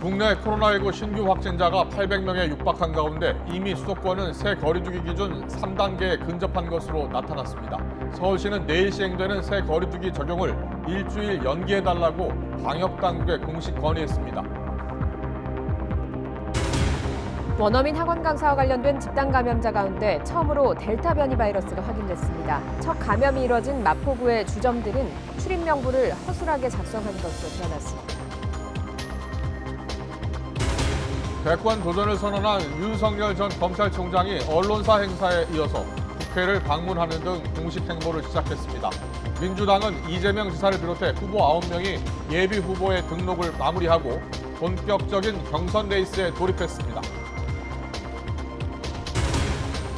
국내 코로나19 신규 확진자가 800명에 육박한 가운데 이미 수도권은 새 거리두기 기준 3단계에 근접한 것으로 나타났습니다. 서울시는 내일 시행되는 새 거리두기 적용을 일주일 연기해달라고 방역당국에 공식 건의했습니다. 원어민 학원 강사와 관련된 집단 감염자 가운데 처음으로 델타 변이 바이러스가 확인됐습니다. 첫 감염이 이뤄진 마포구의 주점들은 출입 명부를 허술하게 작성한 것으로 드러났습니다. 대권 도전을 선언한 윤석열 전 검찰총장이 언론사 행사에 이어서 국회를 방문하는 등 공식 행보를 시작했습니다. 민주당은 이재명 지사를 비롯해 후보 9명이 예비 후보의 등록을 마무리하고 본격적인 경선 레이스에 돌입했습니다.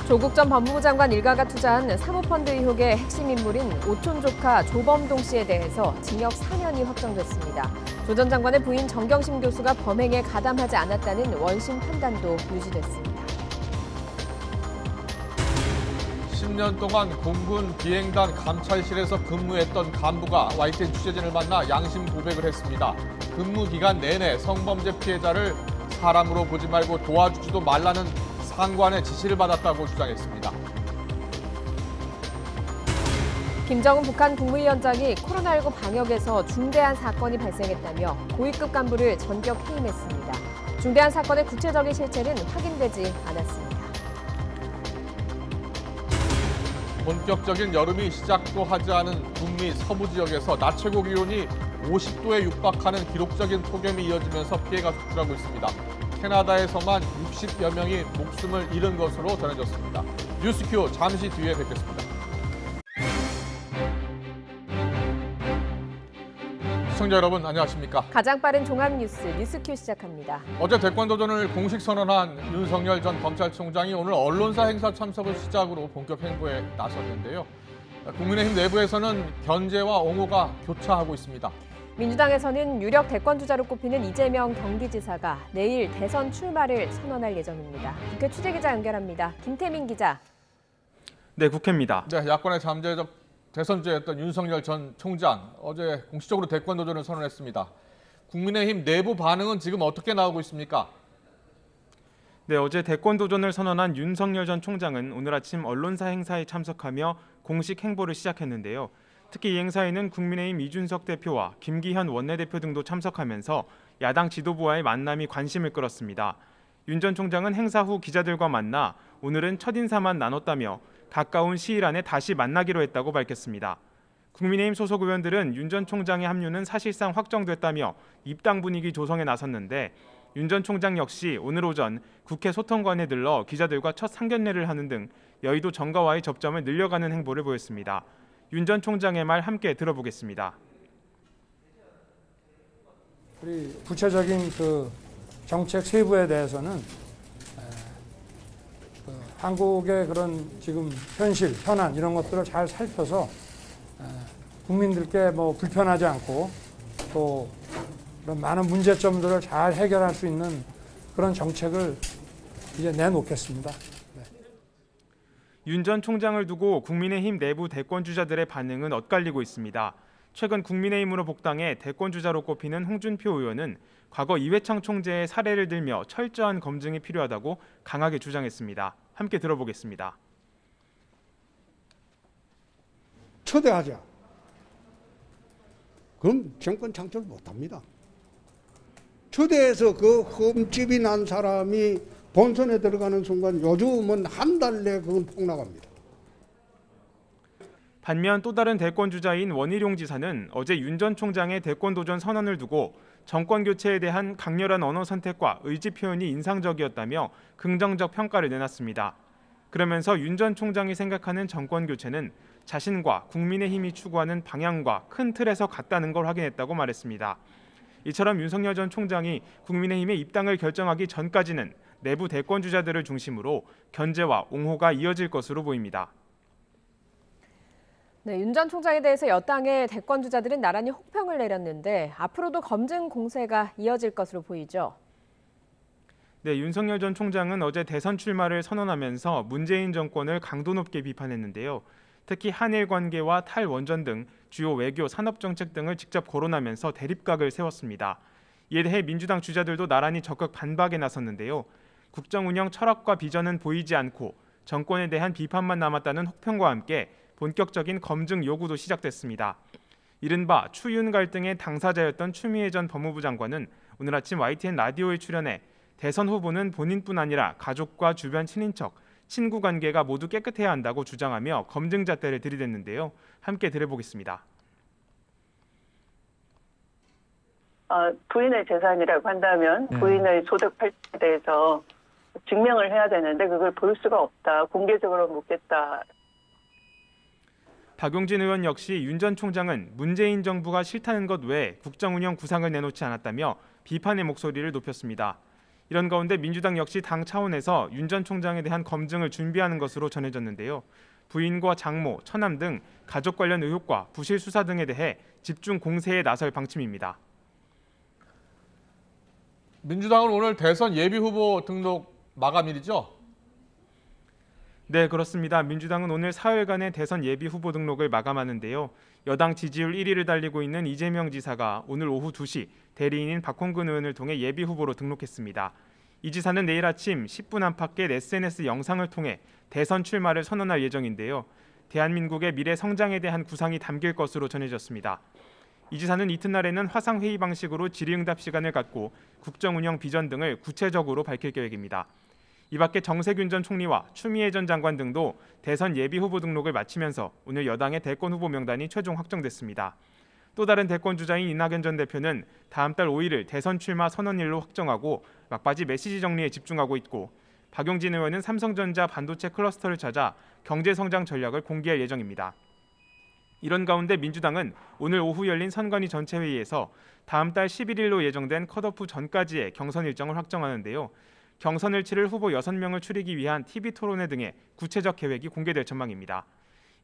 조국 전 법무부 장관 일가가 투자한 사모펀드 의혹의 핵심 인물인 오촌 조카 조범동 씨에 대해서 징역 4년이 확정됐습니다. 조 전 장관의 부인 정경심 교수가 범행에 가담하지 않았다는 원심 판단도 유지됐습니다. 10년 동안 공군 비행단 감찰실에서 근무했던 간부가 YTN 취재진을 만나 양심 고백을 했습니다. 근무 기간 내내 성범죄 피해자를 사람으로 보지 말고 도와주지도 말라는 상관의 지시를 받았다고 주장했습니다. 김정은 북한 국무위원장이 코로나19 방역에서 중대한 사건이 발생했다며 고위급 간부를 전격 해임했습니다. 중대한 사건의 구체적인 실체는 확인되지 않았습니다. 본격적인 여름이 시작도 하지 않은 북미 서부 지역에서 낮 최고 기온이 50도에 육박하는 기록적인 폭염이 이어지면서 피해가 속출하고 있습니다. 캐나다에서만 60여 명이 목숨을 잃은 것으로 전해졌습니다. 뉴스큐 잠시 뒤에 뵙겠습니다. 시청자 여러분 안녕하십니까? 가장 빠른 종합 뉴스 뉴스큐 시작합니다. 어제 대권 도전을 공식 선언한 윤석열 전 검찰총장이 오늘 언론사 행사 참석을 시작으로 본격 행보에 나섰는데요. 국민의힘 내부에서는 견제와 옹호가 교차하고 있습니다. 민주당에서는 유력 대권 주자로 꼽히는 이재명 경기지사가 내일 대선 출마를 선언할 예정입니다. 국회 취재기자 연결합니다. 김태민 기자. 네, 국회입니다. 네, 야권의 잠재적 대선주였던 윤석열 전 총장 어제 공식적으로 대권 도전을 선언했습니다. 국민의힘 내부 반응은 지금 어떻게 나오고 있습니까? 네, 어제 대권 도전을 선언한 윤석열 전 총장은 오늘 아침 언론사 행사에 참석하며 공식 행보를 시작했는데요. 특히 이 행사에는 국민의힘 이준석 대표와 김기현 원내대표 등도 참석하면서 야당 지도부와의 만남이 관심을 끌었습니다. 윤 전 총장은 행사 후 기자들과 만나 오늘은 첫인사만 나눴다며 가까운 시일 안에 다시 만나기로 했다고 밝혔습니다. 국민의힘 소속 의원들은 윤 전 총장의 합류는 사실상 확정됐다며 입당 분위기 조성에 나섰는데 윤 전 총장 역시 오늘 오전 국회 소통관에 들러 기자들과 첫 상견례를 하는 등 여의도 정가와의 접점을 늘려가는 행보를 보였습니다. 윤 전 총장의 말 함께 들어보겠습니다. 우리 구체적인 정책 세부에 대해서는 한국의 그런 지금 현실, 현안 이런 것들을 잘 살펴서 국민들께 불편하지 않고 또 그런 많은 문제점들을 잘 해결할 수 있는 그런 정책을 이제 내놓겠습니다. 윤 전 총장을 두고 국민의힘 내부 대권 주자들의 반응은 엇갈리고 있습니다. 최근 국민의힘으로 복당해 대권 주자로 꼽히는 홍준표 의원은 과거 이회창 총재의 사례를 들며 철저한 검증이 필요하다고 강하게 주장했습니다. 함께 들어보겠습니다. 초대하자. 그럼 정권 창출 못합니다. 초대해서 그 흠집이 난 사람이 본선에 들어가는 순간 요즘은 한 달 내에 그건 폭락합니다. 반면 또 다른 대권 주자인 원희룡 지사는 어제 윤 전 총장의 대권 도전 선언을 두고 정권 교체에 대한 강렬한 언어 선택과 의지 표현이 인상적이었다며 긍정적 평가를 내놨습니다. 그러면서 윤 전 총장이 생각하는 정권 교체는 자신과 국민의힘이 추구하는 방향과 큰 틀에서 같다는 걸 확인했다고 말했습니다. 이처럼 윤석열 전 총장이 국민의힘의 입당을 결정하기 전까지는 내부 대권 주자들을 중심으로 견제와 옹호가 이어질 것으로 보입니다. 네, 윤 전 총장에 대해서 여당의 대권 주자들은 나란히 혹평을 내렸는데 앞으로도 검증 공세가 이어질 것으로 보이죠. 네, 윤석열 전 총장은 어제 대선 출마를 선언하면서 문재인 정권을 강도 높게 비판했는데요. 특히 한일 관계와 탈원전 등 주요 외교, 산업 정책 등을 직접 거론하면서 대립각을 세웠습니다. 이에 대해 민주당 주자들도 나란히 적극 반박에 나섰는데요. 국정 운영 철학과 비전은 보이지 않고 정권에 대한 비판만 남았다는 혹평과 함께 본격적인 검증 요구도 시작됐습니다. 이른바 추윤 갈등의 당사자였던 추미애 전 법무부 장관은 오늘 아침 YTN 라디오에 출연해 대선 후보는 본인뿐 아니라 가족과 주변 친인척, 친구 관계가 모두 깨끗해야 한다고 주장하며 검증 잣대를 들이댔는데요. 함께 들어보겠습니다. 부인의 재산이라고 한다면 부인의 소득 팔자에 대해서 증명을 해야 되는데 그걸 볼 수가 없다. 공개적으로 묻겠다. 박용진 의원 역시 윤 전 총장은 문재인 정부가 싫다는 것 외에 국정 운영 구상을 내놓지 않았다며 비판의 목소리를 높였습니다. 이런 가운데 민주당 역시 당 차원에서 윤 전 총장에 대한 검증을 준비하는 것으로 전해졌는데요. 부인과 장모, 처남 등 가족 관련 의혹과 부실 수사 등에 대해 집중 공세에 나설 방침입니다. 민주당은 오늘 대선 예비후보 등록 마감일이죠? 네, 그렇습니다. 민주당은 오늘 사흘간의 대선 예비 후보 등록을 마감하는데요. 여당 지지율 1위를 달리고 있는 이재명 지사가 오늘 오후 2시 대리인인 박홍근 의원을 통해 예비 후보로 등록했습니다. 이 지사는 내일 아침 10분 안팎의 SNS 영상을 통해 대선 출마를 선언할 예정인데요. 대한민국의 미래 성장에 대한 구상이 담길 것으로 전해졌습니다. 이 지사는 이튿날에는 화상회의 방식으로 질의응답 시간을 갖고 국정 운영 비전 등을 구체적으로 밝힐 계획입니다. 이 밖에 정세균 전 총리와 추미애 전 장관 등도 대선 예비 후보 등록을 마치면서 오늘 여당의 대권 후보 명단이 최종 확정됐습니다. 또 다른 대권 주자인 이낙연 전 대표는 다음 달 5일을 대선 출마 선언일로 확정하고 막바지 메시지 정리에 집중하고 있고, 박용진 의원은 삼성전자 반도체 클러스터를 찾아 경제성장 전략을 공개할 예정입니다. 이런 가운데 민주당은 오늘 오후 열린 선관위 전체회의에서 다음 달 11일로 예정된 컷오프 전까지의 경선 일정을 확정하는데요. 경선을 치를 후보 6명을 추리기 위한 TV토론회 등의 구체적 계획이 공개될 전망입니다.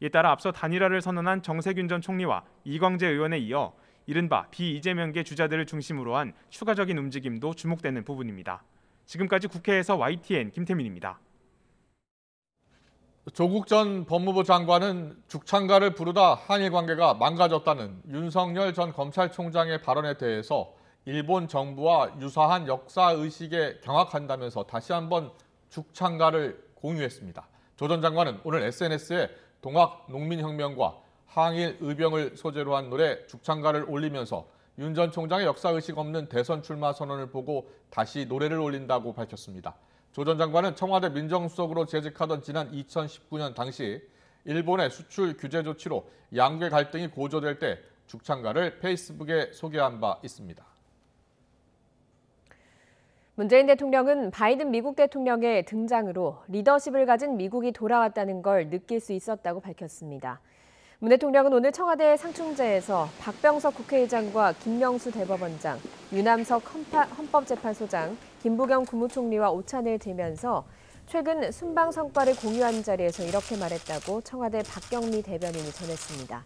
이에 따라 앞서 단일화를 선언한 정세균 전 총리와 이광재 의원에 이어 이른바 비이재명계 주자들을 중심으로 한 추가적인 움직임도 주목되는 부분입니다. 지금까지 국회에서 YTN 김태민입니다. 조국 전 법무부 장관은 죽창가를 부르다 한일 관계가 망가졌다는 윤석열 전 검찰총장의 발언에 대해서 일본 정부와 유사한 역사의식에 경악한다면서 다시 한번 죽창가를 공유했습니다. 조 전 장관은 오늘 SNS에 동학농민혁명과 항일 의병을 소재로 한 노래 죽창가를 올리면서 윤 전 총장의 역사의식 없는 대선 출마 선언을 보고 다시 노래를 올린다고 밝혔습니다. 조 전 장관은 청와대 민정수석으로 재직하던 지난 2019년 당시 일본의 수출 규제 조치로 양괴 갈등이 고조될 때 죽창가를 페이스북에 소개한 바 있습니다. 문재인 대통령은 바이든 미국 대통령의 등장으로 리더십을 가진 미국이 돌아왔다는 걸 느낄 수 있었다고 밝혔습니다. 문 대통령은 오늘 청와대 상충제에서 박병석 국회의장과 김명수 대법원장, 유남석 헌법재판소장, 김부겸 국무총리와 오찬을 들면서 최근 순방 성과를 공유한 자리에서 이렇게 말했다고 청와대 박경미 대변인이 전했습니다.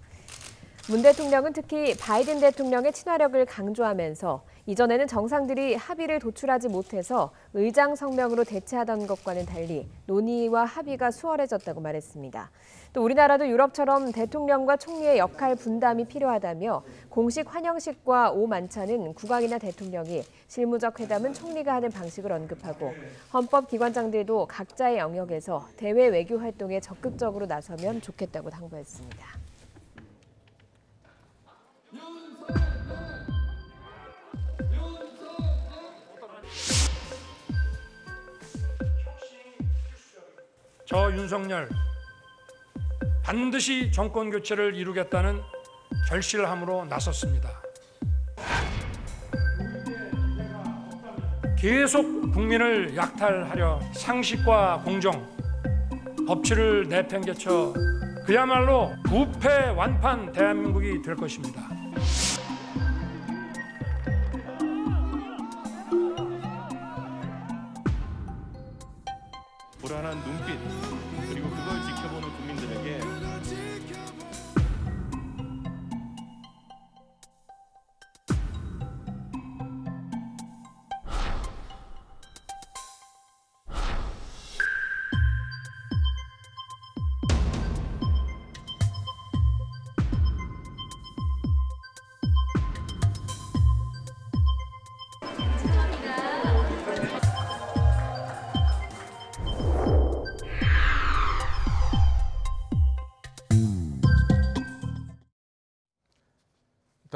문 대통령은 특히 바이든 대통령의 친화력을 강조하면서 이전에는 정상들이 합의를 도출하지 못해서 의장 성명으로 대체하던 것과는 달리 논의와 합의가 수월해졌다고 말했습니다. 또 우리나라도 유럽처럼 대통령과 총리의 역할 분담이 필요하다며 공식 환영식과 오만찬은 국왕이나 대통령이, 실무적 회담은 총리가 하는 방식을 언급하고 헌법기관장들도 각자의 영역에서 대외 외교 활동에 적극적으로 나서면 좋겠다고 당부했습니다. 저 윤석열 반드시 정권 교체를 이루겠다는 결실함으로 나섰습니다. 계속 국민을 약탈하려 상식과 공정, 법치를 내팽개쳐 그야말로 부패 완판 대한민국이 될 것입니다. 불안한 눈빛, 그리고 그걸 지켜보는 국민들에게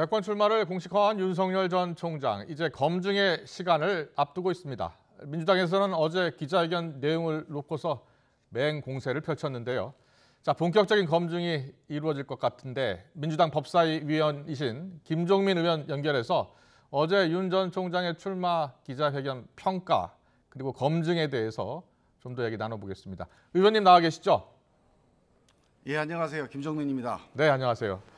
대권 출마를 공식화한 윤석열 전 총장, 이제 검증의 시간을 앞두고 있습니다. 민주당에서는 어제 기자회견 내용을 놓고서 맹공세를 펼쳤는데요. 자, 본격적인 검증이 이루어질 것 같은데 민주당 법사위 위원이신 김종민 의원 연결해서 어제 윤 전 총장의 출마 기자회견 평가 그리고 검증에 대해서 좀 더 얘기 나눠보겠습니다. 의원님 나와 계시죠? 예, 안녕하세요. 김종민입니다. 네, 안녕하세요.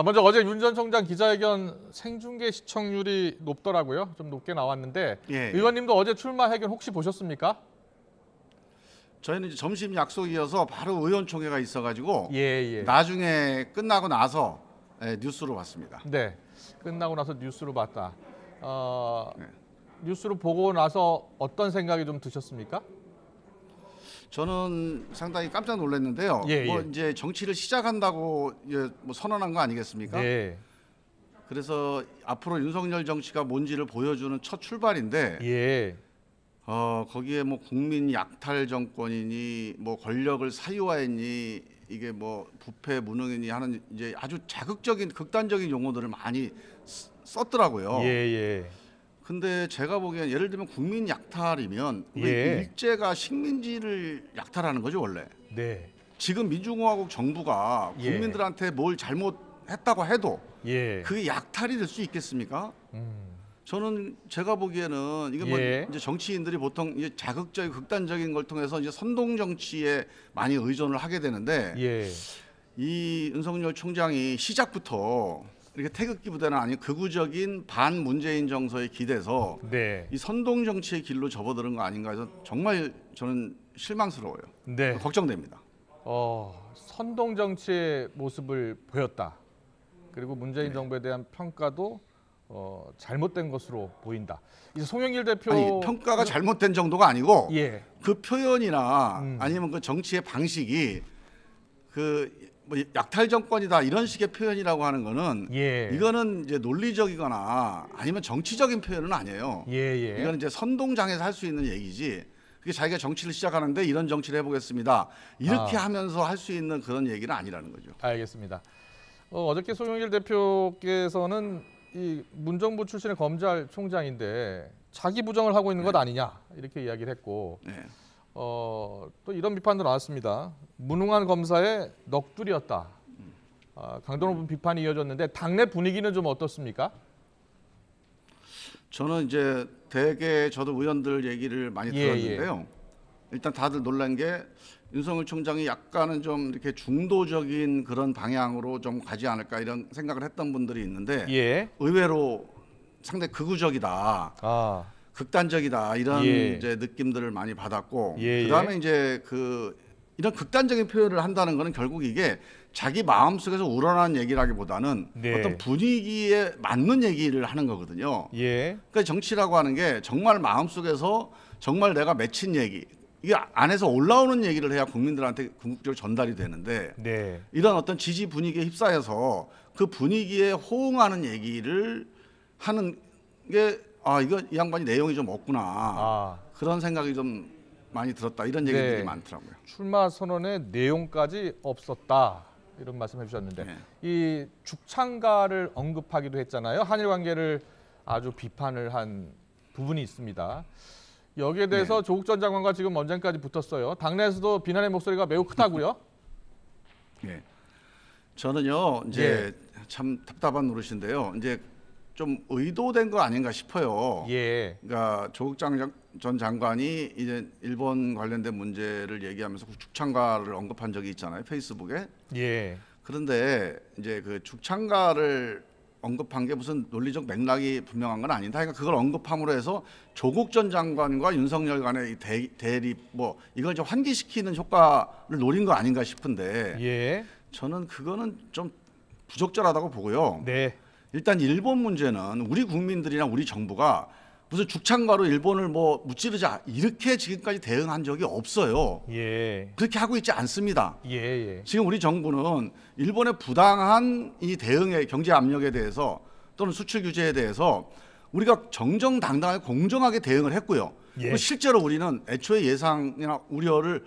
먼저 어제 윤 전 총장 기자회견 생중계 시청률이 높더라고요. 좀 높게 나왔는데 예. 의원님도 어제 출마 회견 혹시 보셨습니까? 저희는 이제 점심 약속이어서 바로 의원총회가 있어가지고 예. 나중에 끝나고 나서 뉴스로 봤습니다. 네, 끝나고 나서 뉴스로 봤다. 네. 뉴스로 보고 나서 어떤 생각이 좀 드셨습니까? 저는 상당히 깜짝 놀랐는데요. 예, 뭐 예. 이제 정치를 시작한다고 뭐 선언한 거 아니겠습니까? 네. 그래서 앞으로 윤석열 정치가 뭔지를 보여주는 첫 출발인데 예. 거기에 뭐 국민 약탈 정권이니 뭐 권력을 사유화했니 이게 뭐 부패 무능이니 하는 이제 아주 자극적인 극단적인 용어들을 많이 썼더라고요. 예. 근데 제가 보기엔 예를 들면 국민 약탈이면 예. 일제가 식민지를 약탈하는 거죠 원래. 네. 지금 민주공화국 정부가 예. 국민들한테 뭘 잘못했다고 해도 예. 그게 약탈이 될 수 있겠습니까? 저는 제가 보기에는 이게 뭐 예. 이제 정치인들이 보통 이제 자극적인 극단적인 걸 통해서 이제 선동 정치에 많이 의존을 하게 되는데 예. 이 윤석열 총장이 시작부터 이렇게 태극기 부대는 아닌 극우적인 반 문재인 정서에 기대서 네. 이 선동 정치의 길로 접어드는 거 아닌가 해서 정말 저는 실망스러워요. 네. 걱정됩니다. 선동 정치의 모습을 보였다. 그리고 문재인 네. 정부에 대한 평가도 잘못된 것으로 보인다. 이제 송영길 대표 아니, 평가가 잘못된 정도가 아니고 예. 그 표현이나 아니면 그 정치의 방식이 그 뭐 약탈 정권이다 이런 식의 표현이라고 하는 거는 예. 이거는 이제 논리적이거나 아니면 정치적인 표현은 아니에요. 예. 이거는 이제 선동장에서 할 수 있는 얘기지. 그게 자기가 정치를 시작하는데 이런 정치를 해보겠습니다. 이렇게 하면서 할 수 있는 그런 얘기는 아니라는 거죠. 알겠습니다. 어저께 송영길 대표께서는 이 문정부 출신의 검찰총장인데 자기 부정을 하고 있는 것 아니냐 이렇게 이야기를 했고 네. 또 이런 비판도 나왔습니다. 무능한 검사의 넋두리였다. 강도 높은 비판이 이어졌는데 당내 분위기는 좀 어떻습니까? 저는 이제 대개 저도 의원들 얘기를 많이 들었는데요. 일단 다들 놀란 게 윤석열 총장이 약간은 좀 이렇게 중도적인 그런 방향으로 좀 가지 않을까 이런 생각을 했던 분들이 있는데 예. 의외로 상당히 극우적이다. 극단적이다 이런 예. 이제 느낌들을 많이 받았고 예. 그다음에 이제 이런 극단적인 표현을 한다는 거는 결국 이게 자기 마음속에서 우러난 얘기라기보다는 네. 어떤 분위기에 맞는 얘기를 하는 거거든요. 예. 그러니까 정치라고 하는 게 정말 마음속에서 정말 내가 맺힌 얘기 이게 안에서 올라오는 얘기를 해야 국민들한테 궁극적으로 전달이 되는데 네. 이런 어떤 지지 분위기에 휩싸여서 그 분위기에 호응하는 얘기를 하는 게 이거 이 양반이 내용이 좀 없구나 그런 생각이 좀 많이 들었다 이런 얘기들이 네. 많더라고요. 출마 선언의 내용까지 없었다 이런 말씀해 주셨는데 네. 이 죽창가를 언급하기도 했잖아요. 한일 관계를 아주 비판을 한 부분이 있습니다. 여기에 대해서 조국 전 장관과 지금 언쟁까지 붙었어요. 당내에서도 비난의 목소리가 매우 크다고요? 네. 저는요 이제 참 답답한 노릇인데요. 이제 좀 의도된 거 아닌가 싶어요. 예. 그러니까 조국 전 장관이 이제 일본 관련된 문제를 얘기하면서 죽창가를 언급한 적이 있잖아요. 페이스북에. 예. 그런데 이제 그 죽창가를 언급한 게 무슨 논리적 맥락이 분명한 건 아니다. 그러니까 그걸 언급함으로 해서 조국 전 장관과 윤석열 간의 이 대립 뭐 이걸 좀 환기시키는 효과를 노린 거 아닌가 싶은데 예. 저는 그거는 좀 부적절하다고 보고요. 네. 일단 일본 문제는 우리 국민들이나 우리 정부가 무슨 죽창가로 일본을 뭐 무찌르자 이렇게 지금까지 대응한 적이 없어요. 예. 그렇게 하고 있지 않습니다. 예. 지금 우리 정부는 일본의 부당한 이 대응의 경제 압력에 대해서 또는 수출 규제에 대해서 우리가 정정당당하게 공정하게 대응을 했고요. 그리고 실제로 우리는 애초에 예상이나 우려를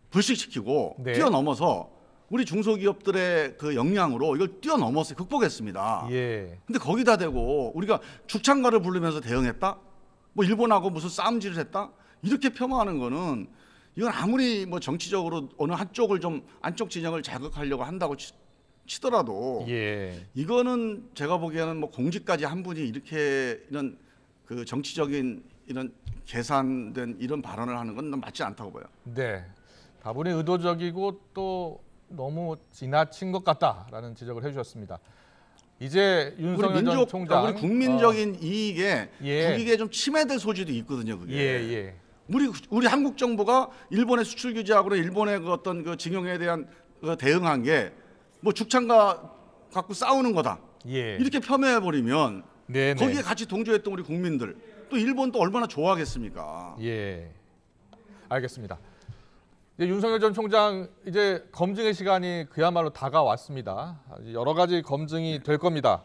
불식시키고 네. 뛰어넘어서 우리 중소기업들의 그 역량으로 이걸 뛰어넘었어요. 극복했습니다. 예. 근데 거기다 대고 우리가 죽창가를 부르면서 대응했다? 뭐 일본하고 무슨 싸움질을 했다? 이렇게 폄하하는 거는 이건 아무리 뭐 정치적으로 어느 한쪽을 좀 안쪽 진영을 자극하려고 한다고 치더라도 예. 이거는 제가 보기에는 뭐 공직까지 한 분이 이렇게 이런 그 정치적인 이런 계산된 이런 발언을 하는 건 맞지 않다고 봐요. 네. 다분히 의도적이고 또 너무 지나친 것 같다라는 지적을 해주셨습니다. 이제 우리 윤석열 전 민족, 총장, 우리 국민적인 이익에 예. 국익에 좀 침해될 소지도 있거든요. 그게. 예. 우리 한국 정부가 일본의 수출 규제하고 일본의 그 어떤 그 징용에 대한 그 대응한 게 뭐 죽창가 갖고 싸우는 거다. 예. 이렇게 폄훼해 버리면 네네. 거기에 같이 동조했던 우리 국민들 또 일본 또 얼마나 좋아하겠습니까? 예. 알겠습니다. 이제 윤석열 전 총장 이제 검증의 시간이 그야말로 다가왔습니다. 여러 가지 검증이 될 겁니다.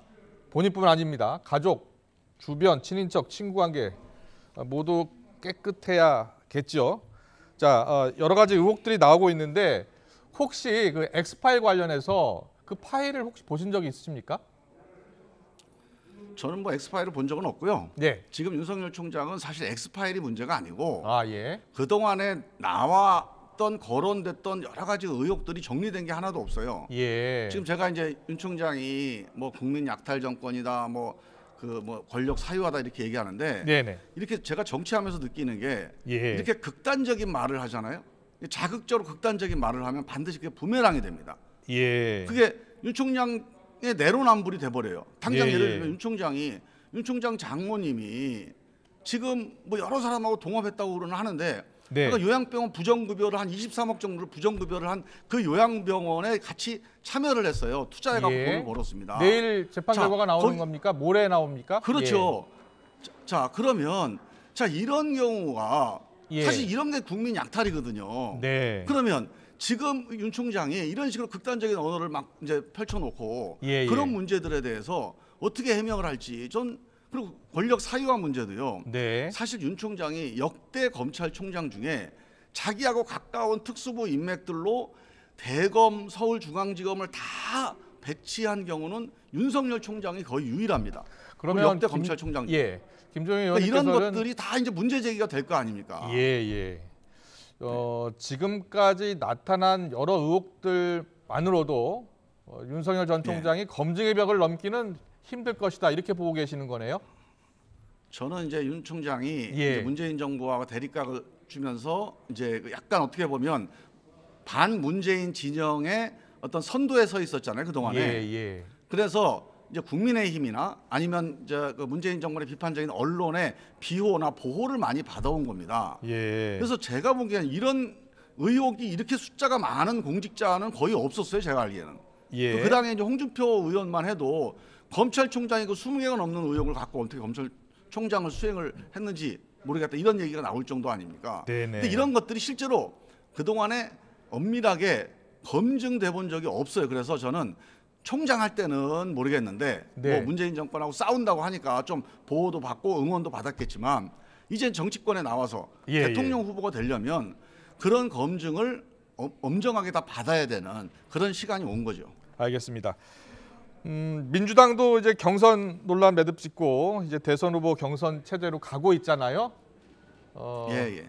본인뿐만 아닙니다. 가족, 주변, 친인척, 친구 관계 모두 깨끗해야겠죠. 자, 여러 가지 의혹들이 나오고 있는데 혹시 그 엑스파일 관련해서 그 파일을 혹시 보신 적이 있으십니까? 저는 뭐 엑스파일을 본 적은 없고요. 네. 지금 윤석열 총장은 사실 엑스파일이 문제가 아니고 아, 예. 그동안에 나왔던 거론됐던 여러 가지 의혹들이 정리된 게 하나도 없어요. 예. 지금 제가 이제 윤 총장이 뭐 국민 약탈 정권이다, 뭐 권력 사유하다 이렇게 얘기하는데 네네. 이렇게 제가 정치하면서 느끼는 게 예. 이렇게 극단적인 말을 하잖아요. 자극적으로 극단적인 말을 하면 반드시 그게 부메랑이 됩니다. 예. 그게 윤 총장의 내로남불이 돼버려요. 당장 예, 예를 예. 들면 윤 총장 장모님이 지금 뭐 여러 사람하고 동업했다고 그러는 하는데 네. 그러니까 요양병원 부정급여를 한 23억 정도를 부정급여를 한 그 요양병원에 같이 참여를 했어요. 투자해갖고 예. 돈을 벌었습니다. 내일 재판 자, 결과가 나오는 거기- 겁니까? 모레 나옵니까? 그렇죠. 자 그러면 이런 경우가 예. 사실 이런 게 국민 약탈이거든요. 예. 네. 그러면 지금 윤 총장이 이런 식으로 극단적인 언어를 막 이제 펼쳐놓고 예, 그런 예. 문제들에 대해서 어떻게 해명을 할지 그리고 권력 사유화 문제도요. 네. 사실 윤 총장이 역대 검찰총장 중에 자기하고 가까운 특수부 인맥들로 대검 서울중앙지검을 다 배치한 경우는 윤석열 총장이 거의 유일합니다. 그러면 역대 검찰총장 중에. 예. 김종인 그러니까 이런 의원님께서는 것들이 다 이제 문제 제기가 될 거 아닙니까? 예. 지금까지 나타난 여러 의혹들만으로도 윤석열 전 총장이 검증의 벽을 넘기는 힘들 것이다 이렇게 보고 계시는 거네요. 저는 이제 윤 총장이 예. 이제 문재인 정부와 대립각을 주면서 이제 약간 어떻게 보면 반 문재인 진영의 어떤 선도에 서 있었잖아요 그 동안에. 예. 그래서 이제 국민의힘이나 아니면 이제 그 문재인 정권의 비판적인 언론의 비호나 보호를 많이 받아온 겁니다. 예. 그래서 제가 보기엔 이런 의혹이 이렇게 숫자가 많은 공직자는 거의 없었어요 제가 알기에는. 예. 그 당에 이제 홍준표 의원만 해도 검찰총장이 그 20개가 넘는 의혹을 갖고 어떻게 검찰총장을 수행을 했는지 모르겠다 이런 얘기가 나올 정도 아닙니까? 네네. 근데 이런 것들이 실제로 그 동안에 엄밀하게 검증돼 본 적이 없어요. 그래서 저는 총장 할 때는 모르겠는데 네. 뭐 문재인 정권하고 싸운다고 하니까 좀 보호도 받고 응원도 받았겠지만 이젠 정치권에 나와서 예, 대통령 후보가 되려면 그런 검증을 엄정하게 다 받아야 되는 그런 시간이 온 거죠. 알겠습니다. 민주당도 이제 경선 논란 매듭짓고 이제 대선 후보 경선 체제로 가고 있잖아요. 예.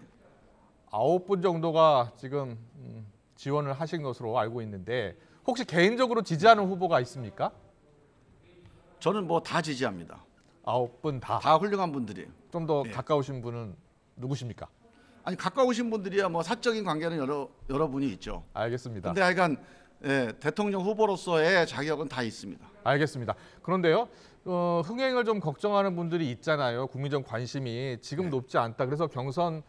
9분 정도가 지금 지원을 하신 것으로 알고 있는데 혹시 개인적으로 지지하는 후보가 있습니까? 저는 뭐 다 지지합니다. 9분 다. 다 훌륭한 분들이에요. 좀 더 예. 가까우신 분은 누구십니까? 아니 가까우신 분들이야 뭐 사적인 관계는 여러 분이 있죠. 알겠습니다. 근데 하여간 대통령 후보로서의 자격은 다 있습니다. 알겠습니다. 그런데요, 흥행을 좀 걱정하는 분들이 있잖아요. 국민적 관심이 지금 높지 않다. 그래서 경선을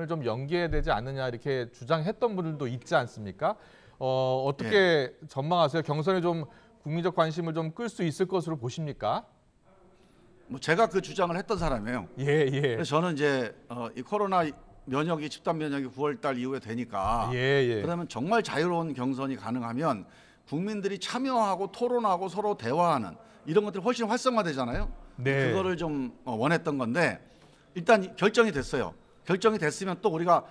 좀 연기해야 되지 않느냐 이렇게 주장했던 분들도 있지 않습니까? 어떻게 전망하세요? 경선에 좀 국민적 관심을 좀 끌 수 있을 것으로 보십니까? 뭐 제가 그 주장을 했던 사람이에요. 예. 그래서 저는 이제 이 코로나 면역이 집단 면역이 9월달 이후에 되니까 예. 그러면 정말 자유로운 경선이 가능하면 국민들이 참여하고 토론하고 서로 대화하는 이런 것들이 훨씬 활성화되잖아요. 네. 그거를 좀 원했던 건데 일단 결정이 됐어요. 결정이 됐으면 또 우리가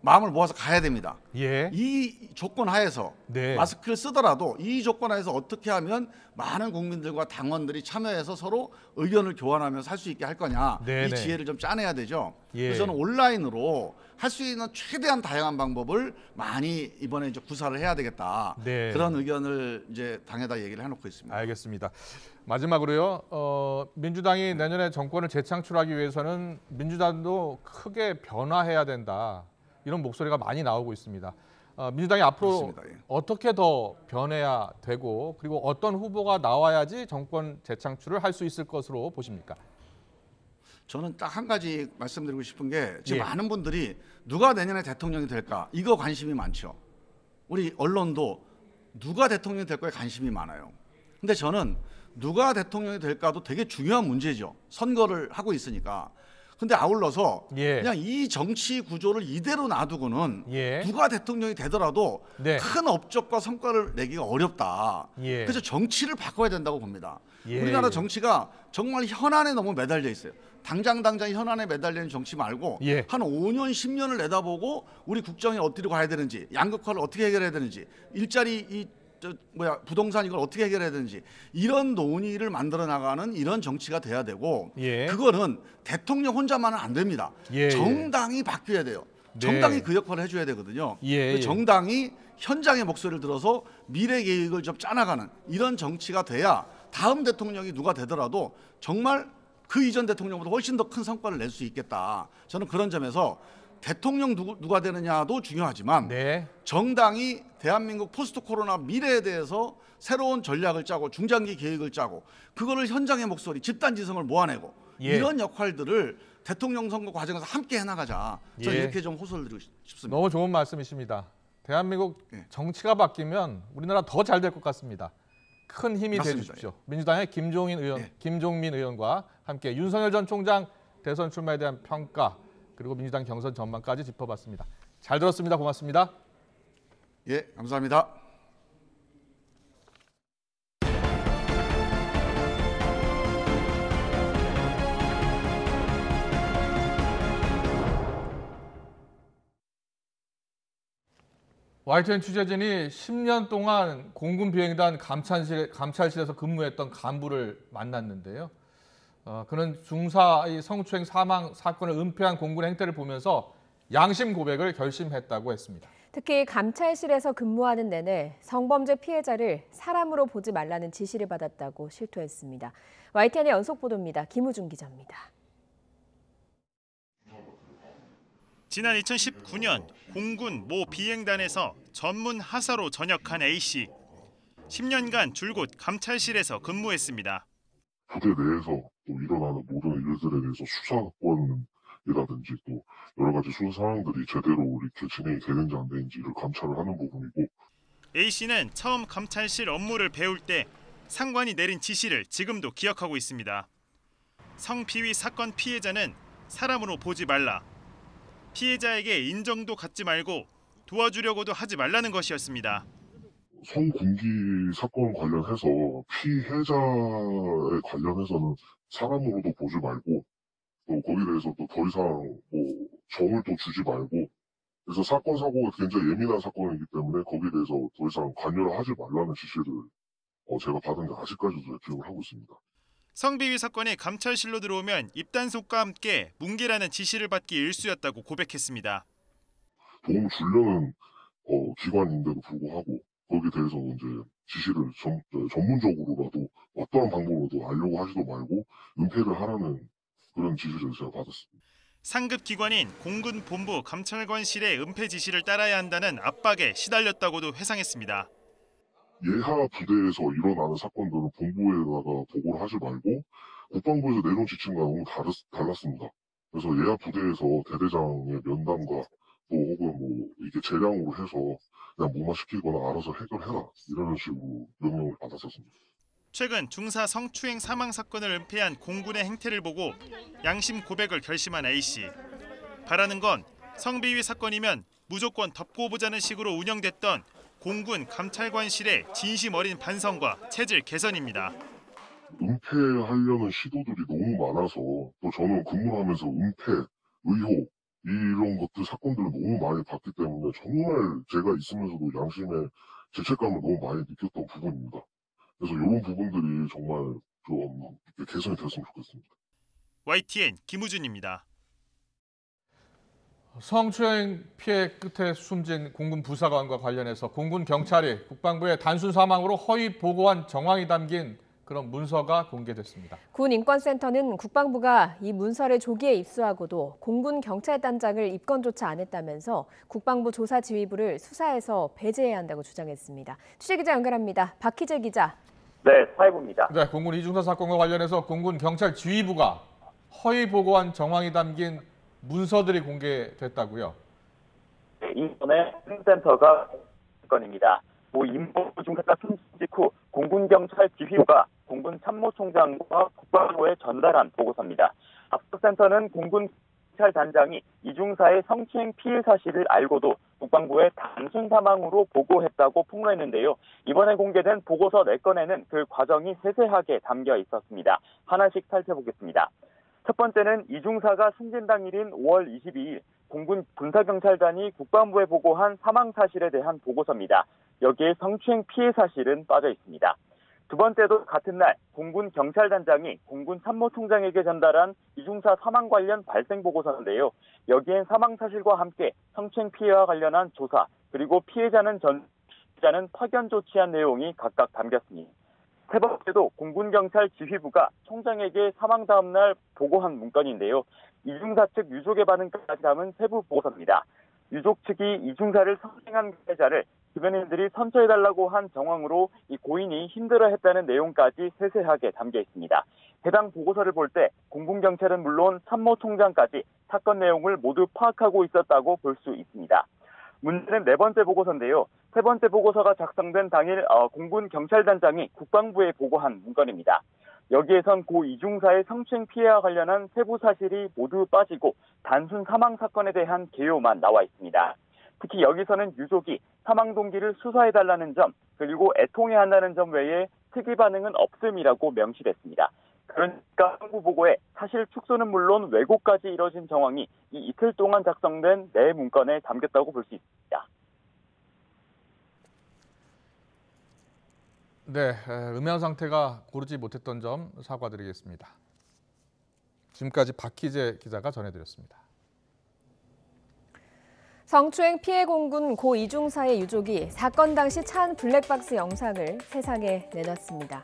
마음을 모아서 가야 됩니다. 예. 이 조건 하에서 네. 마스크를 쓰더라도 이 조건 하에서 어떻게 하면 많은 국민들과 당원들이 참여해서 서로 의견을 교환하면서 할 수 있게 할 거냐. 네네. 이 지혜를 좀 짜내야 되죠. 예. 그래서 저는 온라인으로 할 수 있는 최대한 다양한 방법을 많이 이번에 이제 구사를 해야 되겠다. 네. 그런 의견을 이제 당에다 얘기를 해놓고 있습니다. 알겠습니다. 마지막으로요. 민주당이 내년에 정권을 재창출하기 위해서는 민주당도 크게 변화해야 된다. 이런 목소리가 많이 나오고 있습니다. 민주당이 앞으로 그렇습니다. 예. 어떻게 더 변해야 되고 그리고 어떤 후보가 나와야지 정권 재창출을 할 수 있을 것으로 보십니까? 저는 딱 한 가지 말씀드리고 싶은 게 지금 예. 많은 분들이 누가 내년에 대통령이 될까 이거 관심이 많죠. 우리 언론도 누가 대통령이 될 거에 관심이 많아요. 근데 저는 누가 대통령이 될까도 되게 중요한 문제죠. 선거를 하고 있으니까. 근데 아울러서 예. 그냥 이 정치 구조를 이대로 놔두고는 예. 누가 대통령이 되더라도 네. 큰 업적과 성과를 내기가 어렵다. 예. 그래서 정치를 바꿔야 된다고 봅니다. 예. 우리나라 정치가 정말 현안에 너무 매달려 있어요. 당장 현안에 매달리는 정치 말고 예. 한 5년, 10년을 내다보고 우리 국정이 어디로 가야 되는지, 양극화를 어떻게 해결해야 되는지, 일자리 부동산 이걸 어떻게 해결해야 되는지 이런 논의를 만들어 나가는 이런 정치가 돼야 되고 예. 그거는 대통령 혼자만은 안 됩니다. 예. 정당이 바뀌어야 돼요. 네. 정당이 그 역할을 해줘야 되거든요. 예. 그 정당이 현장의 목소리를 들어서 미래 계획을 좀 짜나가는 이런 정치가 돼야 다음 대통령이 누가 되더라도 정말 그 이전 대통령보다 훨씬 더 큰 성과를 낼 수 있겠다. 저는 그런 점에서 대통령 누가 되느냐도 중요하지만 네. 정당이 대한민국 포스트 코로나 미래에 대해서 새로운 전략을 짜고 중장기 계획을 짜고 그거를 현장의 목소리, 집단지성을 모아내고 예. 이런 역할들을 대통령 선거 과정에서 함께 해나가자. 저는 예. 이렇게 좀 호소를 드리고 싶습니다. 너무 좋은 말씀이십니다. 대한민국 예. 정치가 바뀌면 우리나라 더 잘 될 것 같습니다. 큰 힘이 맞습니다. 되주십시오. 민주당의 김종민 의원과 함께 윤석열 전 총장 대선 출마에 대한 평가 그리고 민주당 경선 전망까지 짚어봤습니다. 잘 들었습니다. 고맙습니다. 예, 감사합니다. YTN 취재진이 10년 동안 공군 비행단 감찰실에서 근무했던 간부를 만났는데요. 그는 중사의 성추행 사망 사건을 은폐한 공군의 행태를 보면서 양심 고백을 결심했다고 했습니다. 특히 감찰실에서 근무하는 내내 성범죄 피해자를 사람으로 보지 말라는 지시를 받았다고 실토했습니다. YTN의 연속 보도입니다. 김우중 기자입니다. 지난 2019년 공군 모 비행단에서 전문 하사로 전역한 A씨. 10년간 줄곧 감찰실에서 근무했습니다. 부대 내에서 또 일어나는 모든 일들에 대해서 수사권이라든지 또 여러 가지 수사 상황들이 제대로 이렇게 진행이 되는지 안 되는지를 감찰을 하는 부분이고 A씨는 처음 감찰실 업무를 배울 때 상관이 내린 지시를 지금도 기억하고 있습니다. 성비위 사건 피해자는 사람으로 보지 말라. 피해자에게 인정도 갖지 말고 도와주려고도 하지 말라는 것이었습니다. 성군기 사건 관련해서 피해자에 관련해서는 사람으로도 보지 말고 또 거기에 대해서 또 더 이상 뭐 정을 또 주지 말고 그래서 사건 사고가 굉장히 예민한 사건이기 때문에 거기에 대해서 더 이상 관여를 하지 말라는 지시를 제가 받은 게 아직까지도 기억을 하고 있습니다. 성비위 사건이 감찰실로 들어오면 입단속과 함께 뭉개라는 지시를 받기 일쑤였다고 고백했습니다. 도움을 주려는 기관인데도 불구하고 거기에 대해서 이제 지시를 전문적으로라도 어떠한 방법으로도 알려고 하지도 말고 은폐를 하라는 그런 지시를 제가 받았습니다. 상급 기관인 공군 본부 감찰관실의 은폐 지시를 따라야 한다는 압박에 시달렸다고도 회상했습니다. 예하 부대에서 일어나는 사건들은 본부에다가 보고를 하지 말고 국방부에서 내놓은 지침과 너무 달랐습니다. 그래서 예하 부대에서 대대장의 면담과 또 혹은 뭐 이게 재량으로 해서 그냥 무마시키거나 알아서 해결해라 이런 식으로 명령을 받았었습니다. 최근 중사 성추행 사망 사건을 은폐한 공군의 행태를 보고 양심 고백을 결심한 A씨. 바라는 건 성비위 사건이면 무조건 덮고 보자는 식으로 운영됐던 공군 감찰관실의 진심 어린 반성과 체질 개선입니다. 은폐하려는 시도들이 너무 많아서 또 저는 근무를 하면서 은폐, 의혹 이런 것들 사건들을 너무 많이 봤기 때문에 정말 제가 있으면서도 양심의 죄책감을 너무 많이 느꼈던 부분입니다. 그래서 이런 부분들이 정말 좀 개선이 됐으면 좋겠습니다. YTN 김우준입니다. 성추행 피해 끝에 숨진 공군 부사관과 관련해서 공군 경찰이 국방부의 단순 사망으로 허위 보고한 정황이 담긴 그런 문서가 공개됐습니다. 군인권센터는 국방부가 이 문서를 조기에 입수하고도 공군 경찰단장을 입건조차 안 했다면서 국방부 조사지휘부를 수사에서 배제해야 한다고 주장했습니다. 취재기자 연결합니다. 박희재 기자. 네, 사회부입니다. 네, 공군 이중사 사건과 관련해서 공군 경찰 지휘부가 허위 보고한 정황이 담긴 문서들이 공개됐다고요? 네, 이번에 군인센터가 건입니다. 임보 중사가 숨진 직후 공군 경찰 지휘부가 공군 참모총장과 국방부에 전달한 보고서입니다. 앞서 센터는 공군 경찰단장이 이중사의 성추행 피해 사실을 알고도 국방부에 단순 사망으로 보고했다고 폭로했는데요. 이번에 공개된 보고서 4건에는 그 과정이 세세하게 담겨 있었습니다. 하나씩 살펴보겠습니다. 첫 번째는 이중사가 숨진 당일인 5월 22일 공군 군사경찰단이 국방부에 보고한 사망 사실에 대한 보고서입니다. 여기에 성추행 피해 사실은 빠져 있습니다. 두 번째도 같은 날 공군 경찰단장이 공군 참모총장에게 전달한 이중사 사망 관련 발생 보고서인데요. 여기엔 사망 사실과 함께 성추행 피해와 관련한 조사, 그리고 피해자는 파견 조치한 내용이 각각 담겼습니다. 세 번째도 공군 경찰 지휘부가 총장에게 사망 다음 날 보고한 문건인데요. 이중사 측 유족의 반응까지 담은 세부 보고서입니다. 유족 측이 이중사를 성추행한 피해자를 주변인들이 선처해달라고 한 정황으로 이 고인이 힘들어했다는 내용까지 세세하게 담겨 있습니다. 해당 보고서를 볼 때 공군 경찰은 물론 참모총장까지 사건 내용을 모두 파악하고 있었다고 볼 수 있습니다. 문제는 네 번째 보고서인데요. 세 번째 보고서가 작성된 당일 공군 경찰단장이 국방부에 보고한 문건입니다. 여기에선 고 이중사의 성추행 피해와 관련한 세부 사실이 모두 빠지고 단순 사망 사건에 대한 개요만 나와 있습니다. 특히 여기서는 유족이 사망 동기를 수사해달라는 점, 그리고 애통해한다는 점 외에 특이 반응은 없음이라고 명시됐습니다. 그러니까 정부 보고에 사실 축소는 물론 왜곡까지 이뤄진 정황이 이 이틀 동안 작성된 네 문건에 담겼다고 볼 수 있습니다. 네, 음향 상태가 고르지 못했던 점 사과드리겠습니다. 지금까지 박희재 기자가 전해드렸습니다. 성추행 피해 공군 고 이중사의 유족이 사건 당시 차 안 블랙박스 영상을 세상에 내놨습니다.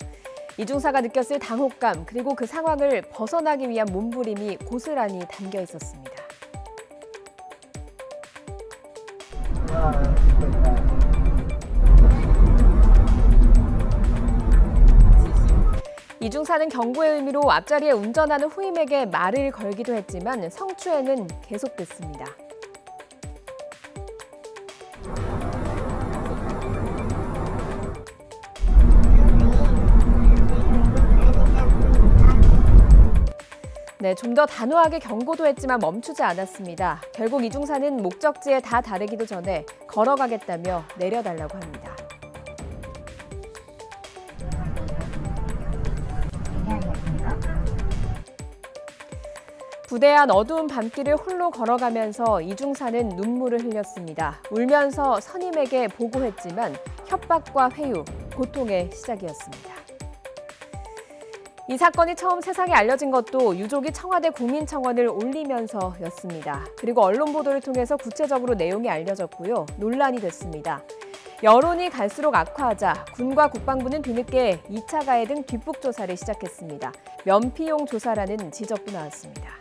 이중사가 느꼈을 당혹감, 그리고 그 상황을 벗어나기 위한 몸부림이 고스란히 담겨 있었습니다. 이중사는 경고의 의미로 앞자리에 운전하는 후임에게 말을 걸기도 했지만 성추행은 계속됐습니다. 네, 좀 더 단호하게 경고도 했지만 멈추지 않았습니다. 결국 이중사는 목적지에 다 다르기도 전에 걸어가겠다며 내려달라고 합니다. 부대한 어두운 밤길을 홀로 걸어가면서 이중사는 눈물을 흘렸습니다. 울면서 선임에게 보고했지만 협박과 회유, 고통의 시작이었습니다. 이 사건이 처음 세상에 알려진 것도 유족이 청와대 국민청원을 올리면서였습니다. 그리고 언론 보도를 통해서 구체적으로 내용이 알려졌고요. 논란이 됐습니다. 여론이 갈수록 악화하자 군과 국방부는 뒤늦게 2차 가해 등 뒷북 조사를 시작했습니다. 면피용 조사라는 지적도 나왔습니다.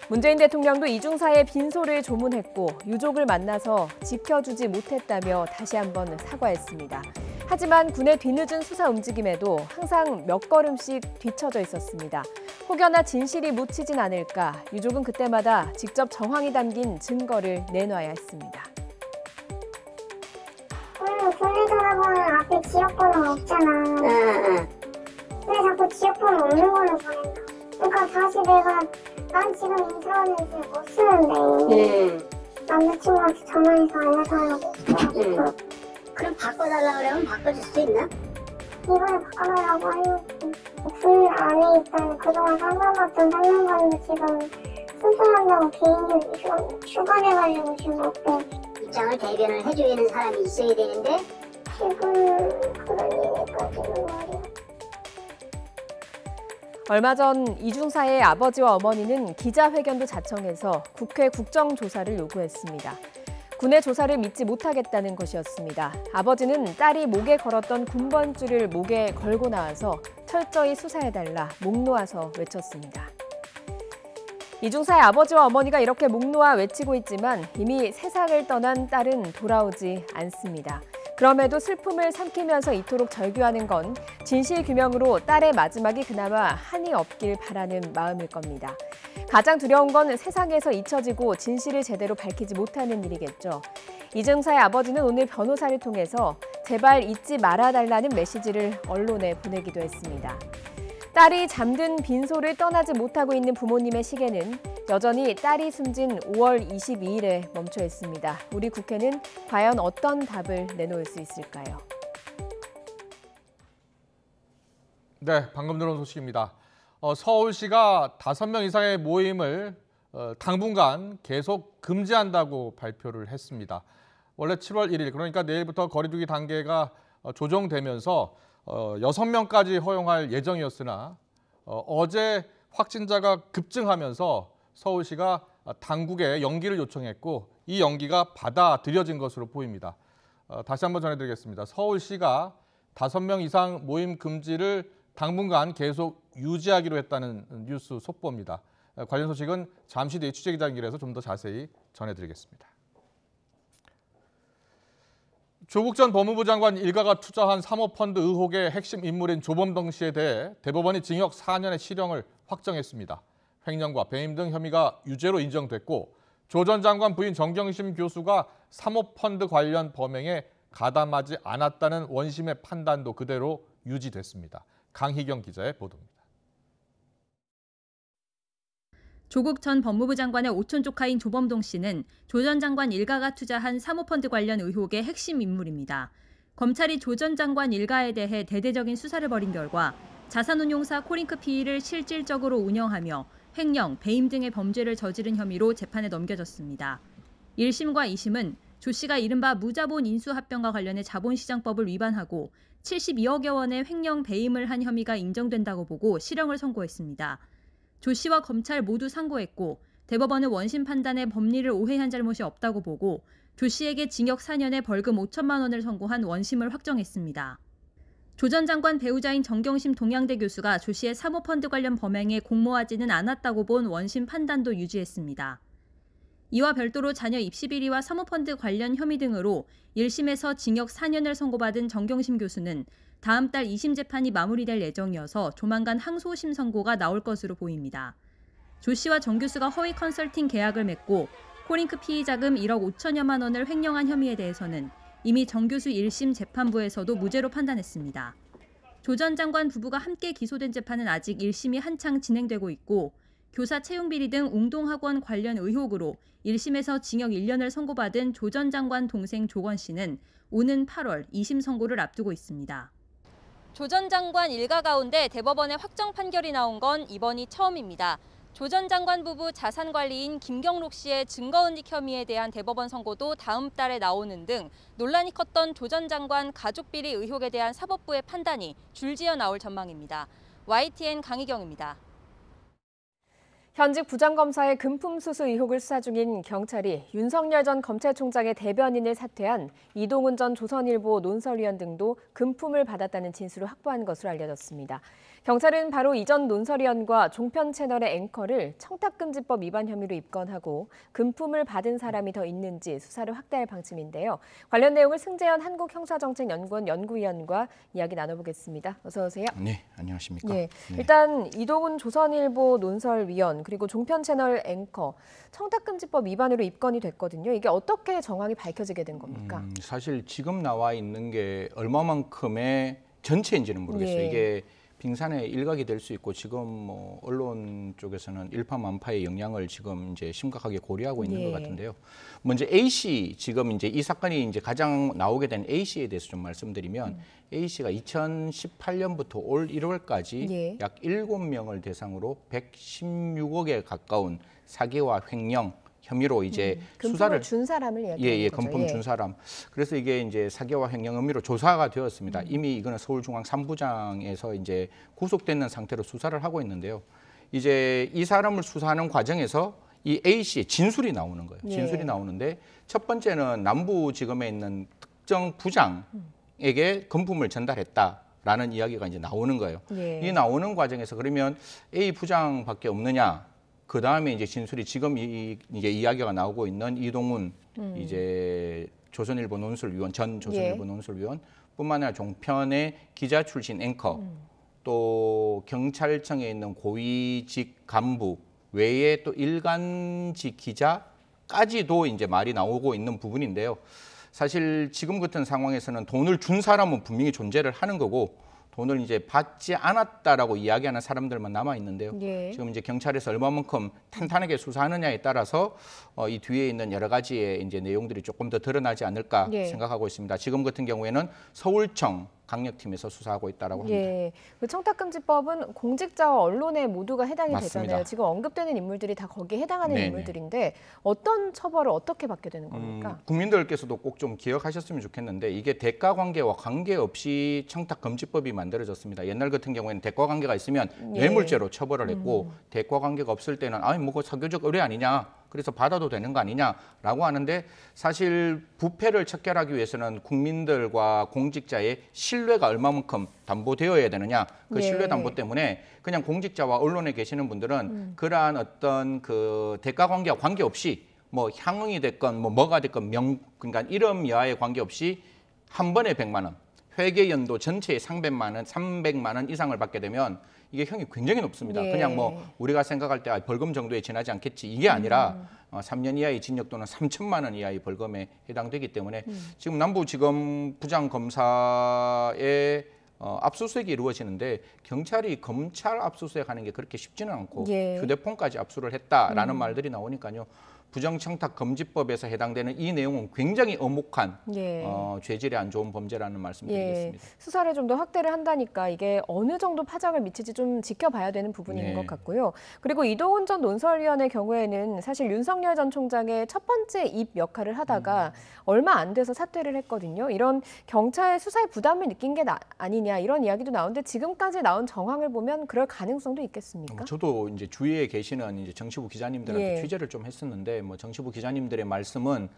문재인 대통령도 이중사의 빈소를 조문했고 유족을 만나서 지켜주지 못했다며 다시 한번 사과했습니다. 하지만 군의 뒤늦은 수사 움직임에도 항상 몇 걸음씩 뒤처져 있었습니다. 혹여나 진실이 묻히진 않을까, 유족은 그때마다 직접 정황이 담긴 증거를 내놔야 했습니다. 손을 전화번호는 앞에 지역번호가 없잖아. 왜 자꾸 지역번호 없는 걸로 보낸다. 그러니까 다시 난 지금 인트라넷을 못 쓰는데 남자친구한테 전화해서 알려달라고. 그럼 바꿔달라고 그러면 바꿔줄 수 있나? 이번에 바꿔달라고 하려고. 군 안에 있던 그동안 상담받던 상담관도 지금 소송한다고 개인적으로 휴가 내가지고 지금 어때? 입장을 대변을 해주는 사람이 있어야 되는데 지금 그런 얘기까지는 말이야. 얼마 전 이중사의 아버지와 어머니는 기자회견도 자청해서 국회 국정조사를 요구했습니다. 군의 조사를 믿지 못하겠다는 것이었습니다. 아버지는 딸이 목에 걸었던 군번줄을 목에 걸고 나와서 철저히 수사해달라 목 놓아서 외쳤습니다. 이중사의 아버지와 어머니가 이렇게 목 놓아 외치고 있지만 이미 세상을 떠난 딸은 돌아오지 않습니다. 그럼에도 슬픔을 삼키면서 이토록 절규하는 건 진실규명으로 딸의 마지막이 그나마 한이 없길 바라는 마음일 겁니다. 가장 두려운 건 세상에서 잊혀지고 진실을 제대로 밝히지 못하는 일이겠죠. 이중사의 아버지는 오늘 변호사를 통해서 제발 잊지 말아달라는 메시지를 언론에 보내기도 했습니다. 딸이 잠든 빈소를 떠나지 못하고 있는 부모님의 시계는 여전히 딸이 숨진 5월 22일에 멈춰 있습니다. 우리 국회는 과연 어떤 답을 내놓을 수 있을까요? 네, 방금 들어온 소식입니다. 서울시가 5명 이상의 모임을 당분간 계속 금지한다고 발표를 했습니다. 원래 7월 1일, 그러니까 내일부터 거리두기 단계가 조정되면서 6명까지 허용할 예정이었으나 어제 확진자가 급증하면서 서울시가 당국에 연기를 요청했고 이 연기가 받아들여진 것으로 보입니다. 다시 한번 전해드리겠습니다. 서울시가 5명 이상 모임 금지를 당분간 계속 유지하기로 했다는 뉴스 속보입니다. 관련 소식은 잠시 뒤에 취재기자회견에서 좀 더 자세히 전해드리겠습니다. 조국 전 법무부 장관 일가가 투자한 사모펀드 의혹의 핵심 인물인 조범동 씨에 대해 대법원이 징역 4년의 실형을 확정했습니다. 횡령과 배임 등 혐의가 유죄로 인정됐고 조 전 장관 부인 정경심 교수가 사모펀드 관련 범행에 가담하지 않았다는 원심의 판단도 그대로 유지됐습니다. 강희경 기자의 보도입니다. 조국 전 법무부 장관의 오촌 조카인 조범동 씨는 조 전 장관 일가가 투자한 사모펀드 관련 의혹의 핵심 인물입니다. 검찰이 조 전 장관 일가에 대해 대대적인 수사를 벌인 결과 자산운용사 코링크 PE를 실질적으로 운영하며 횡령, 배임 등의 범죄를 저지른 혐의로 재판에 넘겨졌습니다. 1심과 2심은 조 씨가 이른바 무자본 인수합병과 관련해 자본시장법을 위반하고 72억여 원의 횡령, 배임을 한 혐의가 인정된다고 보고 실형을 선고했습니다. 조 씨와 검찰 모두 상고했고 대법원은 원심 판단에 법리를 오해한 잘못이 없다고 보고 조 씨에게 징역 4년에 벌금 5천만 원을 선고한 원심을 확정했습니다. 조 전 장관 배우자인 정경심 동양대 교수가 조 씨의 사모펀드 관련 범행에 공모하지는 않았다고 본 원심 판단도 유지했습니다. 이와 별도로 자녀 입시 비리와 사모펀드 관련 혐의 등으로 1심에서 징역 4년을 선고받은 정경심 교수는 다음 달 2심 재판이 마무리될 예정이어서 조만간 항소심 선고가 나올 것으로 보입니다. 조 씨와 정 교수가 허위 컨설팅 계약을 맺고 코링크 PE 자금 1억 5천여만 원을 횡령한 혐의에 대해서는 이미 정 교수 1심 재판부에서도 무죄로 판단했습니다. 조 전 장관 부부가 함께 기소된 재판은 아직 1심이 한창 진행되고 있고 교사 채용 비리 등 웅동학원 관련 의혹으로 1심에서 징역 1년을 선고받은 조 전 장관 동생 조건 씨는 오는 8월 2심 선고를 앞두고 있습니다. 조 전 장관 일가 가운데 대법원의 확정 판결이 나온 건 이번이 처음입니다. 조 전 장관 부부 자산관리인 김경록 씨의 증거은닉 혐의에 대한 대법원 선고도 다음 달에 나오는 등 논란이 컸던 조 전 장관 가족비리 의혹에 대한 사법부의 판단이 줄지어 나올 전망입니다. YTN 강희경입니다. 현직 부장검사의 금품수수 의혹을 수사 중인 경찰이 윤석열 전 검찰총장의 대변인을 사퇴한 이동훈 전 조선일보 논설위원 등도 금품을 받았다는 진술을 확보한 것으로 알려졌습니다. 경찰은 바로 이전 논설위원과 종편 채널의 앵커를 청탁금지법 위반 혐의로 입건하고 금품을 받은 사람이 더 있는지 수사를 확대할 방침인데요. 관련 내용을 승재현 한국형사정책연구원 연구위원과 이야기 나눠보겠습니다. 어서 오세요. 네, 안녕하십니까. 네, 일단 이동훈 조선일보 논설위원 그리고 종편 채널 앵커 청탁금지법 위반으로 입건이 됐거든요. 이게 어떻게 정황이 밝혀지게 된 겁니까? 사실 지금 나와 있는 게 얼마만큼의 전체인지는 모르겠어요. 예. 이게 빙산의 일각이 될 수 있고 지금 뭐 언론 쪽에서는 일파만파의 영향을 지금 이제 심각하게 고려하고 있는 예. 것 같은데요. 먼저 A 씨 지금 이제 이 사건이 이제 가장 나오게 된 A 씨에 대해서 좀 말씀드리면 A 씨가 2018년부터 올 1월까지 예. 약 7명을 대상으로 116억에 가까운 사기와 횡령 혐의로 이제 수사를 준 사람을 이야기하는 예, 거죠. 금품 준 사람. 그래서 이게 이제 사기와 횡령 혐의로 조사가 되었습니다. 이미 이거는 서울중앙 3부장에서 이제 구속되는 상태로 수사를 하고 있는데요. 이제 이 사람을 수사하는 과정에서 이 A 씨의 진술이 나오는 거예요. 진술이 예. 나오는데 첫 번째는 남부지검에 있는 특정 부장에게 금품을 전달했다라는 이야기가 이제 나오는 거예요. 예. 이 나오는 과정에서 그러면 A 부장밖에 없느냐? 그 다음에 이제 진술이 지금 이게 이야기가 나오고 있는 이동훈 이제 조선일보 논술위원 전 조선일보 예. 논술위원뿐만 아니라 종편의 기자 출신 앵커 또 경찰청에 있는 고위직 간부 외에 또 일간직 기자까지도 이제 말이 나오고 있는 부분인데요. 사실 지금 같은 상황에서는 돈을 준 사람은 분명히 존재를 하는 거고 돈을 이제 받지 않았다라고 이야기하는 사람들만 남아 있는데요. 예. 지금 이제 경찰에서 얼마만큼 탄탄하게 수사하느냐에 따라서 이 뒤에 있는 여러 가지의 이제 내용들이 조금 더 드러나지 않을까 예. 생각하고 있습니다. 지금 같은 경우에는 서울청 강력팀에서 수사하고 있다라고 합니다. 예, 그 청탁금지법은 공직자와 언론에 모두가 해당이 맞습니다. 되잖아요. 지금 언급되는 인물들이 다 거기에 해당하는 네네. 인물들인데 어떤 처벌을 어떻게 받게 되는 겁니까? 국민들께서도 꼭 좀 기억하셨으면 좋겠는데 이게 대가 관계와 관계없이 청탁금지법이 만들어졌습니다. 옛날 같은 경우에는 대가 관계가 있으면 예. 뇌물죄로 처벌을 했고 대가 관계가 없을 때는 아니 뭐 그 사교적 의뢰 아니냐. 그래서 받아도 되는 거 아니냐라고 하는데 사실 부패를 척결하기 위해서는 국민들과 공직자의 신뢰가 얼마만큼 담보되어야 되느냐 그 예. 신뢰 담보 때문에 그냥 공직자와 언론에 계시는 분들은 그러한 어떤 그 대가 관계와 관계없이 뭐 향응이 됐건 뭐가 됐건 그러니까 이름 여하에 관계없이 한 번에 100만 원 회계 연도 전체에 300만 원 이상을 받게 되면 이게 형이 굉장히 높습니다. 예. 그냥 뭐 우리가 생각할 때 벌금 정도에 지나지 않겠지 이게 아니라 3년 이하의 징역 또는 3천만 원 이하의 벌금에 해당되기 때문에 지금 남부지검 부장검사의 압수수색이 이루어지는데 경찰이 검찰 압수수색하는 게 그렇게 쉽지는 않고 예. 휴대폰까지 압수를 했다라는 말들이 나오니까요. 부정청탁금지법에서 해당되는 이 내용은 굉장히 엄혹한 예. 죄질이 안 좋은 범죄라는 말씀드리겠습니다. 예, 수사를 좀 더 확대를 한다니까 이게 어느 정도 파장을 미칠지 좀 지켜봐야 되는 부분인 네. 것 같고요. 그리고 이동훈 전 논설위원의 경우에는 사실 윤석열 전 총장의 첫 번째 입 역할을 하다가 얼마 안 돼서 사퇴를 했거든요. 이런 경찰 수사에 부담을 느낀 게 아니냐 이런 이야기도 나오는데 지금까지 나온 정황을 보면 그럴 가능성도 있겠습니까? 저도 이제 주위에 계시는 이제 정치부 기자님들한테 예. 취재를 좀 했었는데 뭐 정치부 기자님들의 말씀은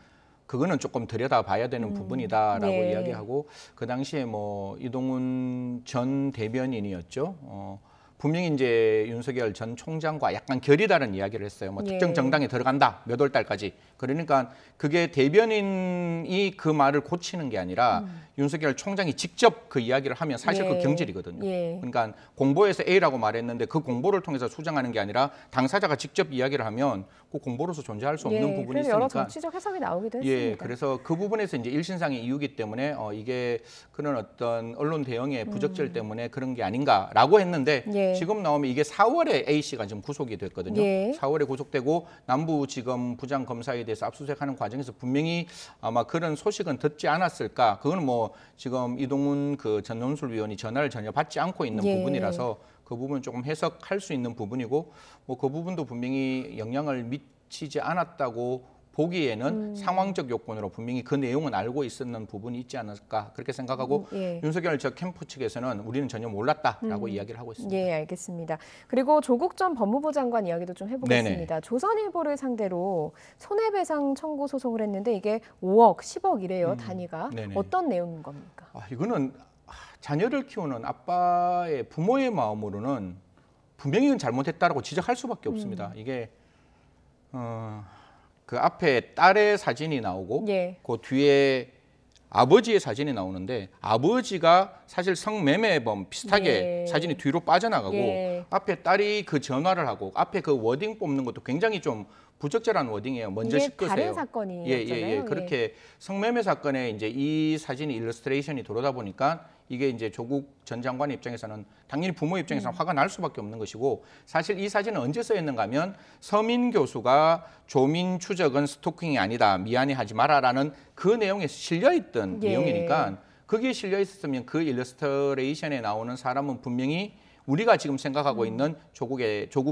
그거는 조금 들여다봐야 되는 부분이다라고 예. 이야기하고 그 당시에 뭐 이동훈 전 대변인이었죠. 분명히 이제 윤석열 전 총장과 약간 결이 다른 이야기를 했어요. 뭐 특정 예. 정당에 들어간다 몇 월 달까지. 그러니까 그게 대변인이 그 말을 고치는 게 아니라 윤석열 총장이 직접 그 이야기를 하면 사실 예. 그 경질이거든요. 예. 그러니까 공보에서 A라고 말했는데 그 공보를 통해서 수정하는 게 아니라 당사자가 직접 이야기를 하면 그 공보로서 존재할 수 없는 예, 부분이 그래서 있으니까. 여러 정치적 해석이 나오기도 했습니다. 예, 그래서 그 부분에서 이제 일신상의 이유기 때문에 이게 그런 어떤 언론 대응의 부적절 때문에 그런 게 아닌가라고 했는데 예. 지금 나오면 이게 4월에 A 씨가 지금 구속이 됐거든요. 예. 4월에 구속되고 남부지검 부장검사에 대해서 압수수색하는 과정에서 분명히 아마 그런 소식은 듣지 않았을까. 그거는 뭐 지금 이동훈 그 전 논술위원이 전화를 전혀 받지 않고 있는 예. 부분이라서 그 부분은 조금 해석할 수 있는 부분이고 뭐 그 부분도 분명히 영향을 미치지 않았다고 보기에는 상황적 요건으로 분명히 그 내용은 알고 있었는 부분이 있지 않을까 그렇게 생각하고 예. 윤석열 저 캠프 측에서는 우리는 전혀 몰랐다라고 이야기를 하고 있습니다. 예, 알겠습니다. 그리고 조국 전 법무부 장관 이야기도 좀 해보겠습니다. 네네. 조선일보를 상대로 손해배상 청구 소송을 했는데 이게 5억, 10억이래요, 단위가. 네네. 어떤 내용인 겁니까? 이거는 자녀를 키우는 아빠의 부모의 마음으로는 분명히 이건 잘못했다라고 지적할 수밖에 없습니다. 이게 그 앞에 딸의 사진이 나오고 예. 그 뒤에 아버지의 사진이 나오는데 아버지가 사실 성매매범 비슷하게 예. 사진이 뒤로 빠져나가고 예. 앞에 딸이 그 전화를 하고 앞에 그 워딩 뽑는 것도 굉장히 좀 부적절한 워딩이에요. 먼저 이게 씻으세요. 다른 사건이었잖아요. 예. 그렇게 성매매 사건에 이제 이 사진이 일러스트레이션이 들어오다 보니까 이게 이제 조국 전 장관 입장에서는 당연히 부모 입장에서는 화가 날 수밖에 없는 것이고 사실 이 사진은 언제 쓰였는가 하면 서민 교수가 조민 추적은 스토킹이 아니다. 미안해하지 마라라는 그 내용에 실려있던 내용이니까 거기에 실려 있었으면 그 일러스트레이션에 나오는 사람은 분명히 우리가 지금 생각하고 있는 조국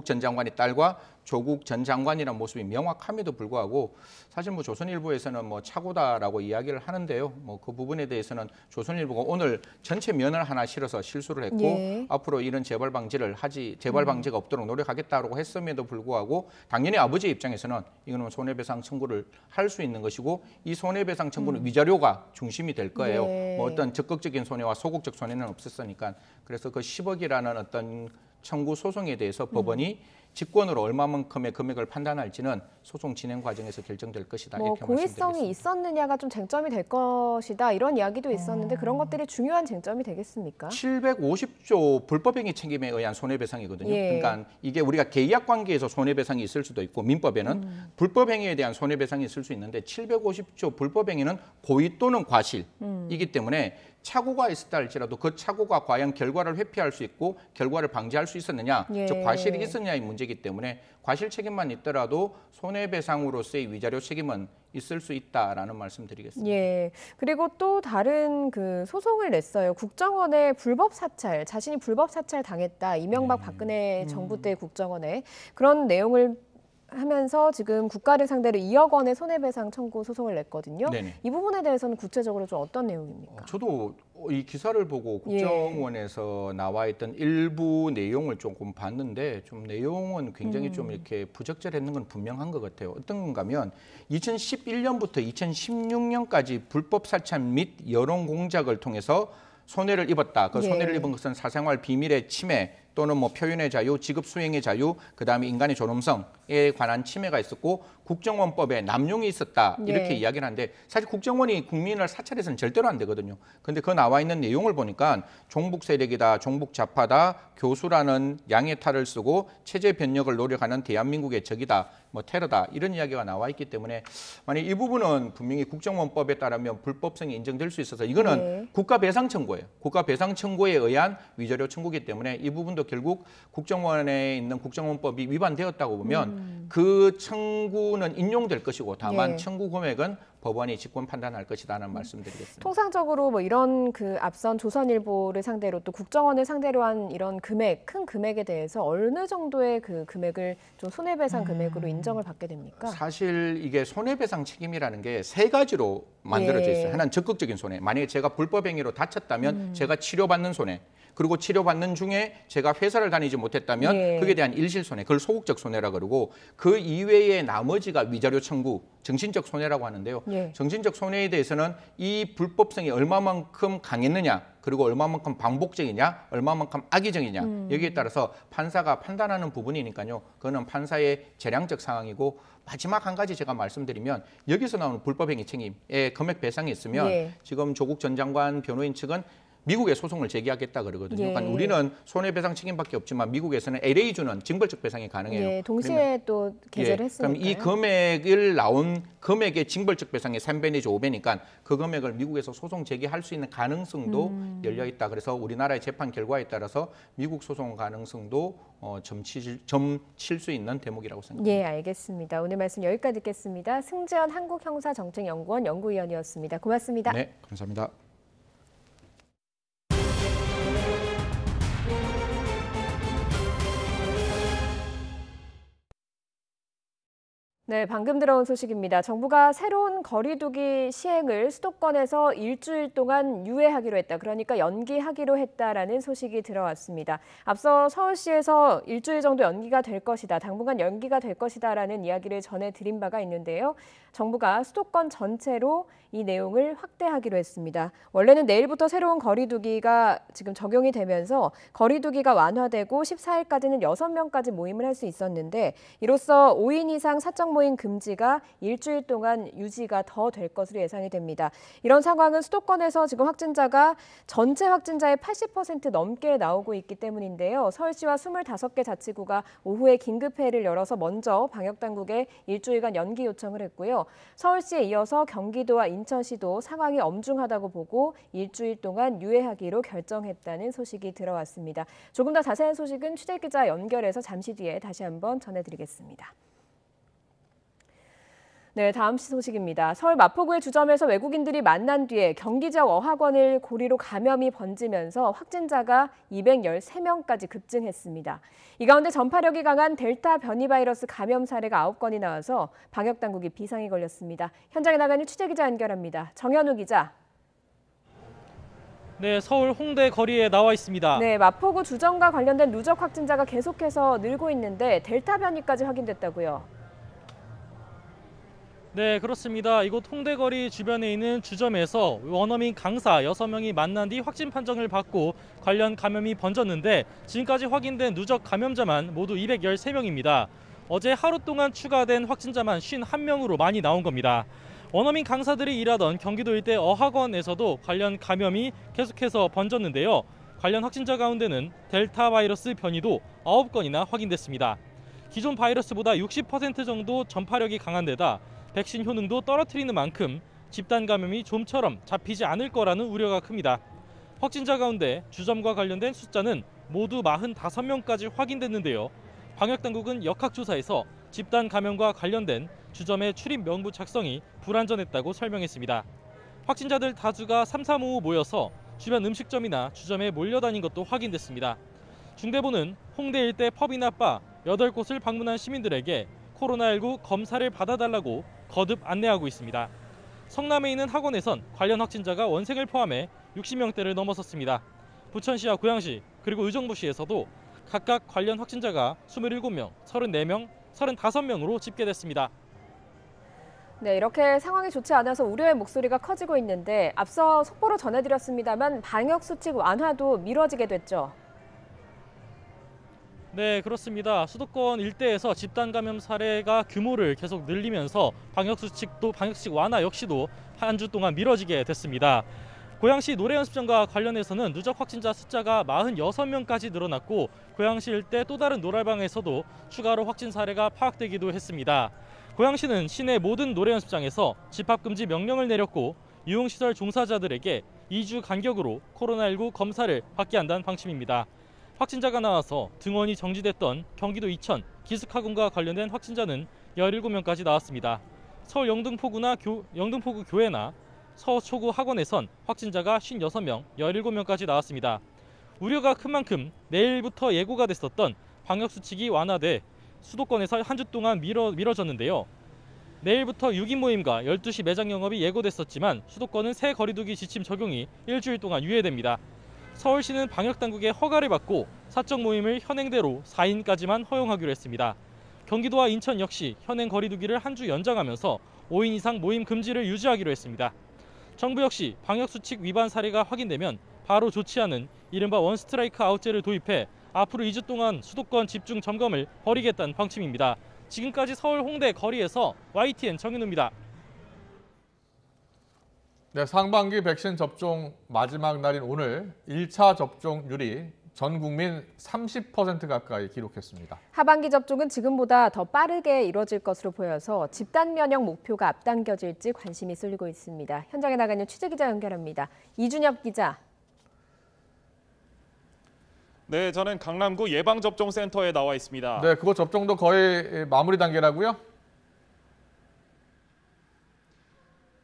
전 장관의 딸과 조국 전 장관이라는 모습이 명확함에도 불구하고 사실 뭐 조선일보에서는 뭐 착오다라고 이야기를 하는데요. 뭐 그 부분에 대해서는 조선일보가 오늘 전체 면을 하나 실어서 실수를 했고 앞으로 이런 재발 방지가 없도록 노력하겠다라고 했음에도 불구하고 당연히 아버지 입장에서는 이거는 손해배상 청구를 할 수 있는 것이고 이 손해배상 청구는 위자료가 중심이 될 거예요. 뭐 어떤 적극적인 손해와 소극적 손해는 없었으니까 그래서 그 10억이라는 어떤 청구 소송에 대해서 법원이 직권으로 얼마만큼의 금액을 판단할지는 소송 진행 과정에서 결정될 것이다. 뭐 이렇게 고의성이 있었느냐가 좀 쟁점이 될 것이다. 이런 이야기도 있었는데 그런 것들이 중요한 쟁점이 되겠습니까? 750조 불법행위 책임에 의한 손해배상이거든요. 그러니까 이게 우리가 계약 관계에서 손해배상이 있을 수도 있고 민법에는 불법행위에 대한 손해배상이 있을 수 있는데 750조 불법행위는 고의 또는 과실이기 때문에 착오가 있었다 할지라도 그 착오가 과연 결과를 회피할 수 있고 결과를 방지할 수 있었느냐, 즉 과실이 있었느냐의 문제이기 때문에 과실 책임만 있더라도 손해배상으로서의 위자료 책임은 있을 수 있다라는 말씀드리겠습니다. 그리고 또 다른 그 소송을 냈어요. 국정원의 불법 사찰, 자신이 불법 사찰 당했다. 이명박 박근혜 정부 때 국정원에 그런 내용을 하면서 지금 국가를 상대로 2억 원의 손해배상 청구 소송을 냈거든요. 이 부분에 대해서는 구체적으로 좀 어떤 내용입니까? 저도 이 기사를 보고 국정원에서 나와 있던 일부 내용을 조금 봤는데 좀 내용은 굉장히 좀 이렇게 부적절했는 건 분명한 것 같아요. 어떤 건가 하면 2011년부터 2016년까지 불법 사찰 및 여론 공작을 통해서 손해를 입었다. 그 손해를 입은 것은 사생활 비밀의 침해 또는 뭐 표현의 자유, 직업 수행의 자유, 그다음에 인간의 존엄성에 관한 침해가 있었고 국정원법에 남용이 있었다. 이렇게 이야기를 하는데 사실 국정원이 국민을 사찰해서는 절대로 안 되거든요. 그런데 그 나와 있는 내용을 보니까 종북 세력이다, 종북 좌파다, 교수라는 양의 탈을 쓰고 체제 변혁을 노력하는 대한민국의 적이다, 뭐 테러다 이런 이야기가 나와 있기 때문에 만약 이 부분은 분명히 국정원법에 따르면 불법성이 인정될 수 있어서 이거는 국가 배상 청구예요. 국가 배상 청구에 의한 위자료 청구이기 때문에 이 부분도 결국 국정원에 있는 국정원법이 위반되었다고 보면 그 청구는 인용될 것이고 다만 청구 금액은 법원이 직권 판단할 것이라는 말씀드리겠습니다. 통상적으로 뭐 이런 그 앞선 조선일보를 상대로 또 국정원을 상대로 한 이런 금액, 큰 금액에 대해서 어느 정도의 그 금액을 좀 손해배상 금액으로 인정을 받게 됩니까? 사실 이게 손해배상 책임이라는 게 세 가지로 만들어져 있어요. 하나는 적극적인 손해. 만약에 제가 불법행위로 다쳤다면 제가 치료받는 손해. 그리고 치료받는 중에 제가 회사를 다니지 못했다면 그에 대한 일실손해, 그걸 소극적 손해라 그러고 그 이외의 나머지가 위자료 청구, 정신적 손해라고 하는데요. 정신적 손해에 대해서는 이 불법성이 얼마만큼 강했느냐, 그리고 얼마만큼 반복적이냐, 얼마만큼 악의적이냐 여기에 따라서 판사가 판단하는 부분이니까요. 그거는 판사의 재량적 상황이고 마지막 한 가지 제가 말씀드리면 여기서 나오는 불법행위 책임의 금액 배상이 있으면 지금 조국 전 장관 변호인 측은 미국에 소송을 제기하겠다 그러거든요. 그러니까 우리는 손해배상 책임밖에 없지만 미국에서는 LA주는 징벌적 배상이 가능해요. 동시에 또 게재를 했으니까요. 그럼 이 금액을 나온 금액의 징벌적 배상이 3배 내지 5배니까 그 금액을 미국에서 소송 제기할 수 있는 가능성도 열려 있다. 그래서 우리나라의 재판 결과에 따라서 미국 소송 가능성도 점칠 수 있는 대목이라고 생각합니다. 알겠습니다. 오늘 말씀 여기까지 듣겠습니다. 승재현 한국형사정책연구원 연구위원이었습니다. 고맙습니다. 네, 감사합니다. 네, 방금 들어온 소식입니다. 정부가 새로운 거리두기 시행을 수도권에서 일주일 동안 유예하기로 했다. 그러니까 연기하기로 했다라는 소식이 들어왔습니다. 앞서 서울시에서 일주일 정도 연기가 될 것이다. 당분간 연기가 될 것이다라는 이야기를 전해드린 바가 있는데요. 정부가 수도권 전체로 이 내용을 확대하기로 했습니다. 원래는 내일부터 새로운 거리두기가 지금 적용이 되면서 거리두기가 완화되고 14일까지는 6명까지 모임을 할 수 있었는데 이로써 5인 이상 사적 모임 금지가 일주일 동안 유지가 더 될 것으로 예상이 됩니다. 이런 상황은 수도권에서 지금 확진자가 전체 확진자의 80% 넘게 나오고 있기 때문인데요. 서울시와 25개 자치구가 오후에 긴급회의를 열어서 먼저 방역당국에 일주일간 연기 요청을 했고요. 서울시에 이어서 경기도와 인천시도 상황이 엄중하다고 보고 일주일 동안 유예하기로 결정했다는 소식이 들어왔습니다. 조금 더 자세한 소식은 취재기자 연결해서 잠시 뒤에 다시 한번 전해드리겠습니다. 네, 다음 소식입니다. 서울 마포구의 주점에서 외국인들이 만난 뒤에 경기 지역 어학원을 고리로 감염이 번지면서 확진자가 213명까지 급증했습니다. 이 가운데 전파력이 강한 델타 변이 바이러스 감염 사례가 9건이 나와서 방역당국이 비상에 걸렸습니다. 현장에 나가는 취재기자 연결합니다. 정현우 기자. 네, 서울 홍대 거리에 나와 있습니다. 네, 마포구 주점과 관련된 누적 확진자가 계속해서 늘고 있는데 델타 변이까지 확인됐다고요. 네, 그렇습니다. 이곳 홍대거리 주변에 있는 주점에서 원어민 강사 6명이 만난 뒤 확진 판정을 받고 관련 감염이 번졌는데 지금까지 확인된 누적 감염자만 모두 213명입니다. 어제 하루 동안 추가된 확진자만 51명으로 많이 나온 겁니다. 원어민 강사들이 일하던 경기도 일대 어학원에서도 관련 감염이 계속해서 번졌는데요. 관련 확진자 가운데는 델타 바이러스 변이도 9건이나 확인됐습니다. 기존 바이러스보다 60% 정도 전파력이 강한 데다 백신 효능도 떨어뜨리는 만큼 집단 감염이 좀처럼 잡히지 않을 거라는 우려가 큽니다. 확진자 가운데 주점과 관련된 숫자는 모두 45명까지 확인됐는데요. 방역당국은 역학조사에서 집단 감염과 관련된 주점의 출입 명부 작성이 불완전했다고 설명했습니다. 확진자들 다수가 335 모여서 주변 음식점이나 주점에 몰려다닌 것도 확인됐습니다. 중대본은 홍대 일대 펍이나 바 8곳을 방문한 시민들에게 코로나19 검사를 받아달라고 거듭 안내하고 있습니다. 성남에 있는 학원에선 관련 확진자가 원생을 포함해 60명대를 넘어섰습니다. 부천시와 고양시 그리고 의정부시에서도 각각 관련 확진자가 27명, 34명, 35명으로 집계됐습니다. 네, 이렇게 상황이 좋지 않아서 우려의 목소리가 커지고 있는데 앞서 속보로 전해드렸습니다만 방역수칙 완화도 미뤄지게 됐죠. 네, 그렇습니다. 수도권 일대에서 집단 감염 사례가 규모를 계속 늘리면서 방역수칙 완화 역시도 한 주 동안 미뤄지게 됐습니다. 고양시 노래연습장과 관련해서는 누적 확진자 숫자가 46명까지 늘어났고 고양시 일대 또 다른 노래방에서도 추가로 확진 사례가 파악되기도 했습니다. 고양시는 시내 모든 노래연습장에서 집합금지 명령을 내렸고 유흥시설 종사자들에게 2주 간격으로 코로나19 검사를 받게 한다는 방침입니다. 확진자가 나와서 등원이 정지됐던 경기도 이천 기숙학원과 관련된 확진자는 17명까지 나왔습니다. 서울 영등포구 교회나 서초구 학원에선 확진자가 56명, 17명까지 나왔습니다. 우려가 큰 만큼 내일부터 예고가 됐었던 방역수칙이 완화돼 수도권에서 한 주 동안 미뤄졌는데요. 내일부터 6인 모임과 12시 매장 영업이 예고됐었지만 수도권은 새 거리두기 지침 적용이 일주일 동안 유예됩니다. 서울시는 방역당국의 허가를 받고 사적 모임을 현행대로 4인까지만 허용하기로 했습니다. 경기도와 인천 역시 현행 거리두기를 한 주 연장하면서 5인 이상 모임 금지를 유지하기로 했습니다. 정부 역시 방역수칙 위반 사례가 확인되면 바로 조치하는 이른바 원스트라이크 아웃제를 도입해 앞으로 2주 동안 수도권 집중 점검을 벌이겠다는 방침입니다. 지금까지 서울 홍대 거리에서 YTN 정윤우입니다. 네, 상반기 백신 접종 마지막 날인 오늘 1차 접종률이 전 국민 30% 가까이 기록했습니다. 하반기 접종은 지금보다 더 빠르게 이뤄질 것으로 보여서 집단 면역 목표가 앞당겨질지 관심이 쏠리고 있습니다. 현장에 나가는 취재기자 연결합니다. 이준엽 기자. 네, 저는 강남구 예방접종센터에 나와 있습니다. 네, 그곳 접종도 거의 마무리 단계라고요?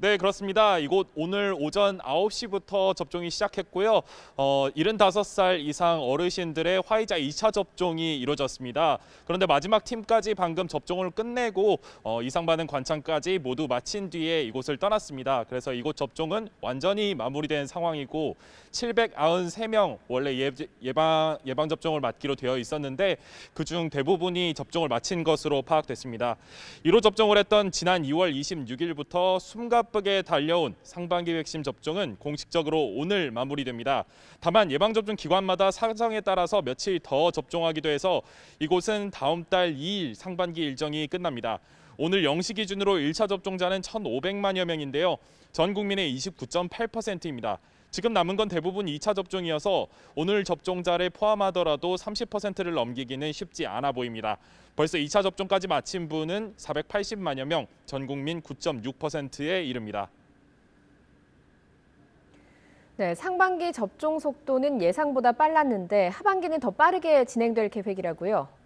네, 그렇습니다. 이곳 오늘 오전 9시부터 접종이 시작했고요. 75살 이상 어르신들의 화이자 2차 접종이 이루어졌습니다. 그런데 마지막 팀까지 방금 접종을 끝내고 이상반응 관찰까지 모두 마친 뒤에 이곳을 떠났습니다. 그래서 이곳 접종은 완전히 마무리된 상황이고 793명 원래 예방접종을 맞기로 되어 있었는데 그중 대부분이 접종을 마친 것으로 파악됐습니다. 1호 접종을 했던 지난 2월 26일부터 숨가쁘게 달려온 상반기 백신 접종은 공식적으로 오늘 마무리됩니다. 다만 예방접종 기관마다 사정에 따라서 며칠 더 접종하기도 해서 이곳은 다음 달 2일 상반기 일정이 끝납니다. 오늘 0시 기준으로 1차 접종자는 1,500만여 명인데요. 전 국민의 29.8%입니다. 지금 남은 건 대부분 2차 접종이어서 오늘 접종자를 포함하더라도 30%를 넘기기는 쉽지 않아 보입니다. 벌써 2차 접종까지 마친 분은 480만여 명, 전 국민 9.6%에 이릅니다. 네, 상반기 접종 속도는 예상보다 빨랐는데 하반기는 더 빠르게 진행될 계획이라고요.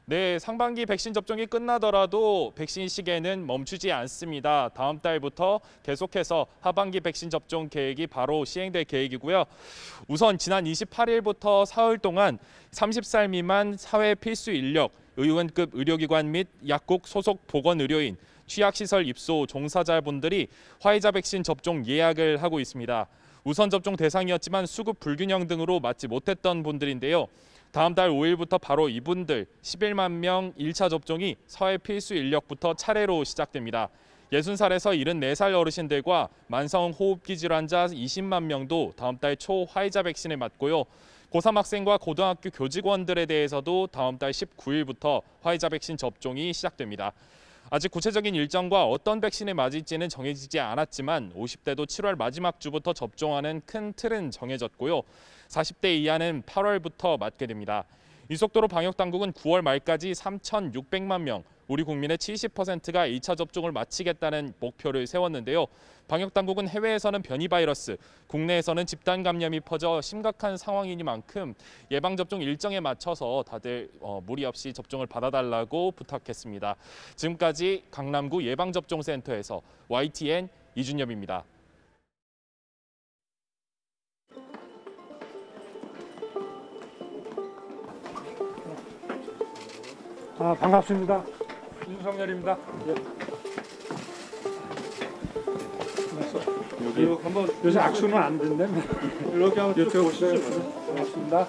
네, 상반기 백신 접종이 끝나더라도 백신 시계는 멈추지 않습니다. 다음 달부터 계속해서 하반기 백신 접종 계획이 바로 시행될 계획이고요. 우선 지난 28일부터 사흘 동안 30살 미만 사회 필수 인력, 의원급 의료기관 및 약국 소속 보건의료인, 취약시설 입소 종사자분들이 화이자 백신 접종 예약을 하고 있습니다. 우선 접종 대상이었지만 수급 불균형 등으로 맞지 못했던 분들인데요. 다음 달 5일부터 바로 이분들 11만 명 1차 접종이 사회 필수 인력부터 차례로 시작됩니다. 60살에서 74살 어르신들과 만성호흡기 질환자 20만 명도 다음 달 초 화이자 백신을 맞고요. 고3 학생과 고등학교 교직원들에 대해서도 다음 달 19일부터 화이자 백신 접종이 시작됩니다. 아직 구체적인 일정과 어떤 백신을 맞을지는 정해지지 않았지만 50대도 7월 마지막 주부터 접종하는 큰 틀은 정해졌고요. 40대 이하는 8월부터 맞게 됩니다. 이 속도로 방역당국은 9월 말까지 3,600만 명, 우리 국민의 70%가 2차 접종을 마치겠다는 목표를 세웠는데요. 방역당국은 해외에서는 변이 바이러스, 국내에서는 집단 감염이 퍼져 심각한 상황이니만큼 예방접종 일정에 맞춰서 다들 무리 없이 접종을 받아달라고 부탁했습니다. 지금까지 강남구 예방접종센터에서 YTN 이준엽입니다. 반갑습니다. 윤석열입니다. 예. 여기 한번 요새 악수는 안 된대. 이렇게 한번 이쪽에 오시죠. 반갑습니다.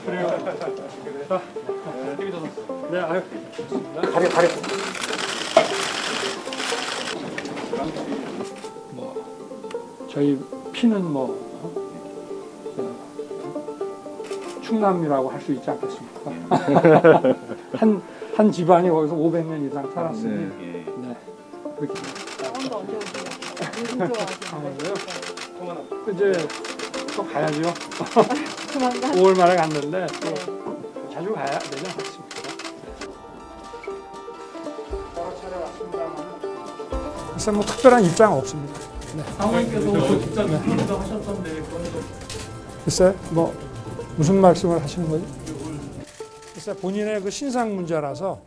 그래요. 네, 아유. 가려. 저희 피는 충남이라고 할 수 있지 않겠습니까? 한 집안이 거기서 500년 이상 살았으니. 네. 그렇게. 언제 오세요? 이제 또 가야죠. 조만간. 5월 말에 갔는데 또 자주 가야 되지 않겠습니까? 여러 차례 왔습니다만. 글쎄 특별한 입장 없습니다. 네. 사모님께서 직접 인터뷰도 하셨던데 글쎄 무슨 말씀을 하시는 거죠? 글쎄 본인의 그 신상 문제라서.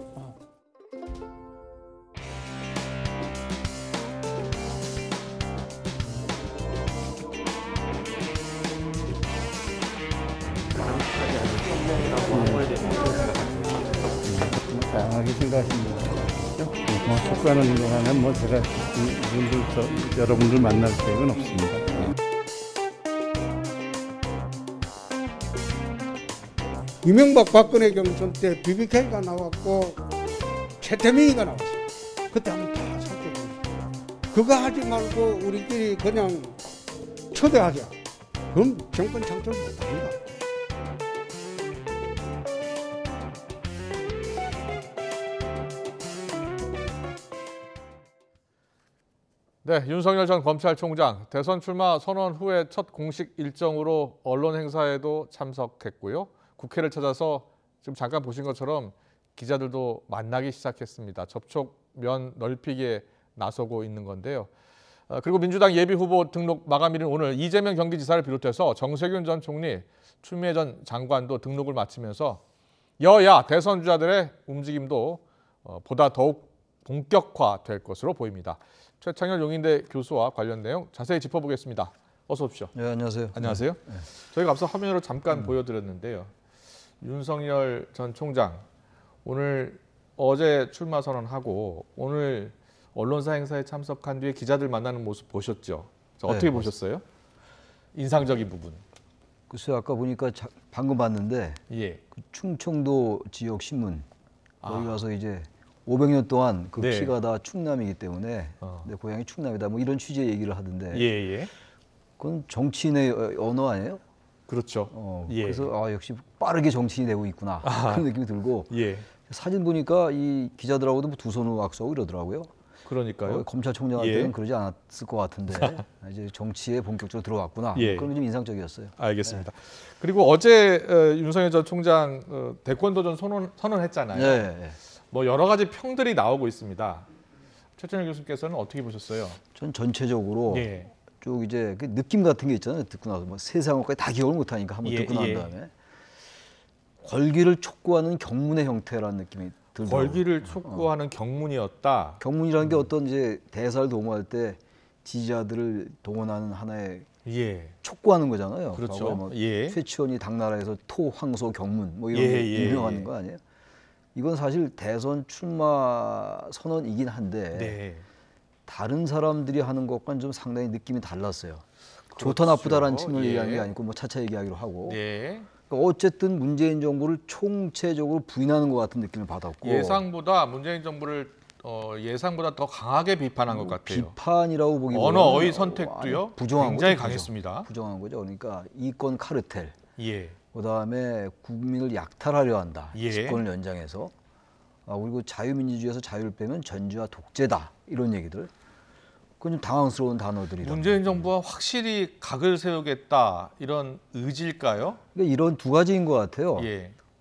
다양하게 생각하십니다. 속가는 동안은 제가 여러분들 만날 계획은 없습니다. 이명박 박근혜 경선 때 BBK가 나왔고 최태민이가 나왔어요. 그때 한번 다 살펴보세요. 그거 하지 말고 우리끼리 그냥 초대하자. 그럼 정권 창출 못합니다. 네, 윤석열 전 검찰총장 대선 출마 선언 후에 첫 공식 일정으로 언론 행사에도 참석했고요. 국회를 찾아서 지금 잠깐 보신 것처럼 기자들도 만나기 시작했습니다. 접촉면 넓히기에 나서고 있는 건데요. 그리고 민주당 예비후보 등록 마감일인 오늘 이재명 경기지사를 비롯해서 정세균 전 총리, 추미애 전 장관도 등록을 마치면서 여야 대선 주자들의 움직임도 보다 더욱 본격화될 것으로 보입니다. 최창열 용인대 교수와 관련 내용 자세히 짚어보겠습니다. 어서 오십시오. 네, 안녕하세요. 안녕하세요. 네. 저희가 앞서 화면으로 잠깐 보여드렸는데요. 윤석열 전 총장 어제 출마 선언하고 오늘 언론사 행사에 참석한 뒤에 기자들 만나는 모습 보셨죠? 어떻게 네, 보셨어요? 인상적인 부분. 글쎄요, 아까 보니까 방금 봤는데 예. 그 충청도 지역 신문 거기 가서 이제 500년 동안 그 네. 피가 다 충남이기 때문에 내 고향이 충남이다. 뭐 이런 취지의 얘기를 하던데. 예. 그건 정치인의 언어 아니에요? 그렇죠. 예. 그래서 역시 빠르게 정치인이 되고 있구나 그런 느낌이 들고 예. 사진 보니까 이 기자들하고도 두 손으로 악수하고 이러더라고요. 그러니까요. 검찰총장한테는 그러지 않았을 것 같은데 이제 정치에 본격적으로 들어왔구나. 예. 그런 게 좀 인상적이었어요. 알겠습니다. 그리고 어제 윤석열 전 총장 대권 도전 선언했잖아요. 네. 뭐 여러 가지 평들이 나오고 있습니다. 최천일 교수님께서는 어떻게 보셨어요? 전 전체적으로 쭉 이제 그 느낌 같은 게 있잖아요. 듣고 나서 뭐 세상을 다 기억을 못하니까 한번 듣고 난 다음에 권기를 촉구하는 경문의 형태라는 느낌이 들더라고요. 권기를 촉구하는 경문이었다. 경문이라는 게 어떤 이제 대사를 동원할 때 지지자들을 동원하는 하나의 촉구하는 거잖아요. 그렇죠. 뭐 최치원이 당나라에서 토, 황소, 경문 뭐 이런 게 유명한 거 아니에요? 이건 사실 대선 출마 선언이긴 한데 다른 사람들이 하는 것과는 좀 상당히 느낌이 달랐어요. 그렇죠. 좋다 나쁘다라는 측면을 얘기하는 게 아니고 뭐 차차 얘기하기로 하고. 그러니까 어쨌든 문재인 정부를 총체적으로 부인하는 것 같은 느낌을 받았고. 예상보다 문재인 정부를 예상보다 더 강하게 비판한 것 같아요. 비판이라고 보기보다는 언어 어휘 선택도요. 부정한 굉장히 거죠, 강했습니다. 부정한 거죠. 그러니까 이권 카르텔. 그다음에 국민을 약탈하려 한다. 집권을 연장해서. 그리고 자유민주주의에서 자유를 빼면 전지와 독재다. 이런 얘기들. 그건 좀 당황스러운 단어들이다. 문재인 정부가 확실히 각을 세우겠다 이런 의지일까요? 그러니까 이런 두 가지인 것 같아요.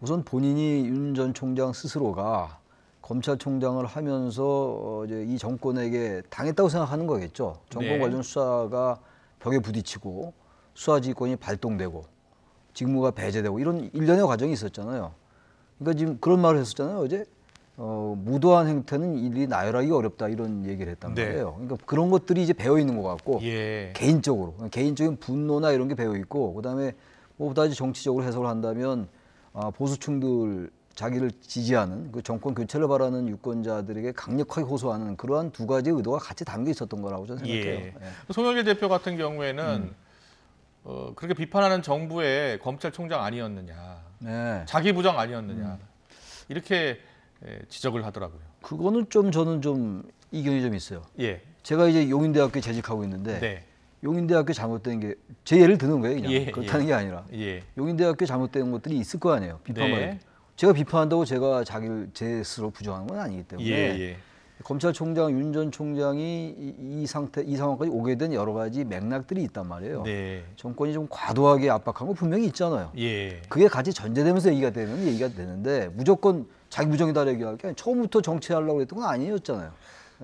우선 본인이 윤 전 총장 스스로가 검찰총장을 하면서 이제 이 정권에게 당했다고 생각하는 거겠죠. 정권 관련 수사가 벽에 부딪히고 수사지휘권이 발동되고 직무가 배제되고 이런 일련의 과정이 있었잖아요. 그러니까 지금 그런 말을 했었잖아요. 어제 무도한 행태는 일이 나열하기 어렵다 이런 얘기를 했단 말이에요. 그러니까 그런 것들이 이제 배어 있는 것 같고 개인적인 분노나 이런 게 배어 있고 그다음에 뭐보다 정치적으로 해석을 한다면 보수층들 자기를 지지하는 그 정권 교체를 바라는 유권자들에게 강력하게 호소하는 그러한 두 가지 의도가 같이 담겨 있었던 거라고 저는 생각해요. 송영길 대표 같은 경우에는 그렇게 비판하는 정부의 검찰총장 아니었느냐, 자기 부정 아니었느냐 이렇게 지적을 하더라고요. 그거는 저는 좀 이견이 좀 있어요. 제가 이제 용인대학교에 재직하고 있는데 용인대학교 잘못된 게 제 예를 드는 거예요. 그냥 그렇다는 게 아니라 용인대학교 잘못된 것들이 있을 거 아니에요. 비판받을 제가 비판한다고 제가 제 스스로 부정하는 건 아니기 때문에 검찰총장 윤 전 총장이 이 상황까지 오게 된 여러 가지 맥락들이 있단 말이에요. 정권이 좀 과도하게 압박한 거 분명히 있잖아요. 그게 같이 전제되면서 얘기가 되는데 무조건 자기 부정이다 얘기할 게 아니라 처음부터 정치하려고 했던 건 아니었잖아요.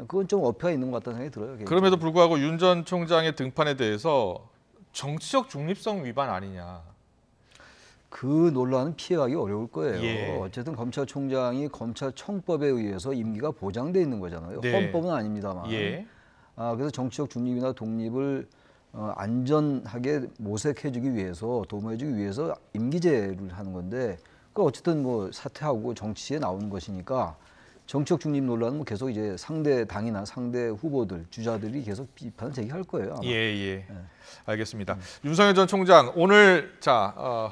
그건 좀 어폐가 있는 것 같다는 생각이 들어요. 개인적으로. 그럼에도 불구하고 윤 전 총장의 등판에 대해서 정치적 중립성 위반 아니냐. 그 논란은 피해가기 어려울 거예요. 어쨌든 검찰총장이 검찰청법에 의해서 임기가 보장돼 있는 거잖아요. 헌법은 아닙니다만. 그래서 정치적 중립이나 독립을 안전하게 모색해주기 위해서 도모해주기 위해서 임기제를 하는 건데 그 어쨌든 뭐 사퇴하고 정치에 나오는 것이니까 정치적 중립 논란은 뭐 계속 이제 상대 당이나 상대 후보들 주자들이 계속 비판을 제기할 거예요. 아마. 알겠습니다. 윤석열 전 총장 오늘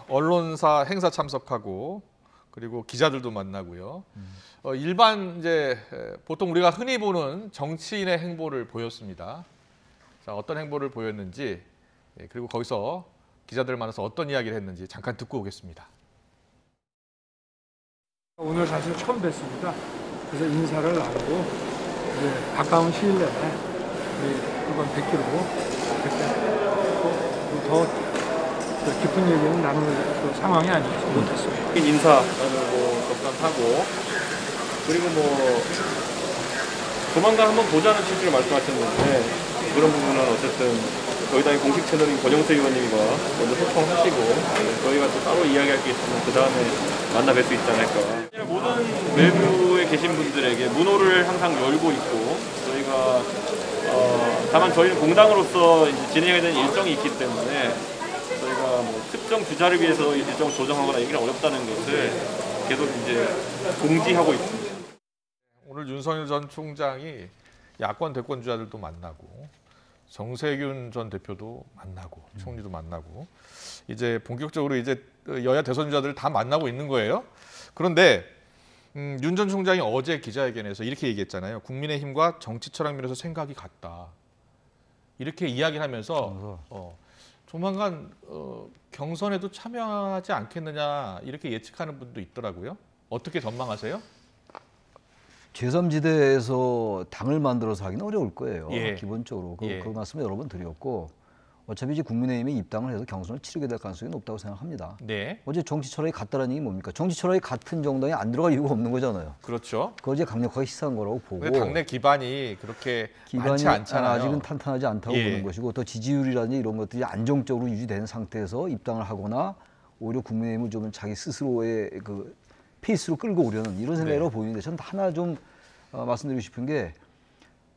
언론사 행사 참석하고 그리고 기자들도 만나고요. 일반 이제 보통 우리가 흔히 보는 정치인의 행보를 보였습니다. 자, 어떤 행보를 보였는지 그리고 거기서 기자들 만나서 어떤 이야기를 했는지 잠깐 듣고 오겠습니다. 오늘 사실 처음 뵀습니다. 그래서 인사를 나누고 이제 가까운 시일 내에 한번 뵙기로 그렇게 더 깊은 얘기는 나눌 그 상황이 아니어서 못했어요. 인사 나누고 접담하고 그리고 뭐 조만간 한번 보자는 취지로 말씀하셨는데 그런 부분은 어쨌든 저희 당의 공식 채널인 권영세 의원님과 먼저 소통하시고 저희가 또 따로 이야기할 게 있으면 그 다음에 만나 뵐 수 있지 않을까. 모든 외부에 계신 분들에게 문호를 항상 열고 있고 저희가 다만 저희는 공당으로서 이제 진행해야 되는 일정이 있기 때문에 저희가 뭐 특정 주자를 위해서 일정을 조정하거나 얘기는 어렵다는 것을 계속 이제 공지하고 있습니다. 오늘 윤석열 전 총장이 야권 대권 주자들도 만나고 정세균 전 대표도 만나고 총리도 만나고 이제 본격적으로 이제 여야 대선 주자들 다 만나고 있는 거예요. 그런데 윤 전 총장이 어제 기자회견에서 이렇게 얘기했잖아요. 국민의힘과 정치 철학 면에서 생각이 같다. 이렇게 이야기를 하면서 조만간 경선에도 참여하지 않겠느냐 이렇게 예측하는 분도 있더라고요. 어떻게 전망하세요? 제3지대에서 당을 만들어서 하기는 어려울 거예요. 예. 기본적으로. 예. 그 말씀을 여러 번 드렸고 어차피 이제 국민의힘이 입당을 해서 경선을 치르게 될 가능성이 높다고 생각합니다. 네. 어제 정치 철학이 같다는 얘기 뭡니까? 정치 철학이 같은 정당에 안 들어갈 이유가 없는 거잖아요. 그렇죠. 그걸 이제 강력하게 시사한 거라고 보고. 근데 당내 기반이 그렇게 많지 않잖아요. 아직은 탄탄하지 않다고 예. 보는 것이고 또 지지율이라든지 이런 것들이 안정적으로 유지되는 상태에서 입당을 하거나 오히려 국민의힘을 좀 자기 스스로의 그 페이스로 끌고 오려는 이런 생각이라고 보이는데 저는 하나 좀 말씀드리고 싶은 게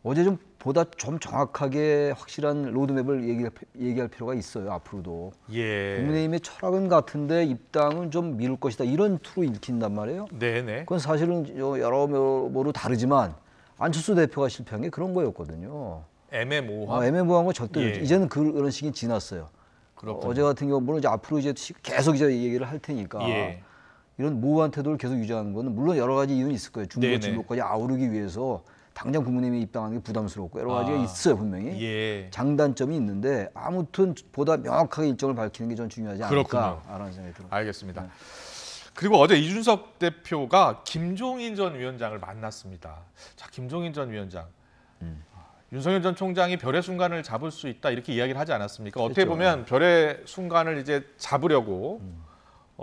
어제 좀 보다 좀 정확하게 확실한 로드맵을 얘기할 필요가 있어요. 앞으로도. 예. 국민의힘의 철학은 같은데 입당은 좀 미룰 것이다. 이런 투로 읽힌단 말이에요. 네네. 그건 사실은 여러모로 다르지만 안철수 대표가 실패한 게 그런 거였거든요. 애매모호한. 애매모호한 건 절대 예. 이제는 그런 시기 지났어요. 그렇군요. 어제 같은 경우 물론 이제 앞으로 이제 계속 이제 얘기를 할 테니까 예. 이런 모호한 태도를 계속 유지하는 거는 물론 여러 가지 이유는 있을 거예요. 중도 네네. 진보까지 아우르기 위해서 당장 국민의힘에 입당하는 게 부담스럽고 여러 가지가 있어요 분명히. 예. 장단점이 있는데 아무튼 보다 명확하게 일정을 밝히는 게 좀 중요하지 않을까라는 생각이 들어요. 알겠습니다. 네. 그리고 어제 이준석 대표가 김종인 전 위원장을 만났습니다. 자, 김종인 전 위원장. 윤석열 전 총장이 별의 순간을 잡을 수 있다 이렇게 이야기를 하지 않았습니까? 어떻게 그렇죠. 보면 별의 순간을 이제 잡으려고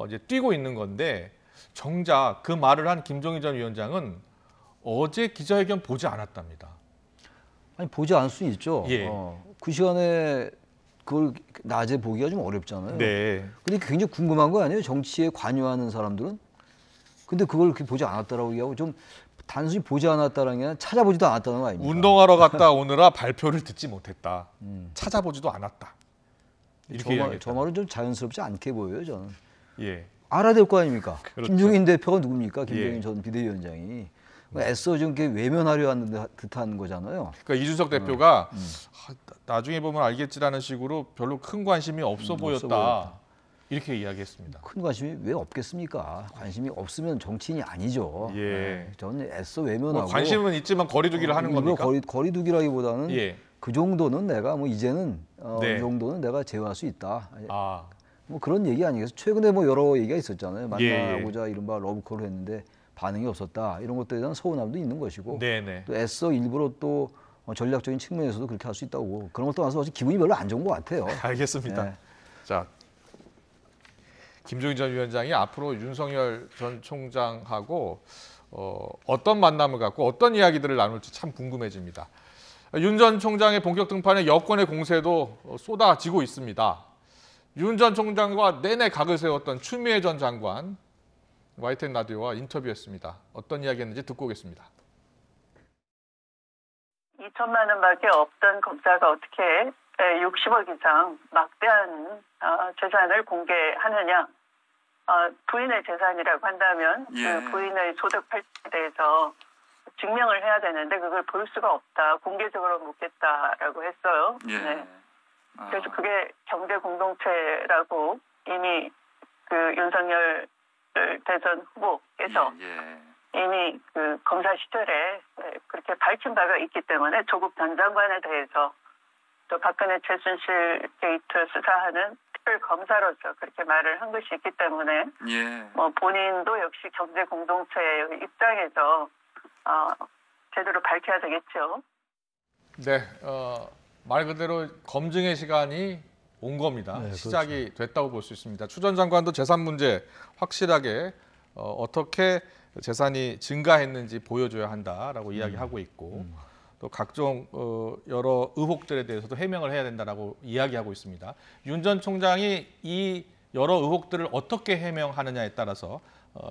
이제 뛰고 있는 건데 정작 그 말을 한 김종인 전 위원장은 어제 기자회견 보지 않았답니다. 아니 보지 않을 수 있죠. 예. 그 시간에 그걸 낮에 보기가 좀 어렵잖아요. 네. 근데 굉장히 궁금한 거 아니에요? 정치에 관여하는 사람들은. 근데 그걸 그렇게 보지 않았다라고 얘기하고 좀 단순히 보지 않았다는 게 아니라 찾아보지도 않았다는 거 아닙니까? 운동하러 갔다 오느라 발표를 듣지 못했다. 찾아보지도 않았다. 이렇게 저 말은 좀 자연스럽지 않게 보여요, 저는. 예. 알아야 될 거 아닙니까? 그렇죠. 김종인 대표가 누굽니까? 김종인 예. 전 비대위원장이. 애써 좀 이렇게 외면하려 하는 듯한 거잖아요. 그러니까 이준석 대표가 나중에 보면 알겠지라는 식으로 별로 큰 관심이 없어 보였다. 이렇게 이야기했습니다. 큰 관심이 왜 없겠습니까? 관심이 없으면 정치인이 아니죠. 예. 저는 애써 외면하고. 뭐 관심은 있지만 거리두기를 하는 겁니까? 거리두기라기보다는 예. 그 정도는 내가 뭐 이제는 네. 이 정도는 내가 제어할 수 있다. 아. 뭐 그런 얘기 아니겠어요? 최근에 뭐 여러 얘기가 있었잖아요. 예. 만나보자 이른바 러브콜을 했는데 반응이 없었다. 이런 것들에 대한 서운함도 있는 것이고 네네. 또 애써 일부러 또 전략적인 측면에서도 그렇게 할 수 있다고 그런 것도 와서 기분이 별로 안 좋은 것 같아요. 알겠습니다. 네. 자, 김종인 전 위원장이 앞으로 윤석열 전 총장하고 어떤 만남을 갖고 어떤 이야기들을 나눌지 참 궁금해집니다. 윤 전 총장의 본격 등판에 여권의 공세도 쏟아지고 있습니다. 윤 전 총장과 내내 각을 세웠던 추미애 전 장관 YTN 라디오와 인터뷰했습니다. 어떤 이야기했는지 듣고 오겠습니다. 2천만 원밖에 없던 검사가 어떻게 60억 이상 막대한 재산을 공개하느냐. 부인의 재산이라고 한다면 예. 그 부인의 소득 팔자에 대해서 증명을 해야 되는데 그걸 볼 수가 없다. 공개적으로 묻겠다라고 했어요. 예. 네. 그래서 그게 경제 공동체라고 이미 그 윤석열 대선 후보께서 이미 그 검사 시절에 그렇게 밝힌 바가 있기 때문에 조국 전 장관에 대해서 또 박근혜 최순실 게이트 수사하는 특별 검사로서 그렇게 말을 한 것이 있기 때문에 뭐 본인도 역시 경제 공동체의 입장에서 제대로 밝혀야 되겠죠. 네, 말 그대로 검증의 시간이 온 겁니다. 네, 시작이 됐다고 볼 수 있습니다. 추 전 장관도 재산 문제 확실하게 어떻게 재산이 증가했는지 보여줘야 한다라고 이야기하고 있고 또 각종 여러 의혹들에 대해서도 해명을 해야 된다라고 이야기하고 있습니다. 윤 전 총장이 이 여러 의혹들을 어떻게 해명하느냐에 따라서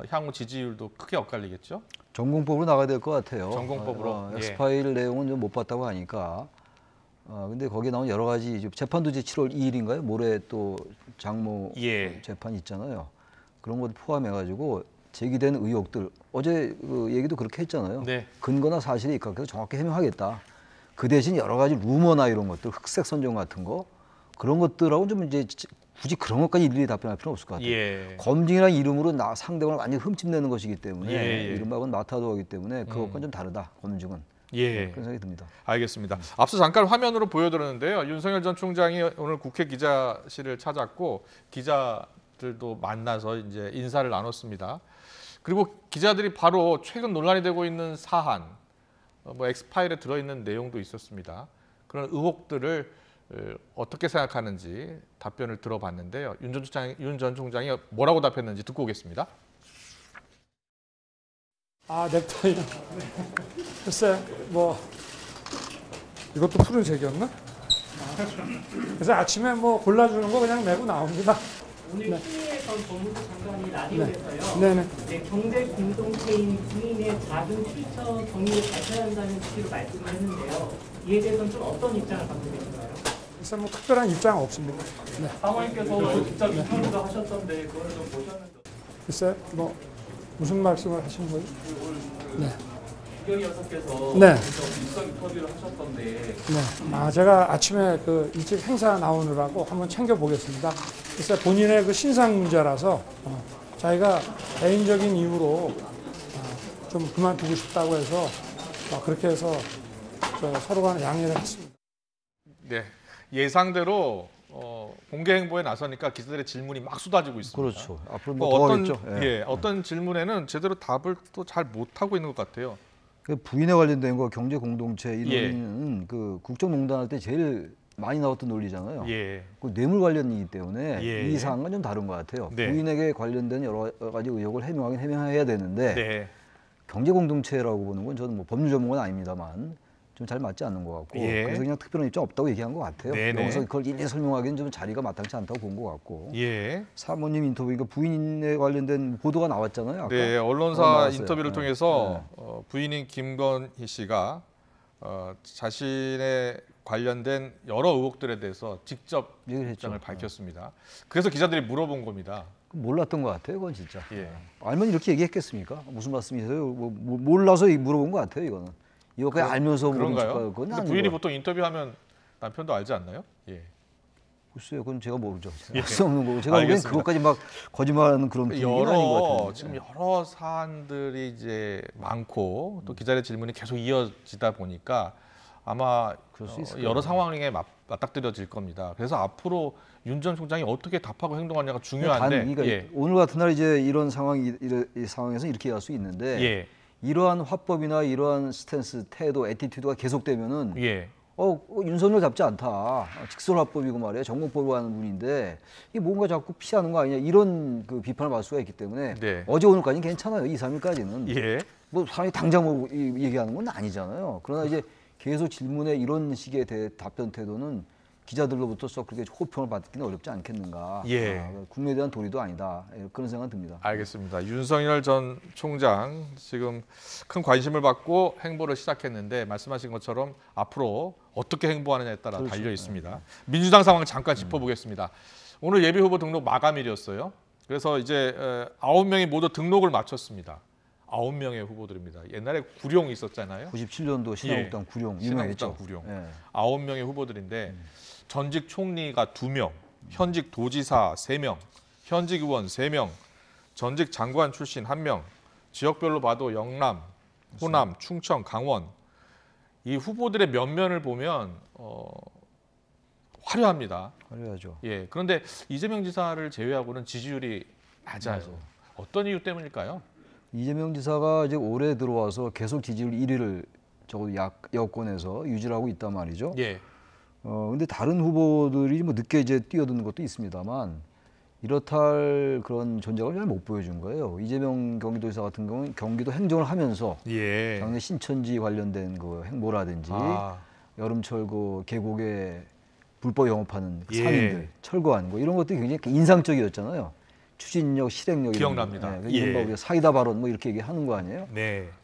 향후 지지율도 크게 엇갈리겠죠? 전공법으로 나가야 될 것 같아요. 전공법으로. 엑스파일 내용은 좀 못 봤다고 하니까. 근데 거기에 나온 여러 가지 재판도 이제 7월 2일인가요? 모레 또 장모 재판 있잖아요. 그런 것 포함해가지고 제기된 의혹들 어제 그 얘기도 그렇게 했잖아요. 네. 근거나 사실에 입각해서 정확히 해명하겠다. 그 대신 여러 가지 루머나 이런 것들, 흑색 선정 같은 거 그런 것들하고 좀 이제 굳이 그런 것까지 일일이 답변할 필요는 없을 것 같아요. 검증이라는 이름으로 상대방을 완전히 흠집내는 것이기 때문에 이른바 마타도어이기 때문에 그것과는 좀 다르다. 검증은 예. 그런 생각이 듭니다. 알겠습니다. 앞서 잠깐 화면으로 보여드렸는데요. 윤석열 전 총장이 오늘 국회 기자실을 찾았고 기자들도 만나서 이제 인사를 나눴습니다. 그리고 기자들이 바로 최근 논란이 되고 있는 사안, 뭐 엑스파일에 들어있는 내용도 있었습니다. 그런 의혹들을 어떻게 생각하는지 답변을 들어봤는데요. 윤 전 총장이 뭐라고 답했는지 듣고 오겠습니다. 넥타이. 글쎄, 뭐 이것도 푸른색이었나? 그래서 아침에 뭐 골라주는 거 그냥 메고 나옵니다. 오늘 추미애 전 법무부 장관이 라디오에서요. 네네. 경제 공동체인 부인의 작은 출처 정의를 발표한다는 취지로 말씀을 했는데요. 이에 대해서는 좀 어떤 입장을 갖고 계신가요? 글쎄 뭐 특별한 입장 없습니다. 네. 사모님께서 직접 인터뷰도 하셨던데 그거를 좀 보셨는데. 글쎄 뭐 무슨 말씀을 하시는 거예요? 네. 이경희 여사께서 네. 입성 인터뷰를 하셨던데. 네. 제가 아침에 그 일찍 행사 나오느라고 한번 챙겨 보겠습니다. 글쎄 본인의 그 신상 문제라서 자기가 개인적인 이유로 좀 그만두고 싶다고 해서 그렇게 해서 서로 간에 양해를 했습니다. 네, 예상대로 공개 행보에 나서니까 기자들의 질문이 막 쏟아지고 있습니다. 그렇죠. 앞으로 뭐 더 하겠죠. 어떤 질문에는 제대로 답을 또 잘 못하고 있는 것 같아요. 그 부인에 관련된 거 경제 공동체 이 논리는 그 국정농단 할 때 제일 많이 나왔던 논리잖아요. 그 뇌물 관련이기 때문에 이 사안과 좀 다른 것 같아요. 부인에게 관련된 여러 가지 의혹을 해명해야 되는데 경제 공동체라고 보는 건 저는 뭐 법률 전문가는 아닙니다만 좀 잘 맞지 않는 것 같고 그래서 그냥 특별한 입장 없다고 얘기한 것 같아요. 여기서 그걸 일일이 설명하기는 좀 자리가 마땅치 않다고 본 것 같고 사모님 인터뷰니까 부인에 관련된 보도가 나왔잖아요. 아까. 네, 언론사 인터뷰를 통해서 부인인 김건희 씨가 자신의 관련된 여러 의혹들에 대해서 직접 입장을 밝혔습니다. 그래서 기자들이 물어본 겁니다. 몰랐던 것 같아요, 그건 진짜. 알면 이렇게 얘기했겠습니까? 무슨 말씀이세요? 몰라서 물어본 것 같아요, 이거는. 이거 그냥 알면서 그런가요? 그건 근데 부인이 보통 인터뷰하면 남편도 알지 않나요? 글쎄요, 그건 제가 모르죠. 알 수 없는 거고 제가 보기엔 그것까지 막 거짓말하는 그런 분위기는 아닌 것 같은데. 지금 여러 사안들이 이제 많고 또 기자의 질문이 계속 이어지다 보니까 아마 여러 상황에 맞닥뜨려질 겁니다. 그래서 앞으로 윤 전 총장이 어떻게 답하고 행동하냐가 중요한데. 그러니까 오늘 같은 날 이제 이런 이 상황에서 이렇게 할 수 있는데. 이러한 화법이나 이러한 스탠스, 태도, 애티튜드가 계속되면은 윤석열 답지 않다. 직설화법이고 말이에요. 정공법으로 하는 분인데 이게 뭔가 자꾸 피하는 거 아니냐 이런 그 비판을 받을 수가 있기 때문에 어제 오늘까지는 괜찮아요. 2, 3일까지는. 뭐 사람이 당장 뭐 얘기하는 건 아니잖아요. 그러나 이제 계속 질문에 이런 식의 답변 태도는 기자들로부터 썩 그렇게 호평을 받기는 어렵지 않겠는가. 국민에 대한 도리도 아니다. 그런 생각은 듭니다. 알겠습니다. 윤석열 전 총장 지금 큰 관심을 받고 행보를 시작했는데 말씀하신 것처럼 앞으로 어떻게 행보하느냐에 따라 달려 있습니다. 민주당 상황 잠깐 짚어보겠습니다. 오늘 예비후보 등록 마감일이었어요. 그래서 이제 9명이 모두 등록을 마쳤습니다. 9명의 후보들입니다. 옛날에 구룡 있었잖아요. 97년도 신한국당 구룡 유명했죠. 구룡. 9명의 후보들인데 전직 총리가 2명, 현직 도지사 3명, 현직 의원 3명, 전직 장관 출신 1명, 지역별로 봐도 영남, 호남, 충청, 강원 이 후보들의 면면을 보면 화려합니다. 화려하죠. 그런데 이재명 지사를 제외하고는 지지율이 낮아요. 어떤 이유 때문일까요? 이재명 지사가 이제 올해 들어와서 계속 지지율 1위를 적어도 여권에서 유지하고 있단 말이죠. 근데 다른 후보들이 뭐 늦게 이제 뛰어드는 것도 있습니다만 이렇다 할 그런 존재감을 잘 못 보여준 거예요. 이재명 경기도지사 같은 경우는 경기도 행정을 하면서 작년 신천지 관련된 그 행보라든지 여름철 그 계곡에 불법 영업하는 상인들 철거한 거 이런 것들이 굉장히 인상적이었잖아요. 추진력, 실행력 기억납니다. 이른바 우리가 사이다 발언 뭐 이렇게 얘기하는 거 아니에요?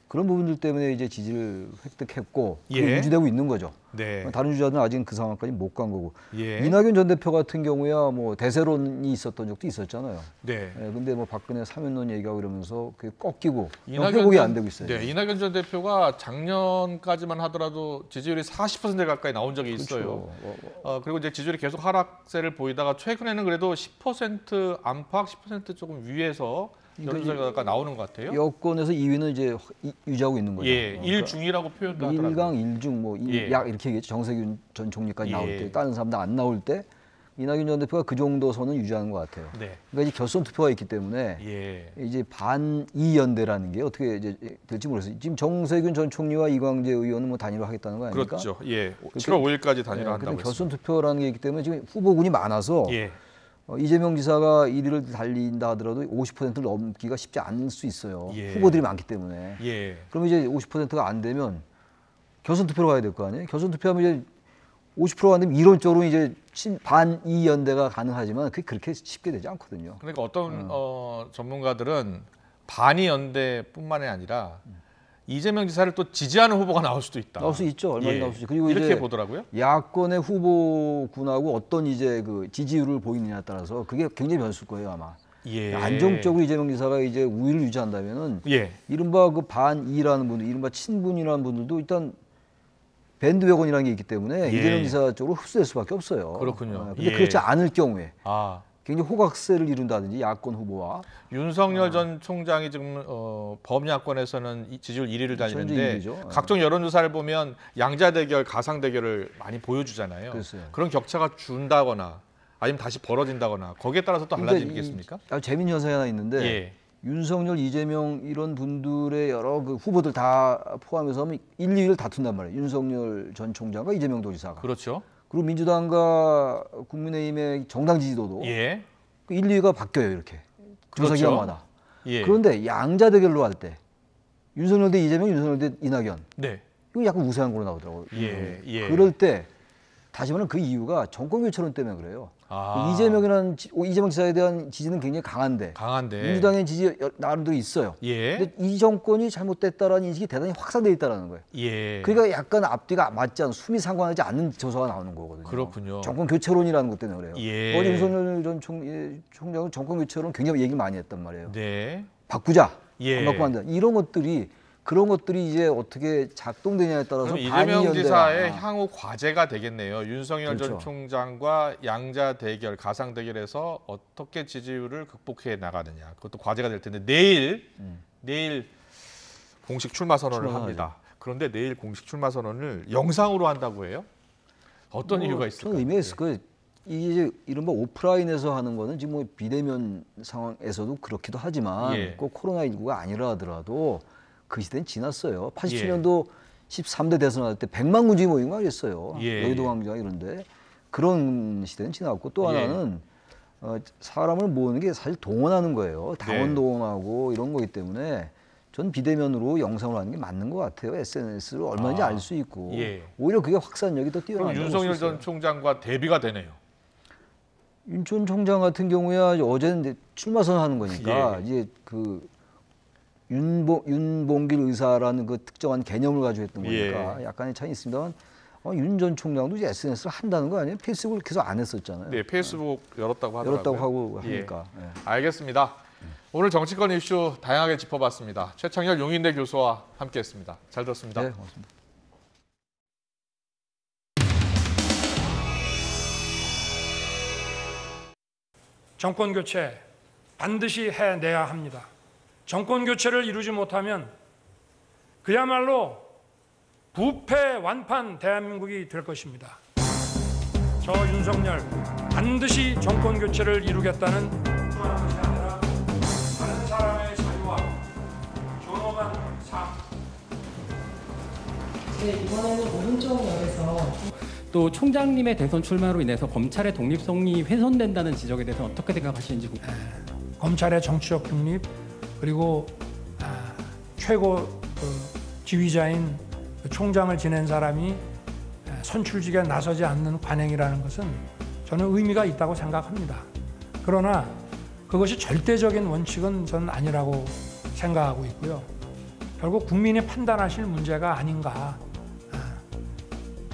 그런 부분들 때문에 이제 지지를 획득했고 유지되고 있는 거죠. 다른 주자들은 아직은 그 상황까지 못 간 거고. 이낙연 전 대표 같은 경우야 뭐 대세론이 있었던 적도 있었잖아요. 근데 뭐 박근혜 사면론 얘기하고 이러면서 그게 꺾이고 회복이 안 되고 있어요. 이낙연 전 대표가 작년까지만 하더라도 지지율이 40% 가까이 나온 적이 있어요. 그리고 이제 지지율이 계속 하락세를 보이다가 최근에는 그래도 10% 안팎, 10% 조금 위에서 여론조사가 나오는 것 같아요. 여권에서 2위는 이제 유지하고 있는 거죠. 예, 일중이라고 표현도 하더라고요. 1강 1중 뭐 예. 약 이렇게 얘기했죠. 정세균 전 총리까지 나올 예. 때 다른 사람들 안 나올 때 이낙연 전 대표가 그 정도 선은 유지하는 것 같아요. 네. 그러니까 이제 결선 투표가 있기 때문에 예. 이제 반이 연대라는 게 어떻게 이제 될지 모르겠어요. 지금 정세균 전 총리와 이광재 의원은 뭐 단일화 하겠다는 거 아닙니까? 그렇죠. 예. 7월 5일까지 단일화 한다고 근데 결선 했습니다. 투표라는 게 있기 때문에 지금 후보군이 많아서 예. 이재명 지사가 1위를 달린다 하더라도 50%를 넘기가 쉽지 않을 수 있어요. 예. 후보들이 많기 때문에. 예. 그럼 이제 50%가 안 되면 결선 투표로 가야 될 거 아니에요? 결선 투표하면 이제 50%가 안 되면 이론적으로 이제 반이 연대가 가능하지만 그게 그렇게 쉽게 되지 않거든요. 그러니까 어떤 전문가들은 반이 연대뿐만이 아니라 이재명 지사를 또 지지하는 후보가 나올 수도 있다. 나올 수 있죠. 얼마나 예. 나올 수 있죠. 그리고 이렇게 이제 보더라고요. 야권의 후보군하고 어떤 이제 그 지지율을 보이느냐에 따라서 그게 굉장히 변수일 거예요 아마. 예. 안정적으로 이재명 지사가 이제 우위를 유지한다면은 예. 이른바 그 반이라는 분들, 이른바 친분이라는 분들도 일단 밴드웨건이라는 게 있기 때문에 예. 이재명 지사 쪽으로 흡수될 수밖에 없어요. 그렇군요. 근데 예. 그렇지 않을 경우에 굉장히 호각세를 이룬다든지 야권 후보와 윤석열 전 총장이 지금 범야권에서는 지지율 1위를 달리는데 현재 1위죠. 각종 여론조사를 보면 양자 대결, 가상 대결을 많이 보여주잖아요. 글쎄요. 그런 격차가 준다거나 아니면 다시 벌어진다거나 거기에 따라서 또 달라지겠습니까? 아주 재밌는 현상이 하나 있는데 예. 윤석열, 이재명 이런 분들의 여러 그 후보들 다 포함해서 하면 1, 2위를 다툰단 말이에요. 윤석열 전 총장과 이재명 도지사가. 그렇죠. 그리고 민주당과 국민의힘의 정당 지지도도 예. 1, 2위가 바뀌어요 이렇게. 그렇죠. 조사기간마다. 예. 그런데 양자 대결로 할 때 윤석열 대 이재명, 윤석열 대 이낙연. 네. 이거 약간 우세한 걸로 나오더라고요. 예. 예. 그럴 때 다시 말하면 그 이유가 정권 교체론 때문에 그래요. 이재명 지사에 대한 지지는 굉장히 강한데 민주당의 지지 나름대로 있어요. 예. 근데 이 정권이 잘못됐다라는 인식이 대단히 확산돼 있다라는 거예요. 예. 그러니까 약간 앞뒤가 맞지 않은 숨이 상관하지 않는 조사가 나오는 거거든요. 그렇군요. 정권 교체론이라는 것 때문에 그래요. 예. 어제 윤석열 전 총장은 정권 교체론 굉장히 얘기를 많이 했단 말이에요. 네. 바꾸자. 예. 안 바꾸면 안 된다. 이런 것들이 그런 것들이 이제 어떻게 작동되냐에 따라서 그럼 이재명 반이연대가 지사의 향후 과제가 되겠네요. 윤석열 전 그렇죠. 총장과 양자 대결, 가상 대결에서 어떻게 지지율을 극복해 나가느냐. 그것도 과제가 될 텐데 내일 공식 출마 선언을 합니다. 그런데 내일 공식 출마 선언을 영상으로 한다고 해요? 어떤 이유가 있을까요? 저는 의미가 있을 거예요. 이게 이른바 오프라인에서 하는 거는 지금 뭐 비대면 상황에서도 그렇기도 하지만 예. 꼭 코로나19가 아니라 하더라도 그 시대는 지났어요. 87년도 예. 13대 대선 할 때 100만 군주이 모인 거 아니겠어요. 예. 여의도 광장 이런데 그런 시대는 지났고 또 하나는 사람을 모으는 게 사실 동원하는 거예요. 당원 네. 동원하고 이런 거기 때문에 전 비대면으로 영상으로 하는 게 맞는 것 같아요. SNS로 얼마인지 알 수 있고 예. 오히려 그게 확산력이 더 그럼 뛰어나다고 윤석열 전 총장과 대비가 되네요. 윤 전 총장 같은 경우야 어제는 이제 출마 선언하는 거니까 예. 이제 그 윤봉길 의사라는 그 특정한 개념을 가지고 했던 거니까 약간의 차이 있습니다만 윤 전 총장도 이제 SNS를 한다는 거 아니에요? 페이스북을 계속 안 했었잖아요. 네, 페이스북 열었다고 하더라고요. 열었다고 하고 예. 하니까. 예. 알겠습니다. 오늘 정치권 이슈 다양하게 짚어봤습니다. 최창렬 용인대 교수와 함께했습니다. 잘 들었습니다. 네, 고맙습니다. 정권 교체 반드시 해내야 합니다. 정권 교체를 이루지 못하면 그야말로 부패 완판 대한민국이 될 것입니다. 저 윤석열 반드시 정권 교체를 이루겠다는 것이 아니라 다른 사람의 자유와 존엄한 삶. 네, 이번에는 오른쪽 열에서 또 총장님의 대선 출마로 인해서 검찰의 독립성이 훼손된다는 지적에 대해서 어떻게 생각하시는지 궁금합니다. 검찰의 정치적 중립 그리고 최고 지휘자인 총장을 지낸 사람이 선출직에 나서지 않는 관행이라는 것은 저는 의미가 있다고 생각합니다. 그러나 그것이 절대적인 원칙은 저는 아니라고 생각하고 있고요. 결국 국민이 판단하실 문제가 아닌가.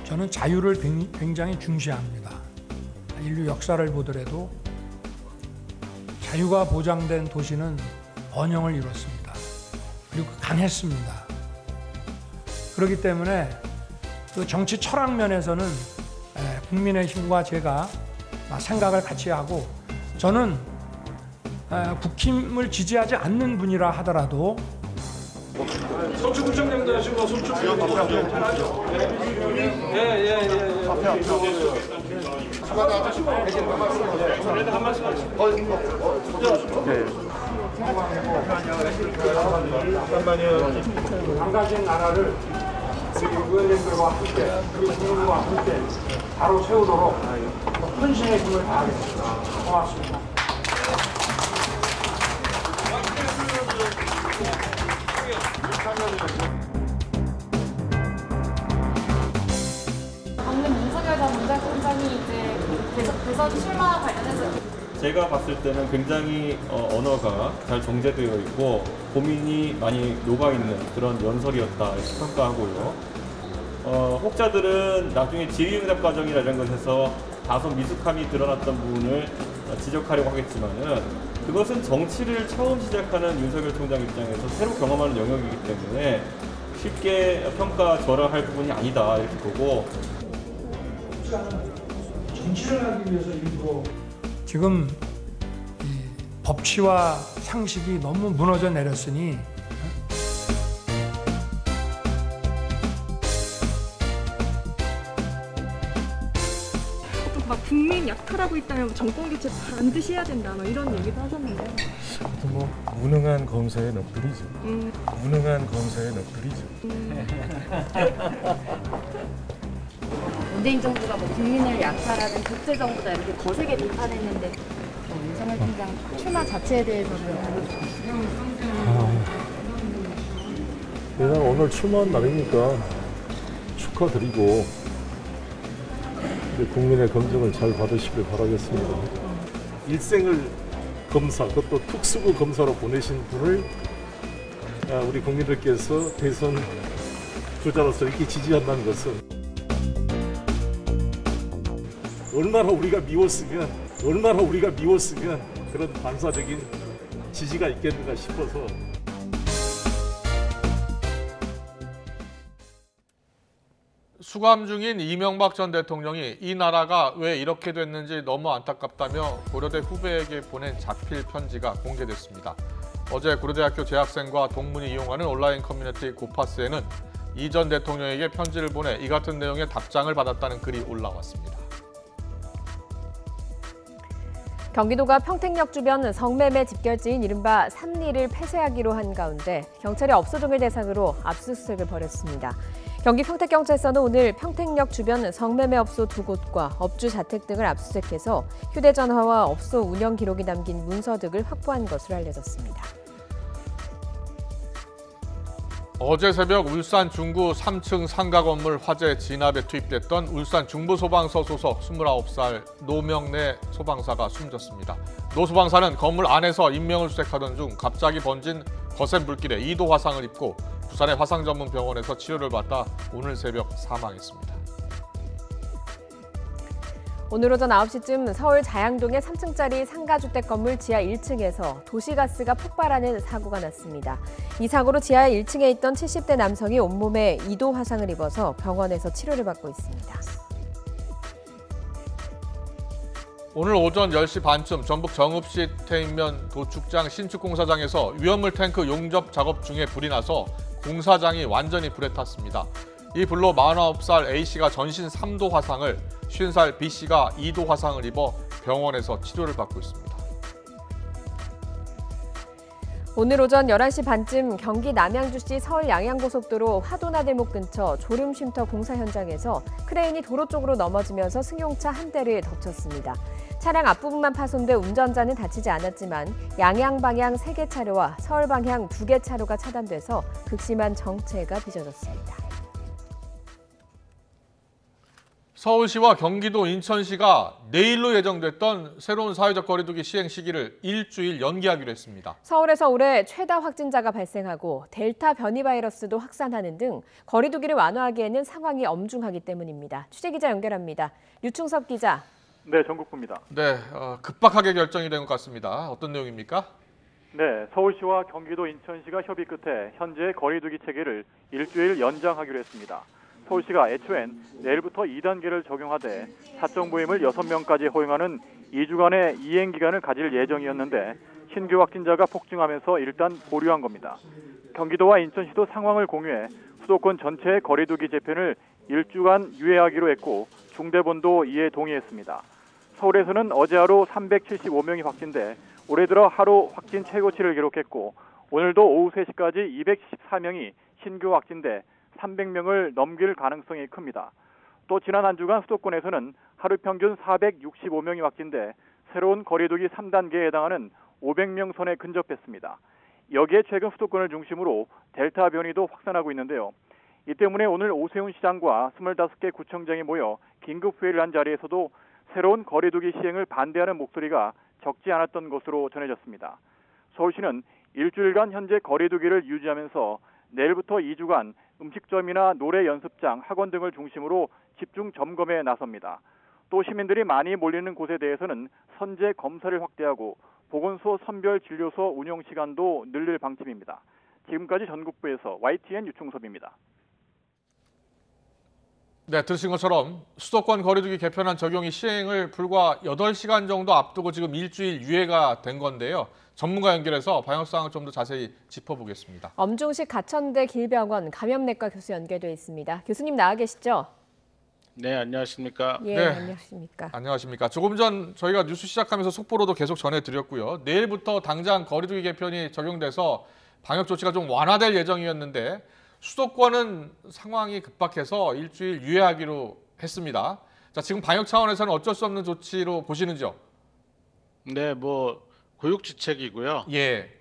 저는 자유를 굉장히 중시합니다. 인류 역사를 보더라도 자유가 보장된 도시는 번영을 이뤘습니다. 그리고 강했습니다. 그렇기 때문에 그 정치 철학 면에서는 국민의힘과 제가 생각을 같이 하고 저는 국힘을 지지하지 않는 분이라 하더라도 서초구청장도 하시고 서초 망가진 나라를 의원님들과 함께 그리고 국민과 함께 바로 세우도록 헌신의 힘을 다하겠습니다. 고맙습니다. 방금 윤석열 전 검찰총장이 이제 대선 출마 관련해서 제가 봤을 때는 굉장히 언어가 잘 정제되어 있고 고민이 많이 녹아있는 그런 연설이었다 이렇게 평가하고요. 혹자들은 나중에 질의응답 과정이나 이런 것에서 다소 미숙함이 드러났던 부분을 지적하려고 하겠지만은 그것은 정치를 처음 시작하는 윤석열 총장 입장에서 새로 경험하는 영역이기 때문에 쉽게 평가절하할 부분이 아니다 이렇게 보고 정치를 하기 위해서 일부러 지금 이 법치와 상식이 너무 무너져 내렸으니 막 국민 약탈하고 있다면 정권 교체 반드시 해야 된다 뭐 이런 얘기도 하셨는데 뭐 무능한 검사의 넋두리죠. 무능한 검사의 넋두리죠. 문재인 정부가 뭐 국민을 약탈하는 독재 정부다 이렇게 거세게 비판했는데 윤석열 총장 출마 자체에 대해서는 일단 오늘 출마한 날이니까 축하드리고 국민의 검증을 잘 받으시길 바라겠습니다. 일생을 검사, 그것도 특수부 검사로 보내신 분을 우리 국민들께서 대선 주자로서 이렇게 지지한다는 것은 얼마나 우리가 미웠으면 그런 반사적인 지지가 있겠는가 싶어서 수감 중인 이명박 전 대통령이 이 나라가 왜 이렇게 됐는지 너무 안타깝다며 고려대 후배에게 보낸 자필 편지가 공개됐습니다. 어제 고려대학교 재학생과 동문이 이용하는 온라인 커뮤니티 고파스에는 이 전 대통령에게 편지를 보내 이 같은 내용의 답장을 받았다는 글이 올라왔습니다. 경기도가 평택역 주변 성매매 집결지인 이른바 삼리를 폐쇄하기로 한 가운데 경찰이 업소등을 대상으로 압수수색을 벌였습니다. 경기 평택경찰서는 오늘 평택역 주변 성매매 업소 2곳과 업주 자택 등을 압수수색해서 휴대전화와 업소 운영 기록이 담긴 문서 등을 확보한 것으로 알려졌습니다. 어제 새벽 울산 중구 3층 상가 건물 화재 진압에 투입됐던 울산 중부소방서 소속 29살 노명래 소방사가 숨졌습니다. 노 소방사는 건물 안에서 인명을 수색하던 중 갑자기 번진 거센 불길에 2도 화상을 입고 부산의 화상전문병원에서 치료를 받다 오늘 새벽 사망했습니다. 오늘 오전 9시쯤 서울 자양동의 3층짜리 상가주택 건물 지하 1층에서 도시가스가 폭발하는 사고가 났습니다. 이 사고로 지하 1층에 있던 70대 남성이 온몸에 2도 화상을 입어서 병원에서 치료를 받고 있습니다. 오늘 오전 10시 반쯤 전북 정읍시 태인면 도축장 신축공사장에서 위험물 탱크 용접 작업 중에 불이 나서 공사장이 완전히 불에 탔습니다. 이 불로 49살 A씨가 전신 3도 화상을, 50살 B씨가 2도 화상을 입어 병원에서 치료를 받고 있습니다. 오늘 오전 11시 반쯤 경기 남양주시 서울 양양고속도로 화도나들목 근처 졸음쉼터 공사 현장에서 크레인이 도로 쪽으로 넘어지면서 승용차 한 대를 덮쳤습니다. 차량 앞부분만 파손돼 운전자는 다치지 않았지만 양양 방향 3개 차로와 서울 방향 2개 차로가 차단돼서 극심한 정체가 빚어졌습니다. 서울시와 경기도 인천시가 내일로 예정됐던 새로운 사회적 거리두기 시행 시기를 일주일 연기하기로 했습니다. 서울에서 올해 최다 확진자가 발생하고 델타 변이 바이러스도 확산하는 등 거리두기를 완화하기에는 상황이 엄중하기 때문입니다. 취재기자 연결합니다. 류충섭 기자. 네, 전국구입니다. 네, 급박하게 결정이 된 것 같습니다. 어떤 내용입니까? 네, 서울시와 경기도 인천시가 협의 끝에 현재 거리두기 체계를 일주일 연장하기로 했습니다. 서울시가 애초엔 내일부터 2단계를 적용하되 사적 모임을 6명까지 허용하는 2주간의 이행 기간을 가질 예정이었는데 신규 확진자가 폭증하면서 일단 보류한 겁니다. 경기도와 인천시도 상황을 공유해 수도권 전체의 거리두기 재편을 일주간 유예하기로 했고 중대본도 이에 동의했습니다. 서울에서는 어제 하루 375명이 확진돼 올해 들어 하루 확진 최고치를 기록했고 오늘도 오후 3시까지 214명이 신규 확진돼 300명을 넘길 가능성이 큽니다. 또 지난 한 주간 수도권에서는 하루 평균 465명이 확진돼 새로운 거리두기 3단계에 해당하는 500명 선에 근접했습니다. 여기에 최근 수도권을 중심으로 델타 변이도 확산하고 있는데요. 이 때문에 오늘 오세훈 시장과 25개 구청장이 모여 긴급회의를 한 자리에서도 새로운 거리두기 시행을 반대하는 목소리가 적지 않았던 것으로 전해졌습니다. 서울시는 일주일간 현재 거리두기를 유지하면서 내일부터 2주간 음식점이나 노래 연습장, 학원 등을 중심으로 집중 점검에 나섭니다. 또 시민들이 많이 몰리는 곳에 대해서는 선제 검사를 확대하고 보건소 선별진료소 운영 시간도 늘릴 방침입니다. 지금까지 전국부에서 YTN 유충섭입니다. 네, 들으신 것처럼 수도권 거리두기 개편안 적용이 시행을 불과 8시간 정도 앞두고 지금 일주일 유예가 된 건데요. 전문가 연결해서 방역 상황을 좀 더 자세히 짚어보겠습니다. 엄중식 가천대 길병원 감염내과 교수 연결돼 있습니다. 교수님 나와 계시죠? 네, 안녕하십니까? 예, 네. 안녕하십니까? 안녕하십니까? 조금 전 저희가 뉴스 시작하면서 속보로도 계속 전해드렸고요. 내일부터 당장 거리두기 개편이 적용돼서 방역 조치가 좀 완화될 예정이었는데 수도권은 상황이 급박해서 일주일 유예하기로 했습니다. 자, 지금 방역 차원에서는 어쩔 수 없는 조치로 보시는지요? 네, 뭐 고육지책이고요. 예.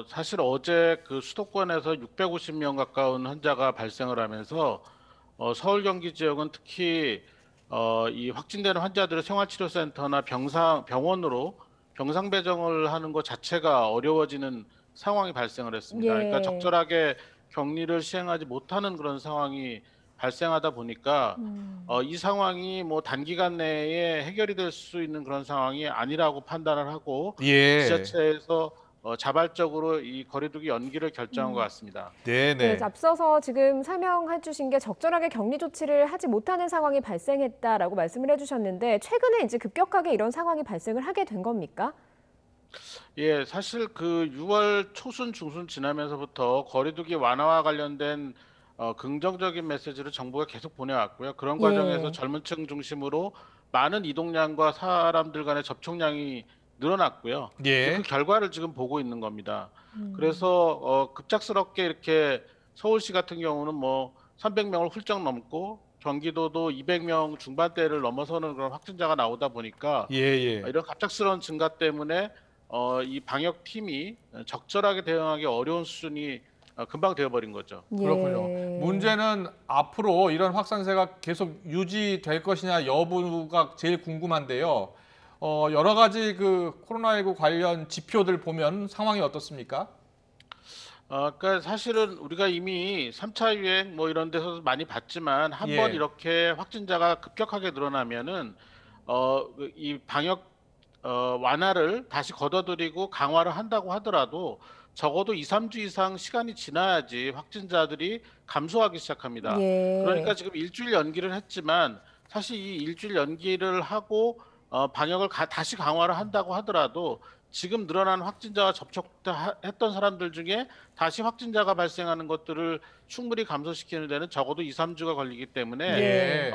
사실 어제 그 수도권에서 650명 가까운 환자가 발생을 하면서 서울 경기 지역은 특히 이 확진되는 환자들을 생활치료센터나 병원으로 병상 배정을 하는 것 자체가 어려워지는 상황이 발생을 했습니다. 예. 그러니까 적절하게 격리를 시행하지 못하는 그런 상황이 발생하다 보니까 이 상황이 뭐 단기간 내에 해결이 될 수 있는 그런 상황이 아니라고 판단을 하고 예. 지자체에서 자발적으로 이 거리두기 연기를 결정한 것 같습니다. 네, 앞서서 지금 설명해 주신 게 적절하게 격리 조치를 하지 못하는 상황이 발생했다라고 말씀을 해주셨는데 최근에 이제 급격하게 이런 상황이 발생을 하게 된 겁니까? 예, 사실 그 6월 초순 중순 지나면서부터 거리두기 완화와 관련된 긍정적인 메시지를 정부가 계속 보내왔고요. 그런 과정에서 예. 젊은 층 중심으로 많은 이동량과 사람들 간의 접촉량이 늘어났고요. 예. 그 결과를 지금 보고 있는 겁니다. 그래서 급작스럽게 이렇게 서울시 같은 경우는 뭐 300명을 훌쩍 넘고 경기도도 200명 중반대를 넘어서는 그런 확진자가 나오다 보니까 이런 갑작스러운 증가 때문에 이 방역팀이 적절하게 대응하기 어려운 수준이 금방 되어버린 거죠. 그렇군요. 문제는 앞으로 이런 확산세가 계속 유지될 것이냐 여부가 제일 궁금한데요. 여러 가지 그 코로나19 관련 지표들 보면 상황이 어떻습니까? 그러니까 사실은 우리가 이미 3차 유행 뭐 이런 데서 많이 봤지만 한 번 이렇게 확진자가 급격하게 늘어나면은 이 방역 완화를 다시 걷어들이고 강화를 한다고 하더라도 적어도 2, 3주 이상 시간이 지나야지 확진자들이 감소하기 시작합니다. 그러니까 지금 일주일 연기를 했지만 사실 이 일주일 연기를 하고 방역을 다시 강화를 한다고 하더라도 지금 늘어난 확진자와 접촉했던 사람들 중에 다시 확진자가 발생하는 것들을 충분히 감소시키는 데는 적어도 2, 3주가 걸리기 때문에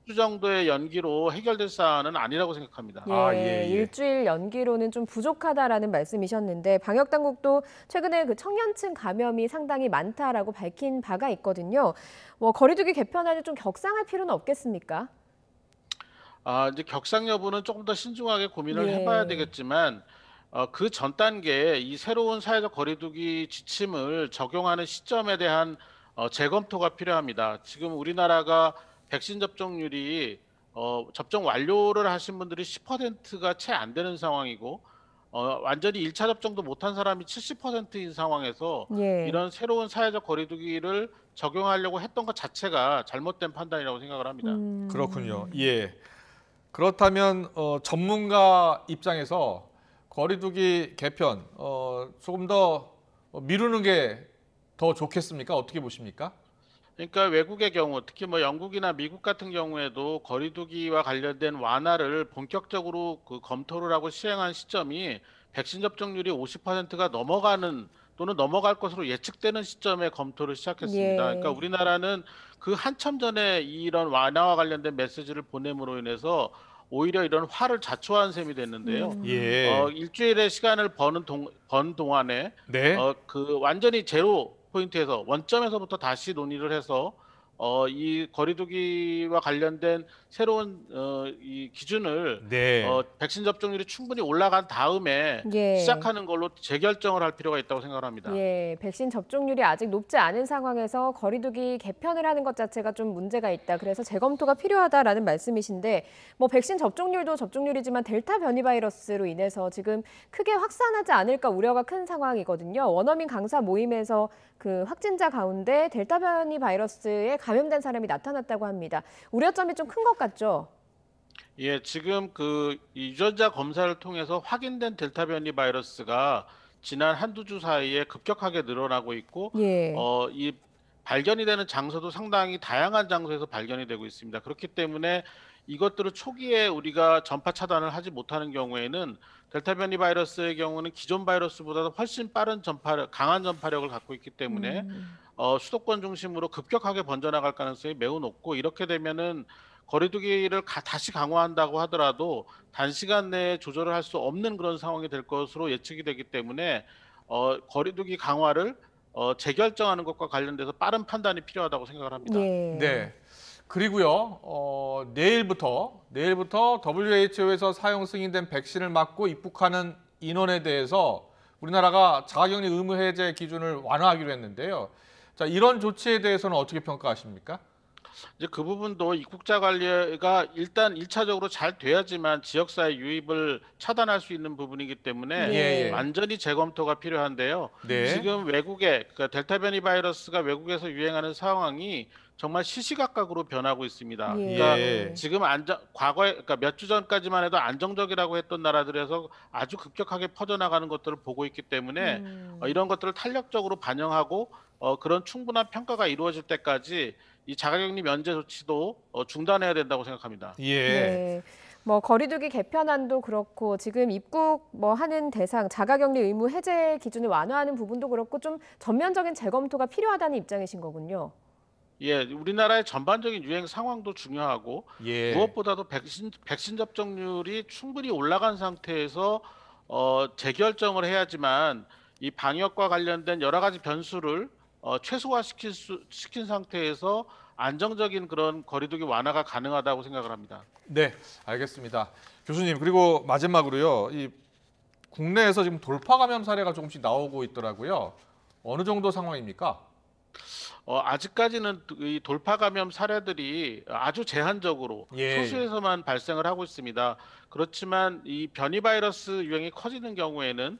1주 정도의 연기로 해결될 사안은 아니라고 생각합니다. 일주일 연기로는 좀 부족하다라는 말씀이셨는데 방역 당국도 최근에 그 청년층 감염이 상당히 많다라고 밝힌 바가 있거든요. 뭐 거리두기 개편안을 좀 격상할 필요는 없겠습니까? 이제 격상 여부는 조금 더 신중하게 고민을 해봐야 되겠지만 그 전 단계에 이 새로운 사회적 거리두기 지침을 적용하는 시점에 대한 재검토가 필요합니다. 지금 우리나라가 백신 접종률이 접종 완료를 하신 분들이 10%가 채 안 되는 상황이고 완전히 1차 접종도 못한 사람이 70%인 상황에서 이런 새로운 사회적 거리두기를 적용하려고 했던 것 자체가 잘못된 판단이라고 생각을 합니다. 그렇군요. 예. 그렇다면 전문가 입장에서 거리두기 개편 조금 더 미루는 게 더 좋겠습니까? 어떻게 보십니까? 그러니까 외국의 경우, 특히 뭐 영국이나 미국 같은 경우에도 거리두기와 관련된 완화를 본격적으로 검토를 하고 시행한 시점이 백신 접종률이 50%가 넘어가는 또는 넘어갈 것으로 예측되는 시점에 검토를 시작했습니다. 예. 그러니까 우리나라는 그 한참 전에 이런 완화와 관련된 메시지를 보냄으로 인해서 오히려 이런 화를 자초한 셈이 됐는데요. 예. 일주일의 시간을 번 동안에 네. 그 완전히 제로 포인트에서 원점에서부터 다시 논의를 해서 이 거리두기와 관련된 새로운 이 기준을 네. 백신 접종률이 충분히 올라간 다음에 예. 시작하는 걸로 재결정을 할 필요가 있다고 생각합니다. 예, 백신 접종률이 아직 높지 않은 상황에서 거리두기 개편을 하는 것 자체가 좀 문제가 있다. 그래서 재검토가 필요하다라는 말씀이신데 뭐 백신 접종률도 접종률이지만 델타 변이 바이러스로 인해서 지금 크게 확산하지 않을까 우려가 큰 상황이거든요. 원어민 강사 모임에서 그 확진자 가운데 델타 변이 바이러스에 감염된 사람이 나타났다고 합니다. 우려점이 좀 큰 것 같죠? 예, 지금 그 유전자 검사를 통해서 확인된 델타 변이 바이러스가 지난 한두 주 사이에 급격하게 늘어나고 있고, 예. 이 발견이 되는 장소도 상당히 다양한 장소에서 발견이 되고 있습니다. 그렇기 때문에 이것들을 초기에 우리가 전파 차단을 하지 못하는 경우에는 델타 변이 바이러스의 경우는 기존 바이러스보다 훨씬 빠른 강한 전파력을 갖고 있기 때문에 수도권 중심으로 급격하게 번져나갈 가능성이 매우 높고, 이렇게 되면은 거리두기를 다시 강화한다고 하더라도 단시간 내에 조절을 할 수 없는 그런 상황이 될 것으로 예측이 되기 때문에 거리두기 강화를 재결정하는 것과 관련돼서 빠른 판단이 필요하다고 생각을 합니다. 예. 네. 그리고요, 내일부터 WHO에서 사용 승인된 백신을 맞고 입국하는 인원에 대해서 우리나라가 자가격리 의무 해제 기준을 완화하기로 했는데요. 자, 이런 조치에 대해서는 어떻게 평가하십니까? 이제 그 부분도 입국자 관리가 일단 1차적으로 잘 돼야지만 지역사회 유입을 차단할 수 있는 부분이기 때문에 예. 완전히 재검토가 필요한데요. 네. 지금 외국에 그러니까 델타 변이 바이러스가 외국에서 유행하는 상황이 정말 시시각각으로 변하고 있습니다. 예. 그러니까 예. 지금 과거에 그러니까 몇 주 전까지만 해도 안정적이라고 했던 나라들에서 아주 급격하게 퍼져나가는 것들을 보고 있기 때문에 이런 것들을 탄력적으로 반영하고 그런 충분한 평가가 이루어질 때까지 이 자가격리 면제 조치도 중단해야 된다고 생각합니다. 예. 네. 뭐 거리두기 개편안도 그렇고 지금 입국 뭐 하는 대상 자가격리 의무 해제 기준을 완화하는 부분도 그렇고 좀 전면적인 재검토가 필요하다는 입장이신 거군요. 예, 우리나라의 전반적인 유행 상황도 중요하고 예. 무엇보다도 백신 접종률이 충분히 올라간 상태에서 재결정을 해야지만 이 방역과 관련된 여러 가지 변수를 최소화시킨 상태에서 안정적인 그런 거리두기 완화가 가능하다고 생각을 합니다. 네, 알겠습니다. 교수님, 그리고 마지막으로요. 이 국내에서 지금 돌파 감염 사례가 조금씩 나오고 있더라고요. 어느 정도 상황입니까? 아직까지는 이 돌파 감염 사례들이 아주 제한적으로 소수에서만 발생을 하고 있습니다. 그렇지만 이 변이 바이러스 유행이 커지는 경우에는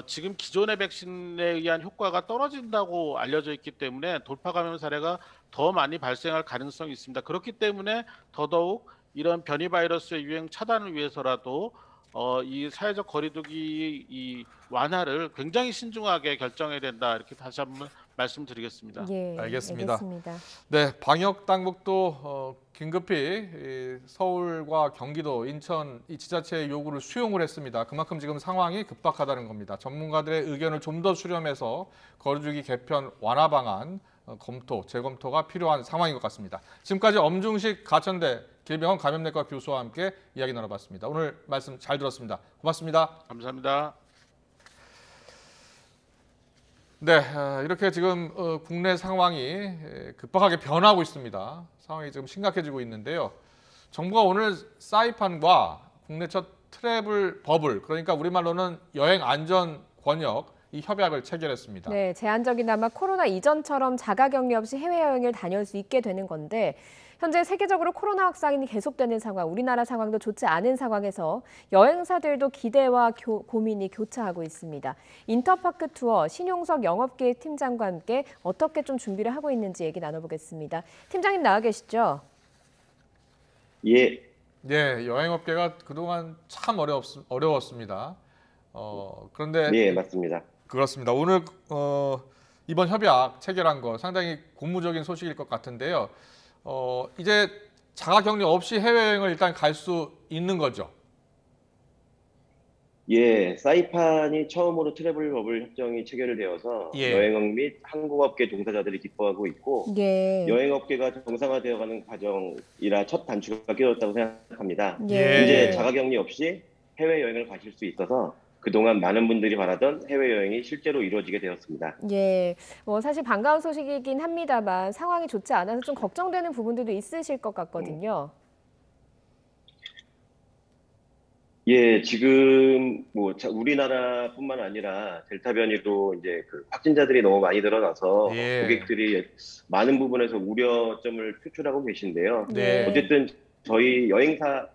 지금 기존의 백신에 의한 효과가 떨어진다고 알려져 있기 때문에 돌파 감염 사례가 더 많이 발생할 가능성이 있습니다. 그렇기 때문에 더더욱 이런 변이 바이러스의 유행 차단을 위해서라도 이 사회적 거리두기 이 완화를 굉장히 신중하게 결정해야 된다. 이렇게 다시 한번 말씀드리겠습니다. 예, 알겠습니다. 네, 방역 당국도 긴급히 서울과 경기도, 인천 이 지자체의 요구를 수용을 했습니다. 그만큼 지금 상황이 급박하다는 겁니다. 전문가들의 의견을 좀 더 수렴해서 거리두기 개편 완화 방안 재검토가 필요한 상황인 것 같습니다. 지금까지 엄중식 가천대 길병원 감염내과 교수와 함께 이야기 나눠봤습니다. 오늘 말씀 잘 들었습니다. 고맙습니다. 감사합니다. 네, 이렇게 지금 국내 상황이 급박하게 변하고 있습니다. 상황이 지금 심각해지고 있는데요. 정부가 오늘 사이판과 국내 첫 트래블 버블, 그러니까 우리말로는 여행 안전 권역 이 협약을 체결했습니다. 네, 제한적이나마 코로나 이전처럼 자가격리 없이 해외여행을 다녀올 수 있게 되는 건데 현재 세계적으로 코로나 확산이 계속되는 상황, 우리나라 상황도 좋지 않은 상황에서 여행사들도 기대와 고민이 교차하고 있습니다. 인터파크 투어 신용석 영업계획 팀장과 함께 어떻게 좀 준비를 하고 있는지 얘기 나눠보겠습니다. 팀장님 나와 계시죠? 예. 네, 여행업계가 그동안 참 어려웠습니다. 그런데 네, 맞습니다. 그렇습니다. 오늘 이번 협약 체결한 거 상당히 고무적인 소식일 것 같은데요. 이제 자가격리 없이 해외여행을 일단 갈 수 있는 거죠? 예, 사이판이 처음으로 트래블 버블 협정이 체결되어서 예. 여행업 및 항공업계 종사자들이 기뻐하고 있고 예. 여행업계가 정상화되어가는 과정이라 첫 단추가 끼어졌다고 생각합니다. 예. 이제 자가격리 없이 해외여행을 가실 수 있어서 그동안 많은 분들이 바라던 해외여행이 실제로 이루어지게 되었습니다. 예, 사실 반가운 소식이긴 합니다만 상황이 좋지 않아서 좀 걱정되는 부분들도 있으실 것 같거든요. 예, 지금 우리나라뿐만 아니라 델타 변이로 이제 그 확진자들이 너무 많이 늘어나서 예. 고객들이 많은 부분에서 우려점을 표출하고 계신데요. 네. 어쨌든 저희 여행사,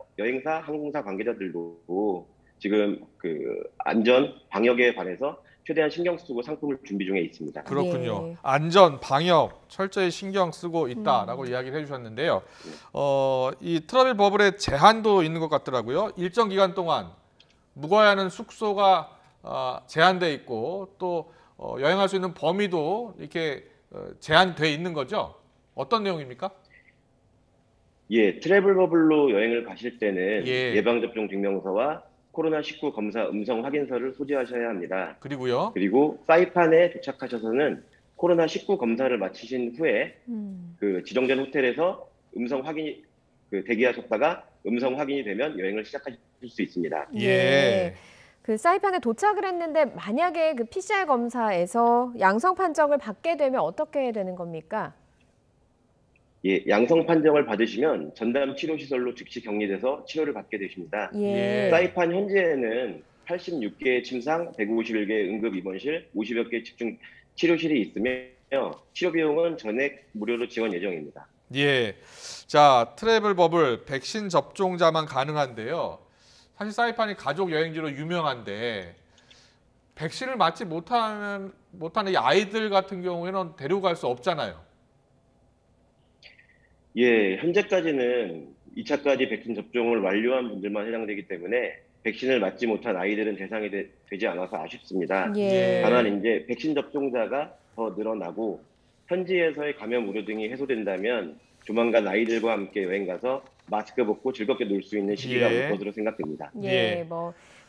항공사 관계자들도 지금 그 안전 방역에 관해서 최대한 신경 쓰고 상품을 준비 중에 있습니다. 그렇군요. 예. 안전, 방역 철저히 신경 쓰고 있다라고 이야기를 해주셨는데요. 이 트러블 버블의 제한도 있는 것 같더라고요. 일정 기간 동안 묵어야 하는 숙소가 제한돼 있고 또 여행할 수 있는 범위도 이렇게 제한돼 있는 거죠. 어떤 내용입니까? 예, 트래블 버블로 여행을 가실 때는 예. 예방접종 증명서와 코로나19 검사 음성 확인서를 소지하셔야 합니다. 그리고요. 그리고 사이판에 도착하셔서는 코로나19 검사를 마치신 후에 그 지정된 호텔에서 음성 확인이 대기하셨다가 음성 확인이 되면 여행을 시작하실 수 있습니다. 예. 그 사이판에 도착을 했는데 만약에 그 PCR 검사에서 양성 판정을 받게 되면 어떻게 되는 겁니까? 예, 양성 판정을 받으시면 전담 치료시설로 즉시 격리돼서 치료를 받게 되십니다. 예. 사이판 현재에는 86개의 침상, 151개의 응급 입원실, 50여 개의 집중 치료실이 있으며 치료 비용은 전액 무료로 지원 예정입니다. 예. 자, 트래블 버블 백신 접종자만 가능한데요. 사실 사이판이 가족 여행지로 유명한데 백신을 맞지 못하는 이 아이들 같은 경우에는 데리고 갈 수 없잖아요. 예, 현재까지는 2차까지 백신 접종을 완료한 분들만 해당되기 때문에 백신을 맞지 못한 아이들은 대상이 되지 않아서 아쉽습니다. 예. 다만 이제 백신 접종자가 더 늘어나고 현지에서의 감염 우려 등이 해소된다면 조만간 아이들과 함께 여행 가서 마스크 벗고 즐겁게 놀 수 있는 시기가 올 것으로 생각됩니다. 예,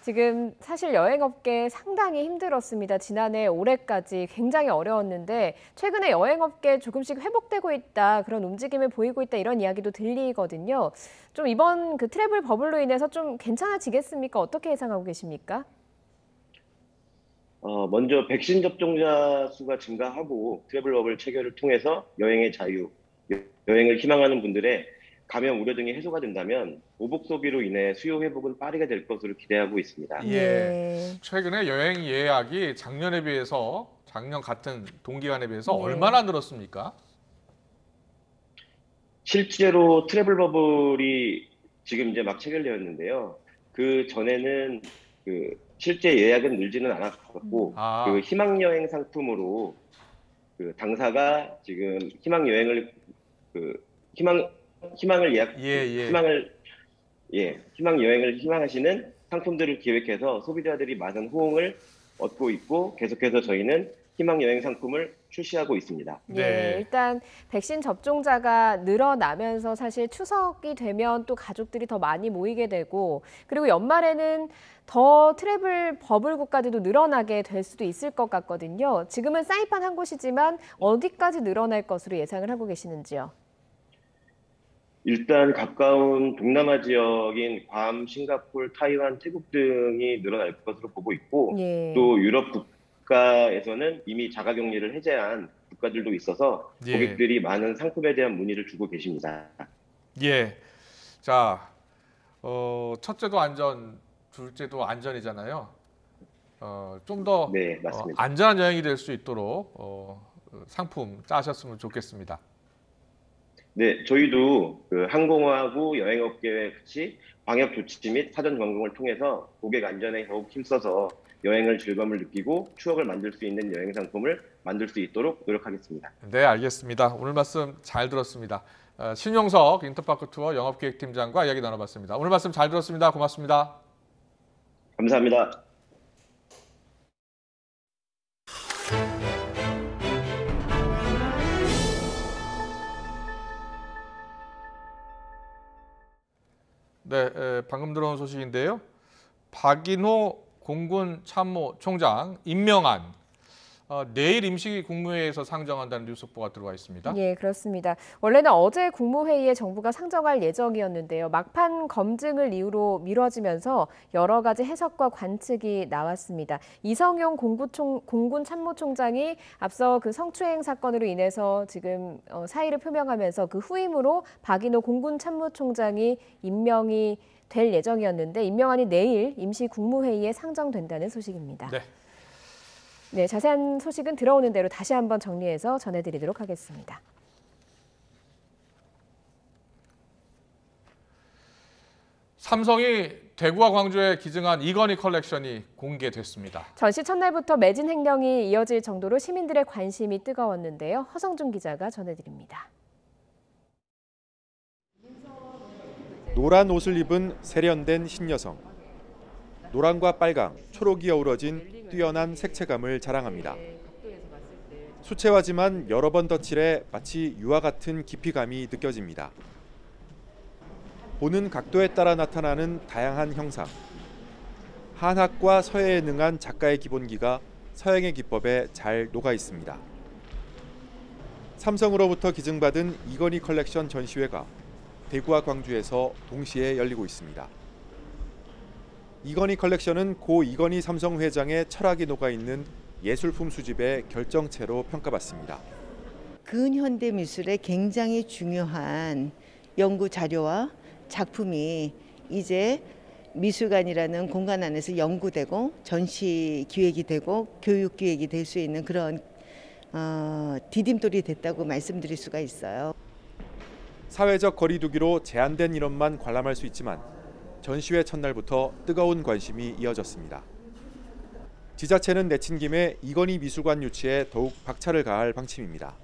지금 사실 여행업계 상당히 힘들었습니다. 지난해 올해까지 굉장히 어려웠는데 최근에 여행업계 조금씩 회복되고 있다, 그런 움직임을 보이고 있다 이런 이야기도 들리거든요. 좀 이번 그 트래블 버블로 인해서 좀 괜찮아지겠습니까? 어떻게 예상하고 계십니까? 먼저 백신 접종자 수가 증가하고 트래블 버블 체결을 통해서 여행의 자유, 여행을 희망하는 분들의 감염 우려 등이 해소가 된다면 오복 소비로 인해 수요 회복은 빠르게 될 것으로 기대하고 있습니다. 예. 최근에 여행 예약이 작년 같은 동기간에 비해서 네. 얼마나 늘었습니까? 실제로 트래블 버블이 지금 이제 막 체결되었는데요. 그 전에는 그 실제 예약은 늘지는 않았었고 그 희망 여행 상품으로 그 당사가 지금 희망 여행을 희망을 예약 희망 여행을 희망하시는 상품들을 기획해서 소비자들이 많은 호응을 얻고 있고 계속해서 저희는 희망 여행 상품을 출시하고 있습니다. 네, 일단 백신 접종자가 늘어나면서 사실 추석이 되면 또 가족들이 더 많이 모이게 되고 그리고 연말에는 더 트래블 버블 국가들도 늘어나게 될 수도 있을 것 같거든요. 지금은 사이판 한 곳이지만 어디까지 늘어날 것으로 예상을 하고 계시는지요? 일단 가까운 동남아 지역인 괌, 싱가포르, 타이완, 태국 등이 늘어날 것으로 보고 있고 또 유럽 국가에서는 이미 자가격리를 해제한 국가들도 있어서 고객들이 많은 상품에 대한 문의를 주고 계십니다. 예. 자, 첫째도 안전, 둘째도 안전이잖아요. 좀 더 안전한 여행이 될 수 있도록 상품 짜셨으면 좋겠습니다. 네, 저희도 그 항공하고 여행업계와 같이 방역 조치 및 사전 점검을 통해서 고객 안전에 더욱 힘써서 여행을 즐거움을 느끼고 추억을 만들 수 있는 여행 상품을 만들 수 있도록 노력하겠습니다. 네, 알겠습니다. 오늘 말씀 잘 들었습니다. 신용석 인터파크 투어 영업기획팀장과 이야기 나눠봤습니다. 오늘 말씀 잘 들었습니다. 고맙습니다. 감사합니다. 네, 방금 들어온 소식인데요. 박인호 공군 참모총장 임명안 내일 임시 국무회의에서 상정한다는 뉴스보가 들어와 있습니다. 예, 그렇습니다. 원래는 어제 국무회의에 정부가 상정할 예정이었는데요. 막판 검증을 이유로 미뤄지면서 여러 가지 해석과 관측이 나왔습니다. 이성용 공군 참모총장이 앞서 그 성추행 사건으로 인해서 지금 사의를 표명하면서 그 후임으로 박인호 공군 참모총장이 임명이 될 예정이었는데 임명안이 내일 임시 국무회의에 상정된다는 소식입니다. 네, 자세한 소식은 들어오는 대로 다시 한번 정리해서 전해드리도록 하겠습니다. 삼성이 대구와 광주에 기증한 이건희 컬렉션이 공개됐습니다. 전시 첫날부터 매진 행령이 이어질 정도로 시민들의 관심이 뜨거웠는데요. 허성준 기자가 전해드립니다. 노란 옷을 입은 세련된 신여성. 노란과 빨강, 초록이 어우러진 뛰어난 색채감을 자랑합니다. 수채화지만 여러 번 덧칠해 마치 유화 같은 깊이감이 느껴집니다. 보는 각도에 따라 나타나는 다양한 형상. 한학과 서예에 능한 작가의 기본기가 서양의 기법에 잘 녹아 있습니다. 삼성으로부터 기증받은 이건희 컬렉션 전시회가 대구와 광주에서 동시에 열리고 있습니다. 이건희 컬렉션은 고 이건희 삼성 회장의 철학이 녹아있는 예술품 수집의 결정체로 평가받습니다. 근현대 미술의 굉장히 중요한 연구 자료와 작품이 이제 미술관이라는 공간 안에서 연구되고 전시 기획이 되고 교육 기획이 될 수 있는 그런 디딤돌이 됐다고 말씀드릴 수가 있어요. 사회적 거리두기로 제한된 인원만 관람할 수 있지만 전시회 첫날부터 뜨거운 관심이 이어졌습니다. 지자체는 내친 김에 이건희 미술관 유치에 더욱 박차를 가할 방침입니다.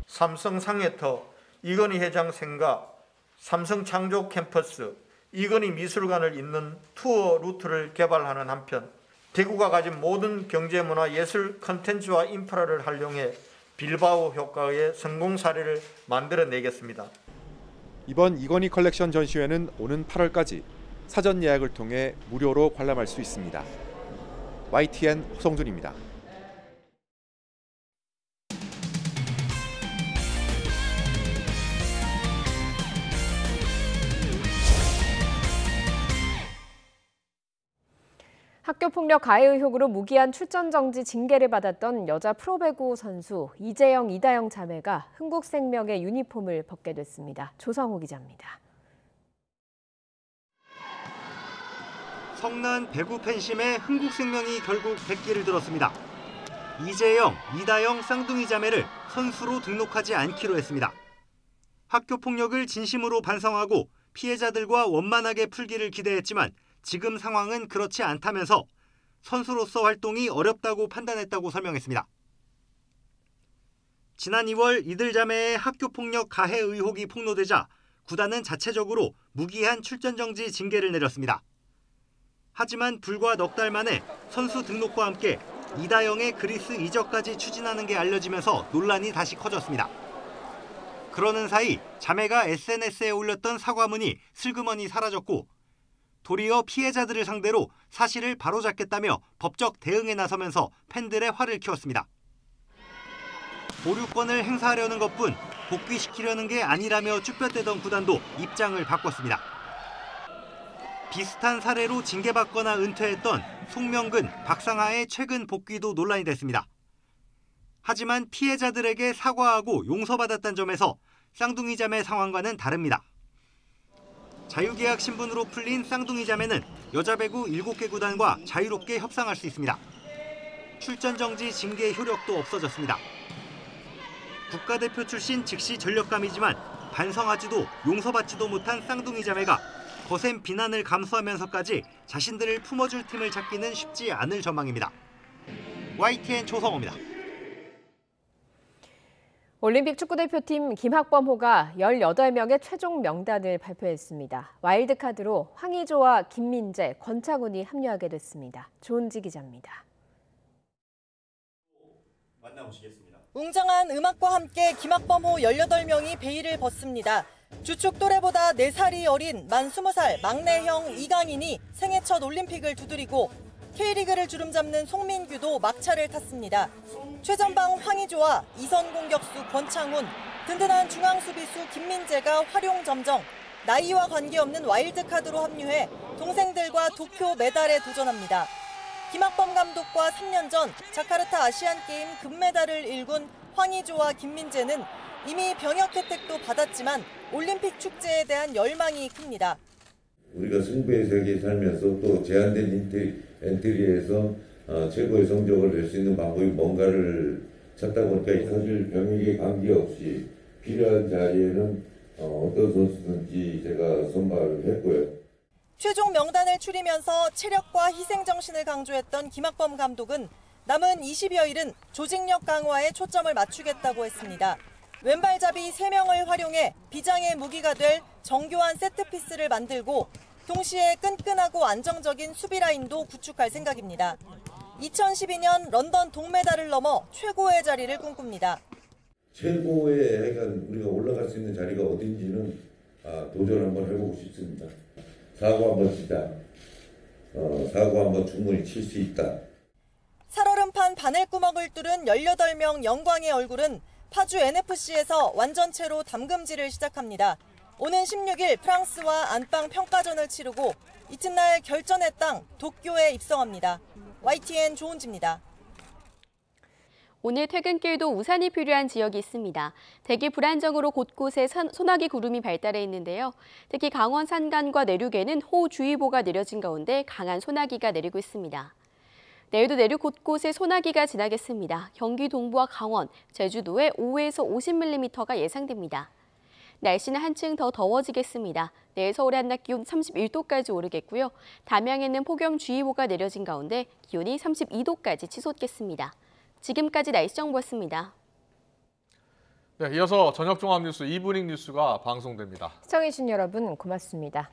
삼성 상해터 이건희 회장 생가, 삼성 창조 캠퍼스, 이건희 미술관을 잇는 투어 루트를 개발하는 한편 대구가 가진 모든 경제문화 예술 컨텐츠와 인프라를 활용해 빌바오 효과의 성공 사례를 만들어내겠습니다. 이번 이건희 컬렉션 전시회는 오는 8월까지 사전 예약을 통해 무료로 관람할 수 있습니다. YTN 허성준입니다. 학교폭력 가해 의혹으로 무기한 출전 정지 징계를 받았던 여자 프로배구 선수 이재영, 이다영 자매가 흥국생명의 유니폼을 벗게 됐습니다. 조성호 기자입니다. 성난 배구 팬심에 흥국생명이 결국 백기를 들었습니다. 이재영, 이다영 쌍둥이 자매를 선수로 등록하지 않기로 했습니다. 학교폭력을 진심으로 반성하고 피해자들과 원만하게 풀기를 기대했지만 지금 상황은 그렇지 않다면서 선수로서 활동이 어렵다고 판단했다고 설명했습니다. 지난 2월 이들 자매의 학교폭력 가해 의혹이 폭로되자 구단은 자체적으로 무기한 출전 정지 징계를 내렸습니다. 하지만 불과 넉 달 만에 선수 등록과 함께 이다영의 그리스 이적까지 추진하는 게 알려지면서 논란이 다시 커졌습니다. 그러는 사이 자매가 SNS에 올렸던 사과문이 슬그머니 사라졌고 도리어 피해자들을 상대로 사실을 바로잡겠다며 법적 대응에 나서면서 팬들의 화를 키웠습니다. 보류권을 행사하려는 것뿐 복귀시키려는 게 아니라며 쭈뼛대던 구단도 입장을 바꿨습니다. 비슷한 사례로 징계받거나 은퇴했던 송명근, 박상하의 최근 복귀도 논란이 됐습니다. 하지만 피해자들에게 사과하고 용서받았다는 점에서 쌍둥이 자매 상황과는 다릅니다. 자유계약 신분으로 풀린 쌍둥이 자매는 여자 배구 7개 구단과 자유롭게 협상할 수 있습니다. 출전 정지 징계 효력도 없어졌습니다. 국가대표 출신 즉시 전력감이지만 반성하지도 용서받지도 못한 쌍둥이 자매가 거센 비난을 감수하면서까지 자신들을 품어줄 팀을 찾기는 쉽지 않을 전망입니다. YTN 조성호입니다. 올림픽 축구대표팀 김학범호가 18명의 최종 명단을 발표했습니다. 와일드카드로 황의조와 김민재, 권창훈이 합류하게 됐습니다. 조은지 기자입니다. 만나보시겠습니다. 웅장한 음악과 함께 김학범호 18명이 베일을 벗습니다. 주축 또래보다 4살이 어린 만 20살 막내 형 이강인이 생애 첫 올림픽을 두드리고 K리그를 주름잡는 송민규도 막차를 탔습니다. 최전방 황의조와 이선 공격수 권창훈, 든든한 중앙 수비수 김민재가 활용 점정, 나이와 관계없는 와일드카드로 합류해 동생들과 도쿄 메달에 도전합니다. 김학범 감독과 3년 전 자카르타 아시안게임 금메달을 일군 황의조와 김민재는 이미 병역 혜택도 받았지만 올림픽 축제에 대한 열망이 큽니다. 우리가 승부의 세계에 살면서 또 제한된 엔트리에서 최고의 성적을 낼 수 있는 방법이 뭔가를 찾다 보니까 사실 병역에 관계없이 필요한 자리에는 어떤 선수든지 제가 선발을 했고요. 최종 명단을 추리면서 체력과 희생정신을 강조했던 김학범 감독은 남은 20여일은 조직력 강화에 초점을 맞추겠다고 했습니다. 왼발잡이 3명을 활용해 비장의 무기가 될 정교한 세트피스를 만들고 동시에 끈끈하고 안정적인 수비 라인도 구축할 생각입니다. 2012년 런던 동메달을 넘어 최고의 자리를 꿈꿉니다. 최고의 우리가 올라갈 수 있는 자리가 어딘지는 도전 한번 해보고 싶습니다. 사고 한번 치자. 사고 한번 충분히 칠 수 있다. 살얼음판 바늘구멍을 뚫은 18명 영광의 얼굴은 파주 NFC에서 완전체로 담금질을 시작합니다. 오는 16일 프랑스와 안방 평가전을 치르고 이튿날 결전의 땅 도쿄에 입성합니다. YTN 조은지입니다. 오늘 퇴근길도 우산이 필요한 지역이 있습니다. 대기 불안정으로 곳곳에 소나기 구름이 발달해 있는데요. 특히 강원 산간과 내륙에는 호우주의보가 내려진 가운데 강한 소나기가 내리고 있습니다. 내일도 내륙 곳곳에 소나기가 지나겠습니다. 경기 동부와 강원, 제주도에 5에서 50mm가 예상됩니다. 날씨는 한층 더 더워지겠습니다. 내일 서울의 한낮 기온 31도까지 오르겠고요. 담양에는 폭염주의보가 내려진 가운데 기온이 32도까지 치솟겠습니다. 지금까지 날씨 정보였습니다. 네, 이어서 저녁 종합 뉴스 이브닝 뉴스가 방송됩니다. 시청해주신 여러분 고맙습니다.